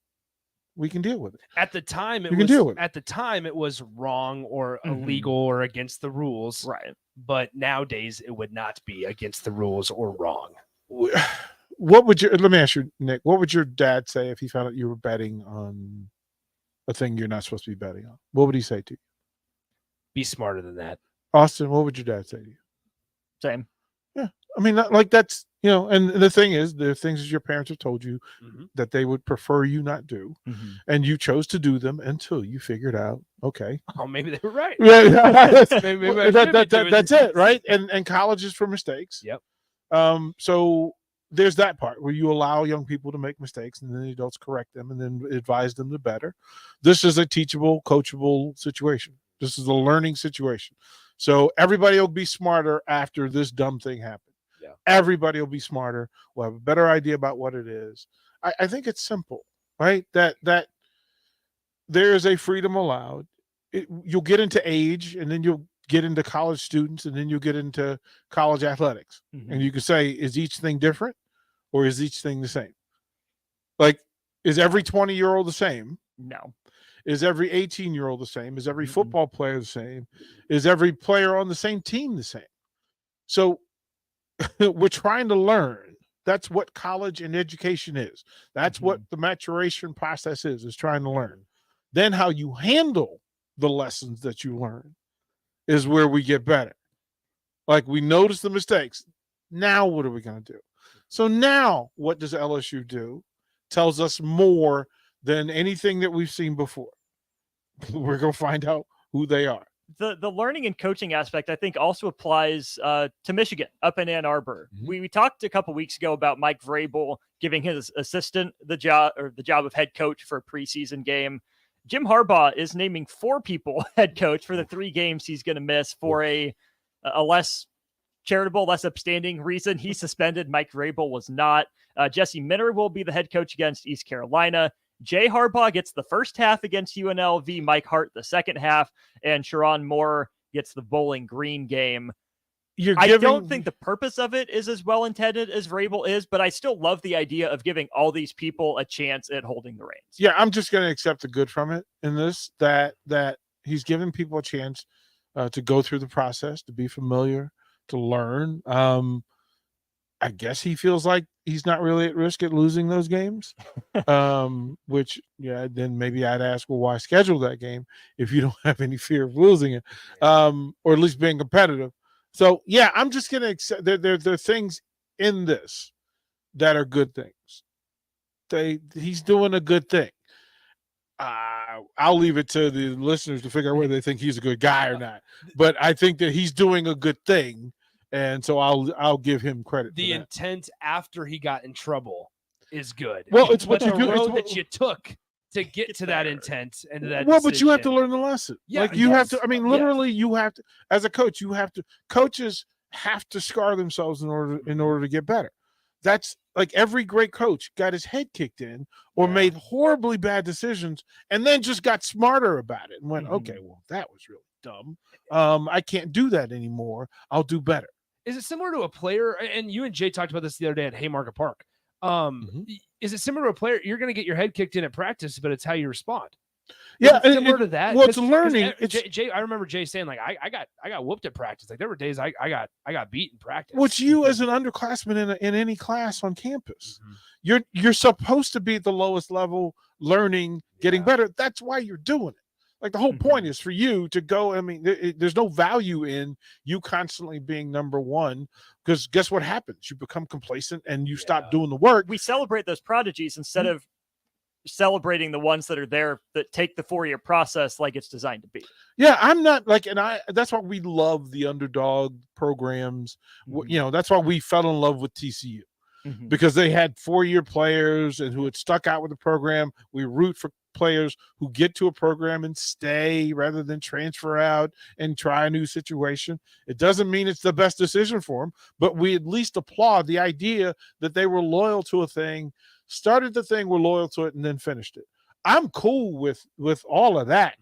we can deal with it. At the time, it was wrong or illegal or against the rules. Right. But nowadays, it would not be against the rules or wrong. Let me ask you, Nick, what would your dad say if he found out you were betting on a thing you're not supposed to be betting on? What would he say to you? Be smarter than that. Austin, what would your dad say to you? Same. Yeah. I mean, like that's, and the thing is, there are things your parents have told you that they would prefer you not do. And you chose to do them until you figured out, okay. Oh, maybe they were right. Yeah. maybe that's it, right? And college is for mistakes. Yep. So there's that part where you allow young people to make mistakes and then the adults correct them and then advise them to better. This is a teachable, coachable situation. This is a learning situation. So everybody will be smarter after this dumb thing happened. Yeah. Everybody will be smarter. We'll have a better idea about what it is. I think it's simple, right? That there is a freedom allowed. You'll get into age, and then you'll get into college students, and then you'll get into college athletics. And you can say, is each thing different or is each thing the same? Like, is every 20-year-old the same? No. Is every 18-year-old the same? Is every football player the same? Is every player on the same team the same? So we're trying to learn. That's what college and education is. That's what the maturation process is trying to learn. Then how you handle the lessons that you learn is where we get better. Like, we notice the mistakes. Now what are we going to do? So now what does LSU do? Tells us more than anything that we've seen before. We're going to find out who they are. The learning and coaching aspect, I think, also applies to Michigan up in Ann Arbor. We talked a couple weeks ago about Mike Vrabel giving his assistant the job of head coach for a preseason game. Jim Harbaugh is naming 4 people head coach for the 3 games he's going to miss for a less charitable, less upstanding reason. He suspended. Mike Vrabel was not. Jesse Minter will be the head coach against East Carolina. Jay Harbaugh gets the first half against UNLV, Mike Hart the second half, and Sharon Moore gets the Bowling Green game. I don't think the purpose of it is as well intended as Vrabel is, but I still love the idea of giving all these people a chance at holding the reins. Yeah, I'm just going to accept the good from it in this, that he's giving people a chance to go through the process, to be familiar, to learn. I guess he feels like he's not really at risk at losing those games, which, then maybe I'd ask, well, why schedule that game if you don't have any fear of losing it, or at least being competitive? So, yeah, I'm just going to accept there are things in this that are good things. He's doing a good thing. I'll leave it to the listeners to figure out whether they think he's a good guy or not. But I think that he's doing a good thing. And so I'll give him credit. The intent after he got in trouble is good. Well, it's what but you do. The road that you took to get to that intent and to that. Well, but you have to learn the lesson. Yeah, like you have to. I mean, literally, you have to. As a coach, you have to. Coaches have to scar themselves in order to get better. That's like every great coach got his head kicked in or made horribly bad decisions and then just got smarter about it and went, okay, well, that was really dumb. I can't do that anymore. I'll do better. Is it similar to a player? And you and Jay talked about this the other day at Haymarket Park. Is it similar to a player? You're going to get your head kicked in at practice, but it's how you respond. Yeah, similar to that. Well, it's learning. Jay, I remember Jay saying, like, I got whooped at practice. Like, there were days I got beat in practice. Which you, as an underclassman in any class on campus, you're supposed to be at the lowest level, learning, getting better. That's why you're doing it. Like, the whole point is for you to go. I mean, there's no value in you constantly being number one, because guess what happens? You become complacent and you stop doing the work. We celebrate those prodigies instead of celebrating the ones that are there that take the 4-year process like it's designed to be. Yeah, I'm not like, that's why we love the underdog programs. That's why we fell in love with TCU. Because they had 4-year players and who had stuck out with the program. We root for players who get to a program and stay rather than transfer out and try a new situation. It doesn't mean it's the best decision for them, but we at least applaud the idea that they were loyal to a thing, started the thing, were loyal to it, and then finished it. I'm cool with all of that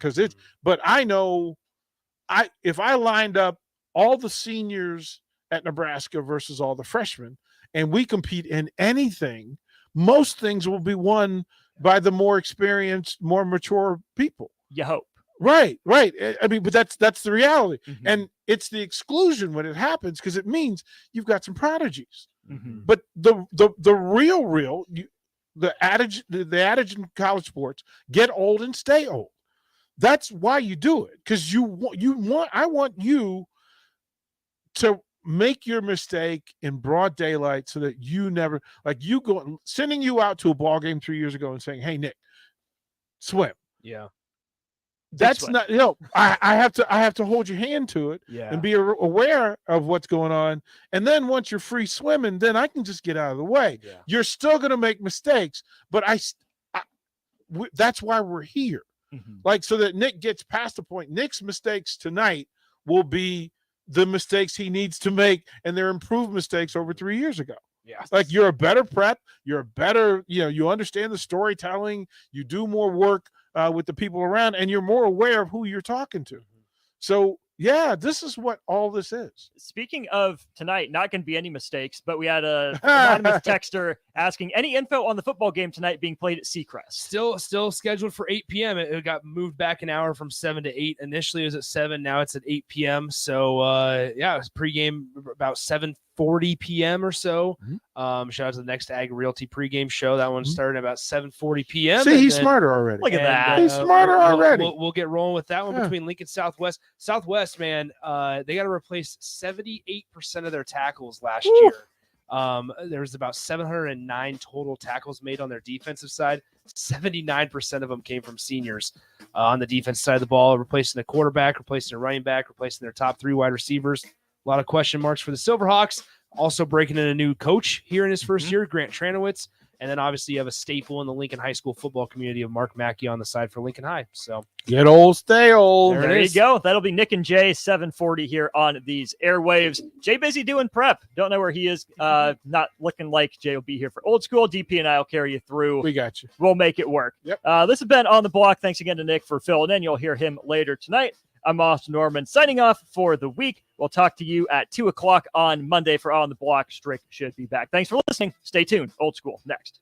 but I know if I lined up all the seniors at Nebraska versus all the freshmen, and we compete in anything, most things will be won by the more experienced, more mature people. You hope. Right. I mean, but that's the reality. And it's the exclusion when it happens because it means you've got some prodigies. But the real the adage in college sports, get old and stay old. That's why you do it, because I want you to make your mistake in broad daylight so that you never, sending you out to a ball game 3 years ago and saying, hey, Nick, swim. Yeah. That's not, I have to hold your hand to it and be aware of what's going on. And then once you're free swimming, then I can just get out of the way. Yeah. You're still going to make mistakes, but that's why we're here. So that Nick gets past the point. Nick's mistakes tonight will be the mistakes he needs to make, and they're improved mistakes over 3 years ago. Yeah. You're a better prep, you're a better, you understand the storytelling, you do more work with the people around, and you're more aware of who you're talking to. So yeah, this is what all this is. Speaking of tonight, not going to be any mistakes, but we had a anonymous texter asking any info on the football game tonight being played at Seacrest. Still scheduled for 8 p.m. It got moved back an hour from 7 to 8. Initially it was at 7. Now it's at 8 p.m. So it was pregame about 7:40 p.m. or so. Shout out to the Next Ag Realty pregame show. That one started about 7:40 p.m. See, he's smarter already. Look at that. He's smarter already. We'll get rolling with that one between Lincoln Southwest. Southwest, man, they got to replace 78% of their tackles last year. There was about 709 total tackles made on their defensive side. 79% of them came from seniors on the defense side of the ball, replacing the quarterback, replacing a running back, replacing their top 3 wide receivers. A lot of question marks for the Silverhawks. Also breaking in a new coach here in his first year, Grant Tranowitz. And then obviously you have a staple in the Lincoln High School football community of Mark Mackey on the side for Lincoln High. So get old, stay old. There you go. That'll be Nick and Jay, 7:40 here on these airwaves. Jay busy doing prep. Don't know where he is. Not looking like Jay will be here for old school. DP and I will carry you through. We got you. We'll make it work. Yep. This has been On the Block. Thanks again to Nick for filling in. You'll hear him later tonight. I'm Austin Norman signing off for the week. We'll talk to you at 2 o'clock on Monday for On the Block. Strick should be back. Thanks for listening. Stay tuned. Old School next.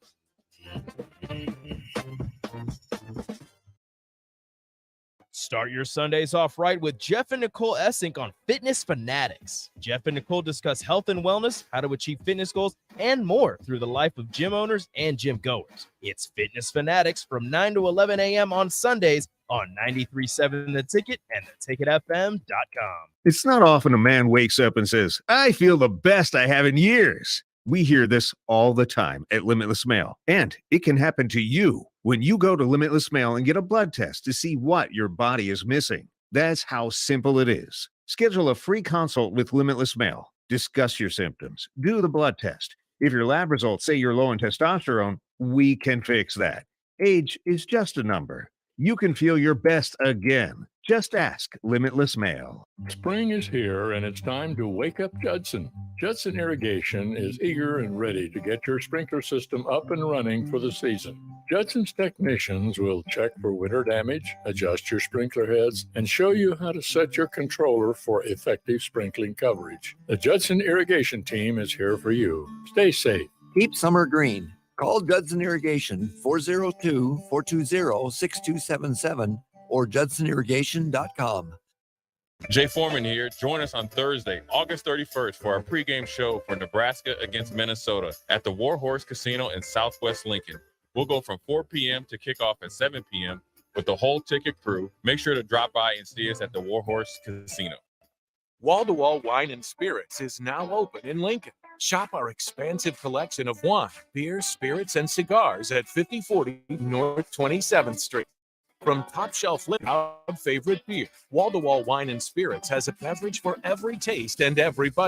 Start your Sundays off right with Jeff and Nicole Essink on Fitness Fanatics. Jeff and Nicole discuss health and wellness, how to achieve fitness goals, and more through the life of gym owners and gym goers. It's Fitness Fanatics from 9 to 11 a.m. on Sundays on 93.7 The Ticket and theticketfm.com. It's not often a man wakes up and says, I feel the best I have in years. We hear this all the time at Limitless Mail, and it can happen to you when you go to Limitless Mail and get a blood test to see what your body is missing. That's how simple it is. Schedule a free consult with Limitless Mail. Discuss your symptoms. Do the blood test. If your lab results say you're low in testosterone, we can fix that. Age is just a number. You can feel your best again. Just ask Limitless Mail. Spring is here, and it's time to wake up Judson. Judson Irrigation is eager and ready to get your sprinkler system up and running for the season. Judson's technicians will check for winter damage, adjust your sprinkler heads, and show you how to set your controller for effective sprinkling coverage. The Judson Irrigation team is here for you. Stay safe. Keep summer green. Call Judson Irrigation 402-420-6277 or judsonirrigation.com. Jay Foreman here. Join us on Thursday, August 31st for our pregame show for Nebraska against Minnesota at the Warhorse Casino in Southwest Lincoln. We'll go from 4 p.m. to kickoff at 7 p.m. with the whole ticket crew. Make sure to drop by and see us at the Warhorse Casino. Wall to Wall Wine and Spirits is now open in Lincoln. Shop our expansive collection of wine, beer, spirits, and cigars at 5040 North 27th Street. From top shelf liquor, favorite beer, wall-to-wall wine and spirits has a beverage for every taste and every budget.